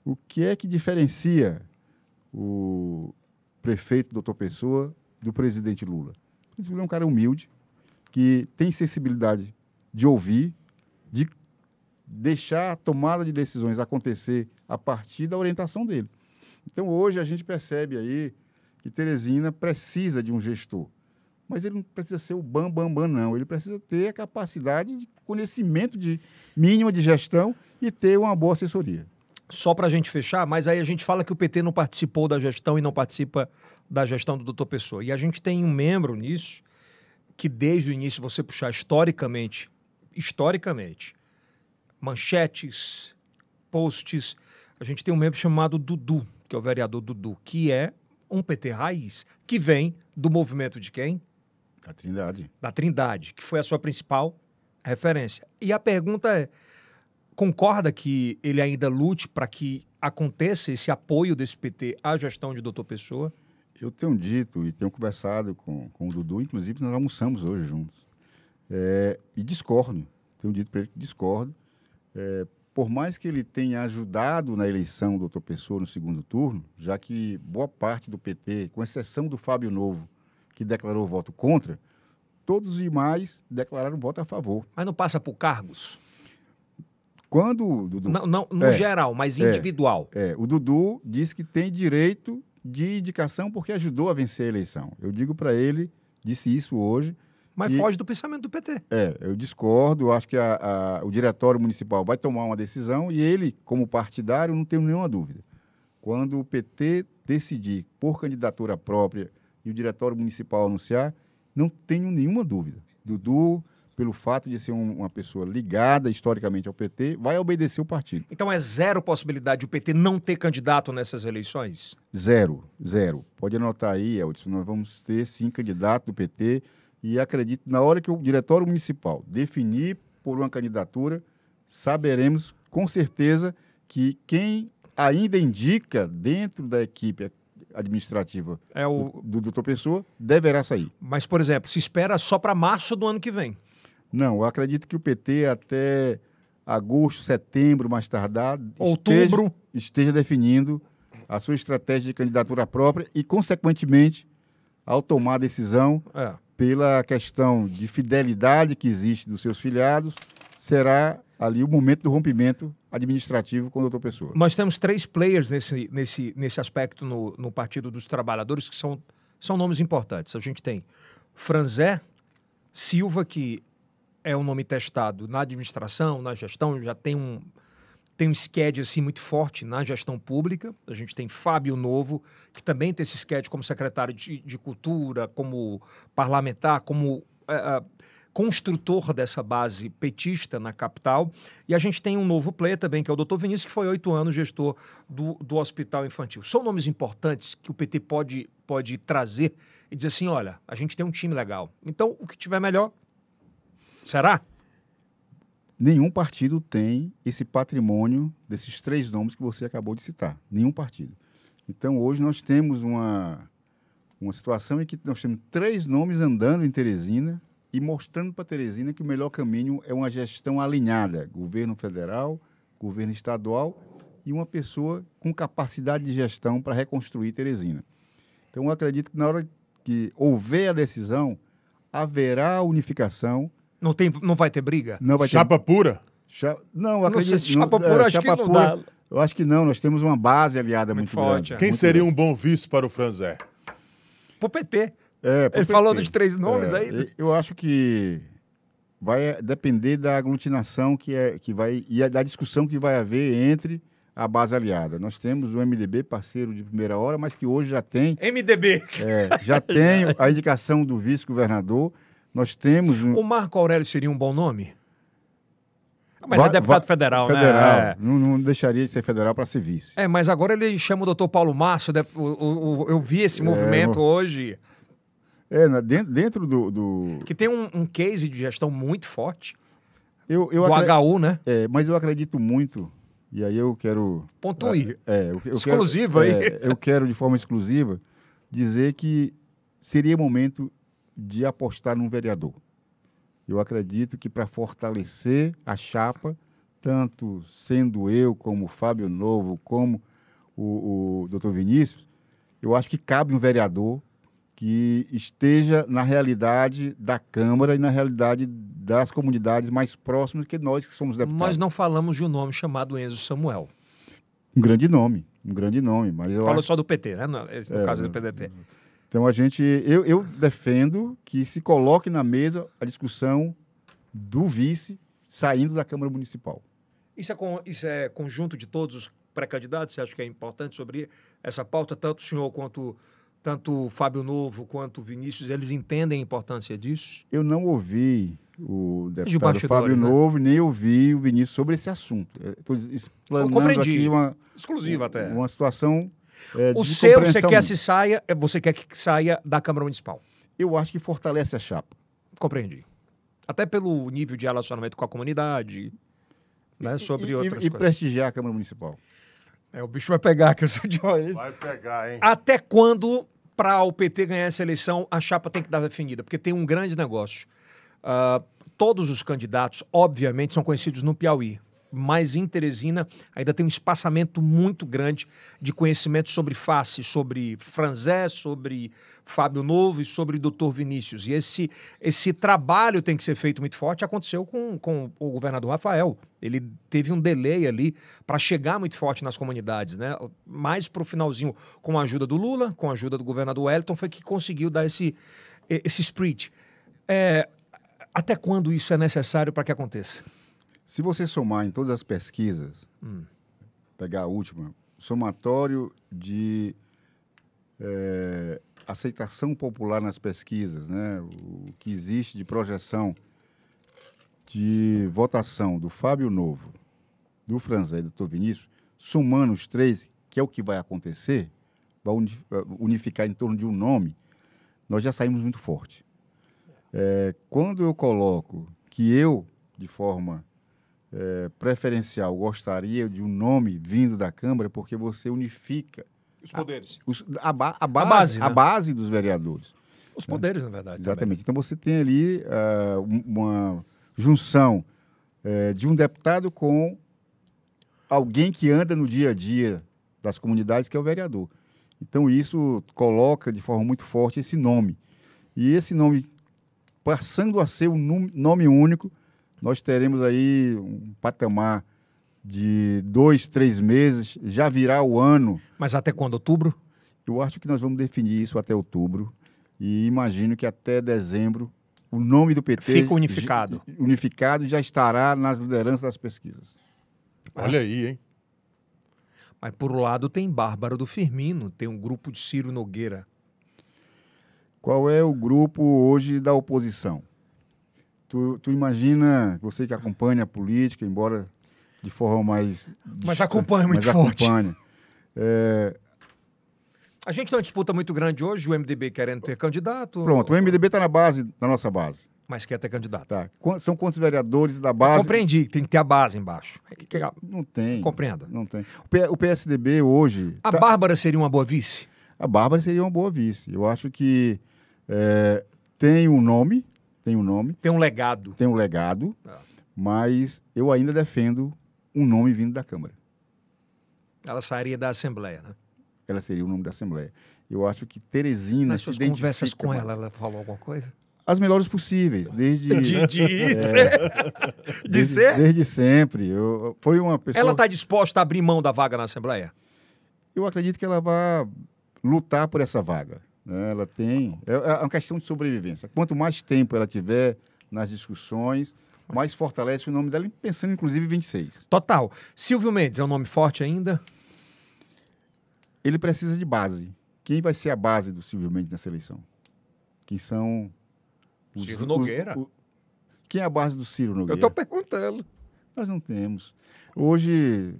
Speaker 3: O que é que diferencia o prefeito Dr. Pessoa do presidente Lula? O presidente Lula é um cara humilde, que tem sensibilidade de ouvir, de deixar a tomada de decisões acontecer a partir da orientação dele. Então, hoje, a gente percebe aí que Teresina precisa de um gestor. Mas ele não precisa ser o bam, não. Ele precisa ter a capacidade de conhecimento mínimo de gestão e ter uma boa assessoria.
Speaker 1: Só para a gente fechar, mas aí a gente fala que o PT não participou da gestão e não participa da gestão do Dr. Pessoa. E a gente tem um membro nisso que desde o início, você puxar historicamente, manchetes, posts, a gente tem um membro chamado Dudu, que é o vereador Dudu, que é um PT raiz, que vem do movimento de quem?
Speaker 3: Da Trindade.
Speaker 1: Da Trindade, que foi a sua principal referência. E a pergunta é, concorda que ele ainda lute para que aconteça esse apoio desse PT à gestão de Dr. Pessoa?
Speaker 3: Eu tenho dito e tenho conversado com o Dudu, inclusive nós almoçamos hoje juntos. E discordo, tenho dito para ele que discordo. Por mais que ele tenha ajudado na eleição do Dr. Pessoa no segundo turno, já que boa parte do PT, com exceção do Fábio Novo, que declarou voto contra, todos os demais declararam voto a favor.
Speaker 1: Mas não passa por cargos?
Speaker 3: Quando Dudu...
Speaker 1: Não, no geral, mas individual.
Speaker 3: O Dudu disse que tem direito de indicação porque ajudou a vencer a eleição. Eu digo para ele, disse isso hoje.
Speaker 1: Mas foge do pensamento do PT.
Speaker 3: Eu discordo, eu acho que o Diretório Municipal vai tomar uma decisão e ele, como partidário, não tenho nenhuma dúvida. Quando o PT decidir por candidatura própria e o Diretório Municipal anunciar, não tenho nenhuma dúvida. Dudu, pelo fato de ser uma pessoa ligada historicamente ao PT, vai obedecer o partido.
Speaker 1: Então é zero possibilidade de o PT não ter candidato nessas eleições?
Speaker 3: Zero. Pode anotar aí, Eldson, nós vamos ter sim candidato do PT e acredito, na hora que o Diretório Municipal definir por uma candidatura, saberemos com certeza que quem ainda indica dentro da equipe administrativa do Dr. Pessoa deverá sair.
Speaker 1: Mas, por exemplo, se espera só para março do ano que vem?
Speaker 3: Não, eu acredito que o PT até agosto, setembro, mais tardar,
Speaker 1: outubro,
Speaker 3: esteja definindo a sua estratégia de candidatura própria e, consequentemente, ao tomar a decisão, pela questão de fidelidade que existe dos seus filiados, será ali o momento do rompimento administrativo com o Dr. Pessoa.
Speaker 1: Nós temos 3 players nesse aspecto no Partido dos Trabalhadores que são nomes importantes. A gente tem Franzé Silva, que é um nome testado na administração, na gestão, já tem um schedule assim, muito forte na gestão pública. A gente tem Fábio Novo, que também tem esse schedule como secretário de Cultura, como parlamentar, como construtor dessa base petista na capital. E a gente tem um novo player também, que é o Dr. Vinícius, que foi 8 anos gestor do Hospital Infantil. São nomes importantes que o PT pode trazer e dizer assim, olha, a gente tem um time legal. Então, o que tiver melhor, será?
Speaker 3: Nenhum partido tem esse patrimônio desses 3 nomes que você acabou de citar. Nenhum partido. Então, hoje nós temos uma situação em que nós temos 3 nomes andando em Teresina e mostrando para Teresina que o melhor caminho é uma gestão alinhada. Governo federal, governo estadual e uma pessoa com capacidade de gestão para reconstruir Teresina. Então, eu acredito que na hora que houver a decisão, haverá unificação.
Speaker 1: Não vai ter briga?
Speaker 2: Não vai ter... Chapa pura?
Speaker 3: Não, acredito.
Speaker 1: Não sei, chapa pura, acho que não dá.
Speaker 3: Eu acho que não, nós temos uma base aliada muito
Speaker 1: forte.
Speaker 3: grande.
Speaker 2: Quem seria um bom vice para o Franzé?
Speaker 1: Pro PT.
Speaker 3: Ele
Speaker 1: PT. Falou de 3 nomes aí.
Speaker 3: Eu acho que vai depender da aglutinação e da discussão que vai haver entre a base aliada. Nós temos o MDB, parceiro de primeira hora, mas que hoje já tem...
Speaker 1: MDB.
Speaker 3: Já tem a indicação do vice-governador. Nós temos...
Speaker 1: O Marco Aurélio seria um bom nome? Mas é deputado federal, né?
Speaker 3: Federal. Não deixaria de ser federal para ser vice.
Speaker 1: Mas agora ele chama o doutor Paulo Márcio. Eu vi esse movimento hoje.
Speaker 3: Dentro do...
Speaker 1: Que tem um case de gestão muito forte.
Speaker 3: Do
Speaker 1: HU, né?
Speaker 3: Mas eu acredito muito, e aí eu quero...
Speaker 1: Pontue.
Speaker 3: Exclusivo aí. Eu quero, de forma exclusiva, dizer que seria momento de apostar num vereador. Eu acredito que para fortalecer a chapa, tanto sendo eu, como o Fábio Novo, como o Dr. Vinícius, eu acho que cabe um vereador que esteja na realidade da Câmara e na realidade das comunidades mais próximas que nós que somos deputados.
Speaker 1: Nós não falamos de um nome chamado Enzo Samuel.
Speaker 3: Um grande nome. Mas eu
Speaker 1: Falou só do PT, né? No caso do PDT.
Speaker 3: Então, eu defendo que se coloque na mesa a discussão do vice saindo da Câmara Municipal.
Speaker 1: Isso é conjunto de todos os pré-candidatos? Você acha que é importante sobre essa pauta? Tanto o senhor quanto tanto o Fábio Novo quanto o Vinícius, eles entendem a importância disso?
Speaker 3: Eu não ouvi o deputado Fábio Novo, nem ouvi o Vinícius sobre esse assunto. Estou explanando aqui
Speaker 1: exclusiva até.
Speaker 3: Uma situação...
Speaker 1: você quer que saia da Câmara Municipal?
Speaker 3: Eu acho que fortalece a chapa.
Speaker 1: Compreendi. Até pelo nível de relacionamento com a comunidade, né, sobre outras coisas.
Speaker 3: E prestigiar a Câmara Municipal.
Speaker 1: O bicho vai pegar, que eu sou de olho.
Speaker 2: Vai pegar, hein?
Speaker 1: Até quando, para o PT ganhar essa eleição, a chapa tem que estar definida? Porque tem um grande negócio. Todos os candidatos, obviamente, são conhecidos no Piauí. Mas em Teresina ainda tem um espaçamento muito grande de conhecimento sobre Face, sobre Franzé, sobre Fábio Novo e sobre o Dr. Vinícius. E esse trabalho tem que ser feito muito forte. Aconteceu com o governador Rafael. Ele teve um delay ali para chegar muito forte nas comunidades, né? Mais para o finalzinho, com a ajuda do Lula, com a ajuda do governador Wellington, foi que conseguiu dar esse split. Até quando isso é necessário para que aconteça?
Speaker 3: Se você somar em todas as pesquisas, pegar a última, somatório de aceitação popular nas pesquisas, né? O que existe de projeção de votação do Fábio Novo, do Franzé e do Dr. Vinícius, somando os três, que é o que vai acontecer, vai unificar em torno de um nome, nós já saímos muito forte. Quando eu coloco que eu, de forma preferencial, gostaria de um nome vindo da Câmara, porque você unifica
Speaker 1: os poderes.
Speaker 3: A
Speaker 1: base, né?
Speaker 3: base dos vereadores.
Speaker 1: Os poderes, na verdade.
Speaker 3: Exatamente. Também. Então você tem ali uma junção de um deputado com alguém que anda no dia a dia das comunidades, que é o vereador. Então isso coloca de forma muito forte esse nome. E esse nome, passando a ser um nome único, nós teremos aí um patamar de 2, 3 meses, já virá o ano.
Speaker 1: Mas até quando? Outubro?
Speaker 3: Eu acho que nós vamos definir isso até outubro e imagino que até dezembro o nome do PT
Speaker 1: fica unificado.
Speaker 3: Unificado já estará nas lideranças das pesquisas.
Speaker 2: Olha aí, hein?
Speaker 1: Mas por um lado tem Bárbara do Firmino, tem um grupo de Ciro Nogueira.
Speaker 3: Qual é o grupo hoje da oposição? Tu imagina, você que acompanha a política, embora de forma mais...
Speaker 1: Mas acompanha muito forte.
Speaker 3: Acompanha.
Speaker 1: A gente tem uma disputa muito grande hoje, o MDB querendo ter candidato.
Speaker 3: Pronto, o MDB está na nossa base.
Speaker 1: Mas quer ter candidato.
Speaker 3: Tá. São quantos vereadores da base?
Speaker 1: Eu compreendi, tem que ter a base embaixo.
Speaker 3: Não tem.
Speaker 1: Compreendo.
Speaker 3: Não tem. O PSDB hoje...
Speaker 1: A Bárbara seria uma boa vice?
Speaker 3: A Bárbara seria uma boa vice. Eu acho que tem um nome... Tem um legado. Tem um legado, mas eu ainda defendo um nome vindo da Câmara.
Speaker 1: Ela sairia da Assembleia, né?
Speaker 3: Ela seria o nome da Assembleia. Eu acho que Teresina
Speaker 1: Nas suas conversas com ela falou alguma coisa?
Speaker 3: As melhores possíveis, desde... Desde sempre. Foi uma pessoa...
Speaker 1: Ela está disposta a abrir mão da vaga na Assembleia?
Speaker 3: Eu acredito que ela vai lutar por essa vaga. Ela tem... É uma questão de sobrevivência. Quanto mais tempo ela tiver nas discussões, mais fortalece o nome dela, pensando inclusive em 26.
Speaker 1: Total. Silvio Mendes é um nome forte ainda?
Speaker 3: Ele precisa de base. Quem vai ser a base do Silvio Mendes nessa eleição? Quem são...
Speaker 1: Ciro Nogueira.
Speaker 3: Quem é a base do Ciro Nogueira?
Speaker 1: Eu estou perguntando.
Speaker 3: Nós não temos. Hoje,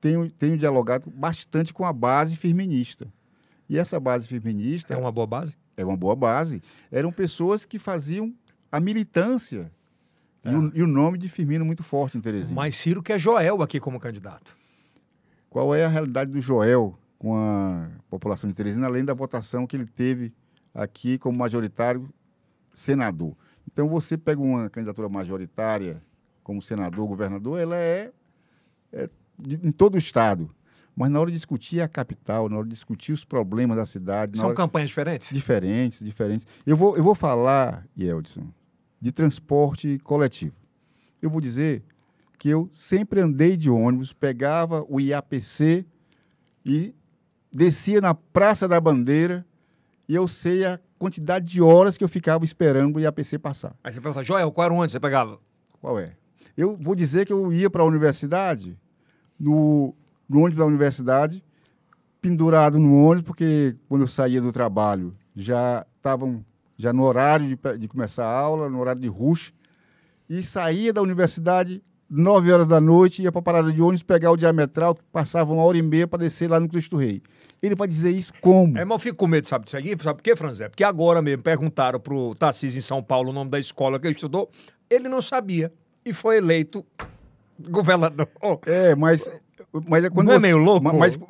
Speaker 3: tenho dialogado bastante com a base firminista. E essa base feminista...
Speaker 1: É uma boa base?
Speaker 3: É uma boa base. Eram pessoas que faziam a militância. E o nome de Firmino muito forte em Teresina.
Speaker 1: Mas Ciro quer Joel aqui como candidato.
Speaker 3: Qual é a realidade do Joel com a população de Teresina, além da votação que ele teve aqui como majoritário senador? Então, você pega uma candidatura majoritária como senador, governador, ela em todo o estado. Mas na hora de discutir a capital, na hora de discutir os problemas da cidade...
Speaker 1: São campanhas diferentes?
Speaker 3: Diferentes. Eu vou falar, Yeldson, de transporte coletivo. Eu vou dizer que eu sempre andei de ônibus, pegava o IAPC e descia na Praça da Bandeira e eu sei a quantidade de horas que eu ficava esperando o IAPC passar.
Speaker 1: Aí você pergunta, Joel, qual era o ônibus que você pegava?
Speaker 3: Qual é? Eu vou dizer que eu ia para a universidade no ônibus da universidade, pendurado no ônibus, porque quando eu saía do trabalho já estavam no horário de começar a aula, no horário de rush, e saía da universidade 9 horas da noite, ia para a parada de ônibus pegar o diametral, que passava 1h30 para descer lá no Cristo Rei. Ele vai dizer isso como?
Speaker 1: Mas eu fico com medo, sabe disso aqui? Sabe por quê, Franzé? Porque agora mesmo perguntaram pro Tarcísio em São Paulo o nome da escola que ele estudou, ele não sabia e foi eleito governador.
Speaker 3: Mas Mas é quando
Speaker 1: Não é meio louco?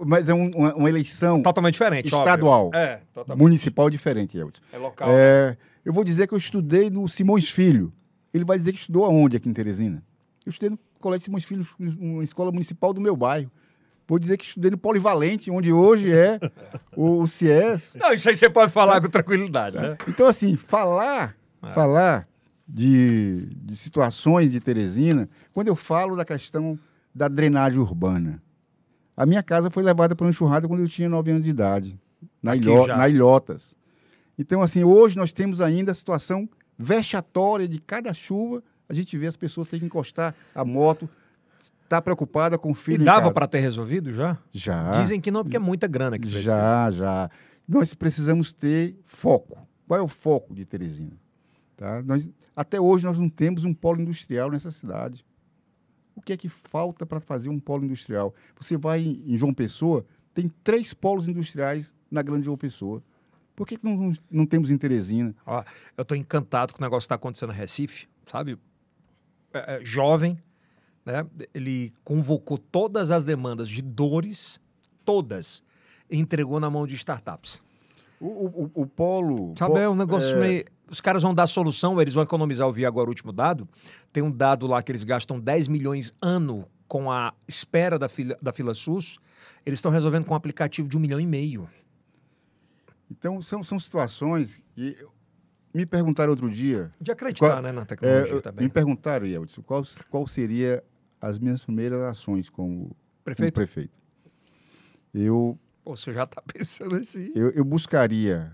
Speaker 3: Mas é uma eleição
Speaker 1: Totalmente diferente,
Speaker 3: estadual.
Speaker 1: óbvio. É, totalmente.
Speaker 3: Municipal diferente, Elton.
Speaker 1: É local.
Speaker 3: Eu vou dizer que eu estudei no Simões Filho. Ele vai dizer que estudou aonde aqui em Teresina? Eu estudei no Colégio Simões Filho, uma escola municipal do meu bairro. Vou dizer que estudei no Polivalente, onde hoje é o CIES.
Speaker 1: Não, isso aí você pode falar com tranquilidade, né?
Speaker 3: Então, assim, falar de situações de Teresina, quando eu falo da questão da drenagem urbana. A minha casa foi levada para uma enxurrada quando eu tinha 9 anos de idade, na Ilhotas. Então, assim, hoje nós temos ainda a situação vexatória de cada chuva, a gente vê as pessoas terem que encostar a moto, tá preocupada com o filho.
Speaker 1: E dava para ter resolvido já?
Speaker 3: Já.
Speaker 1: Dizem que não, porque é muita grana que precisa.
Speaker 3: Já. Nós precisamos ter foco. Qual é o foco de Teresina? Tá? Até hoje nós não temos um polo industrial nessa cidade. O que é que falta para fazer um polo industrial? Você vai em João Pessoa, tem 3 polos industriais na grande João Pessoa. Por que não temos em Teresina?
Speaker 1: Ó, eu estou encantado com o negócio que está acontecendo no Recife, sabe? Jovem, né? Ele convocou todas as demandas de dores, todas, e entregou na mão de startups.
Speaker 3: O polo...
Speaker 1: Sabe, é um negócio meio... Os caras vão dar solução, eles vão economizar. Eu vi agora o último dado. Tem um dado lá que eles gastam 10 milhões ano com a espera da fila SUS. Eles estão resolvendo com um aplicativo de 1,5 milhão.
Speaker 3: Então, são situações que... Me perguntaram outro dia...
Speaker 1: De acreditar, né, na tecnologia também.
Speaker 3: Me perguntaram, Yeltsin, qual seria as minhas primeiras ações como prefeito?
Speaker 1: Pô, você já está pensando assim.
Speaker 3: Eu buscaria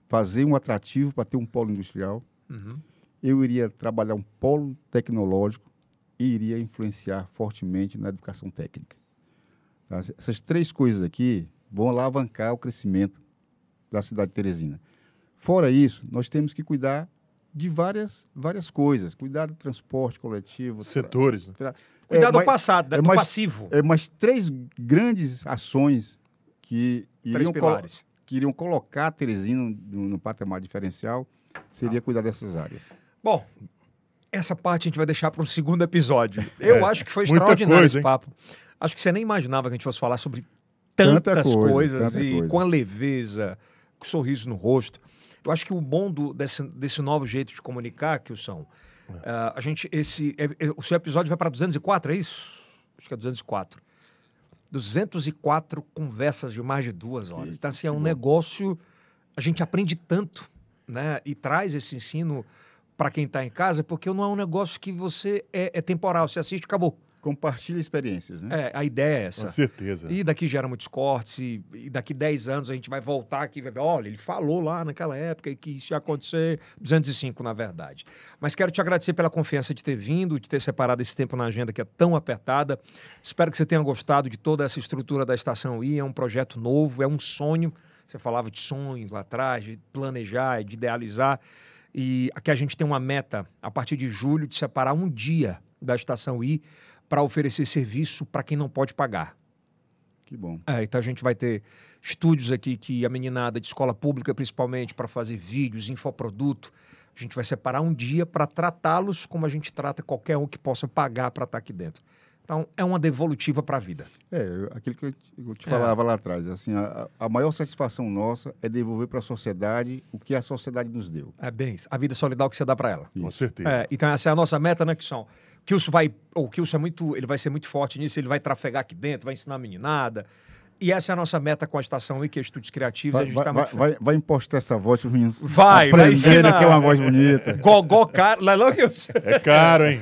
Speaker 3: fazer um atrativo para ter um polo industrial.
Speaker 1: Uhum.
Speaker 3: Eu iria trabalhar um polo tecnológico e iria influenciar fortemente na educação técnica. Tá? Essas 3 coisas aqui vão alavancar o crescimento da cidade de Teresina. Fora isso, nós temos que cuidar de várias coisas. Cuidar do transporte coletivo.
Speaker 2: Setores.
Speaker 1: Cuidar do passado, do passivo.
Speaker 3: Mas 3 grandes ações que iriam colocar a Teresina no patamar diferencial seria cuidar dessas áreas.
Speaker 1: Bom, essa parte a gente vai deixar para um segundo episódio. Eu acho que foi extraordinário
Speaker 2: coisa,
Speaker 1: esse papo. Acho que você nem imaginava que a gente fosse falar sobre tantas coisas com a leveza, com o sorriso no rosto. Eu acho que o bom desse novo jeito de comunicar, Kilson, o seu episódio vai para 204, é isso? Acho que é 204. 204 conversas de mais de 2 horas. Então, assim, é um negócio... A gente aprende tanto, né? E traz esse ensino para quem está em casa, porque não é um negócio que você é temporal. Você assiste e acabou.
Speaker 3: Compartilha experiências, né?
Speaker 1: A ideia é essa.
Speaker 2: Com certeza.
Speaker 1: E daqui gera muitos cortes, e daqui 10 anos a gente vai voltar aqui e vai ver, olha, ele falou lá naquela época e que isso ia acontecer, 205 na verdade. Mas quero te agradecer pela confiança de ter vindo, de ter separado esse tempo na agenda que é tão apertada. Espero que você tenha gostado de toda essa estrutura da Estação I, é um projeto novo, é um sonho. Você falava de sonho lá atrás, de planejar, de idealizar. E aqui a gente tem uma meta, a partir de julho, de separar um dia da Estação I para oferecer serviço para quem não pode pagar.
Speaker 3: Que bom.
Speaker 1: Então a gente vai ter estúdios aqui que a meninada de escola pública, principalmente, para fazer vídeos, infoproduto. A gente vai separar um dia para tratá-los como a gente trata qualquer um que possa pagar para estar aqui dentro. Então, é uma devolutiva para a vida.
Speaker 3: Aquilo que eu te falava lá atrás. Assim, a maior satisfação nossa é devolver para a sociedade o que a sociedade nos deu.
Speaker 1: É bem isso. A vida solidária que você dá para ela.
Speaker 2: Com certeza.
Speaker 1: Então, essa é a nossa meta, né, Kilson? O Kilson ele vai ser muito forte nisso, ele vai trafegar aqui dentro, vai ensinar a meninada. E essa é a nossa meta com a Estação I, que é Estúdios Criativos.
Speaker 3: Vai impostar essa voz para os meninos
Speaker 1: vai ensinar.
Speaker 3: Que é uma voz bonita.
Speaker 1: Gogó caro. Não, Kilson?
Speaker 2: É caro, hein?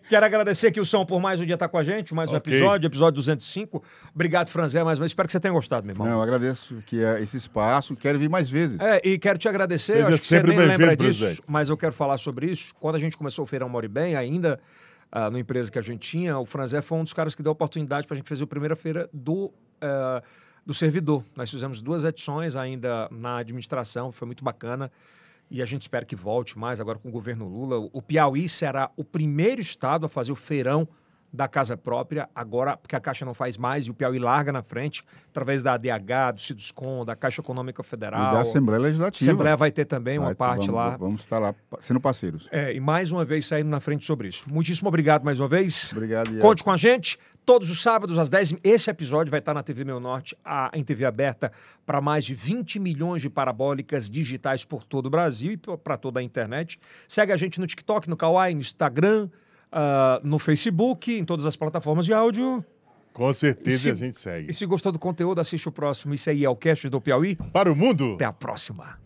Speaker 1: Quero agradecer, Kilson, por mais um dia estar com a gente, mais um episódio 205. Obrigado, Franzé, mais uma vez. Espero que você tenha gostado, meu irmão.
Speaker 3: Não, eu agradeço esse espaço, quero vir mais vezes.
Speaker 1: E quero te agradecer,
Speaker 2: Seja
Speaker 1: acho que você nem lembra disso,
Speaker 2: presidente.
Speaker 1: mas eu quero falar sobre isso. Quando a gente começou o Feirão More Bem, ainda na empresa que a gente tinha, o Franzé foi um dos caras que deu a oportunidade para a gente fazer a primeira feira do servidor. Nós fizemos 2 edições ainda na administração, foi muito bacana e a gente espera que volte mais agora com o governo Lula. O Piauí será o primeiro estado a fazer o feirão da casa própria, agora porque a Caixa não faz mais e o Piauí larga na frente, através da ADH, do Ciduscom, da Caixa Econômica Federal.
Speaker 3: E da Assembleia Legislativa.
Speaker 1: A Assembleia vai ter também uma parte lá.
Speaker 3: Vamos estar lá sendo parceiros.
Speaker 1: E mais uma vez saindo na frente sobre isso. Muitíssimo obrigado mais uma vez.
Speaker 3: Obrigado, Ian.
Speaker 1: Conte com a gente. Todos os sábados, às 10 esse episódio vai estar na TV Meu Norte, em TV aberta, para mais de 20 milhões de parabólicas digitais por todo o Brasil e para toda a internet. Segue a gente no TikTok, no Kawaii, no Instagram, no Facebook, em todas as plataformas de áudio.
Speaker 2: Com certeza a gente segue.
Speaker 1: E se gostou do conteúdo, assiste o próximo. Isso aí é o Cast do Piauí.
Speaker 2: Para o mundo!
Speaker 1: Até a próxima.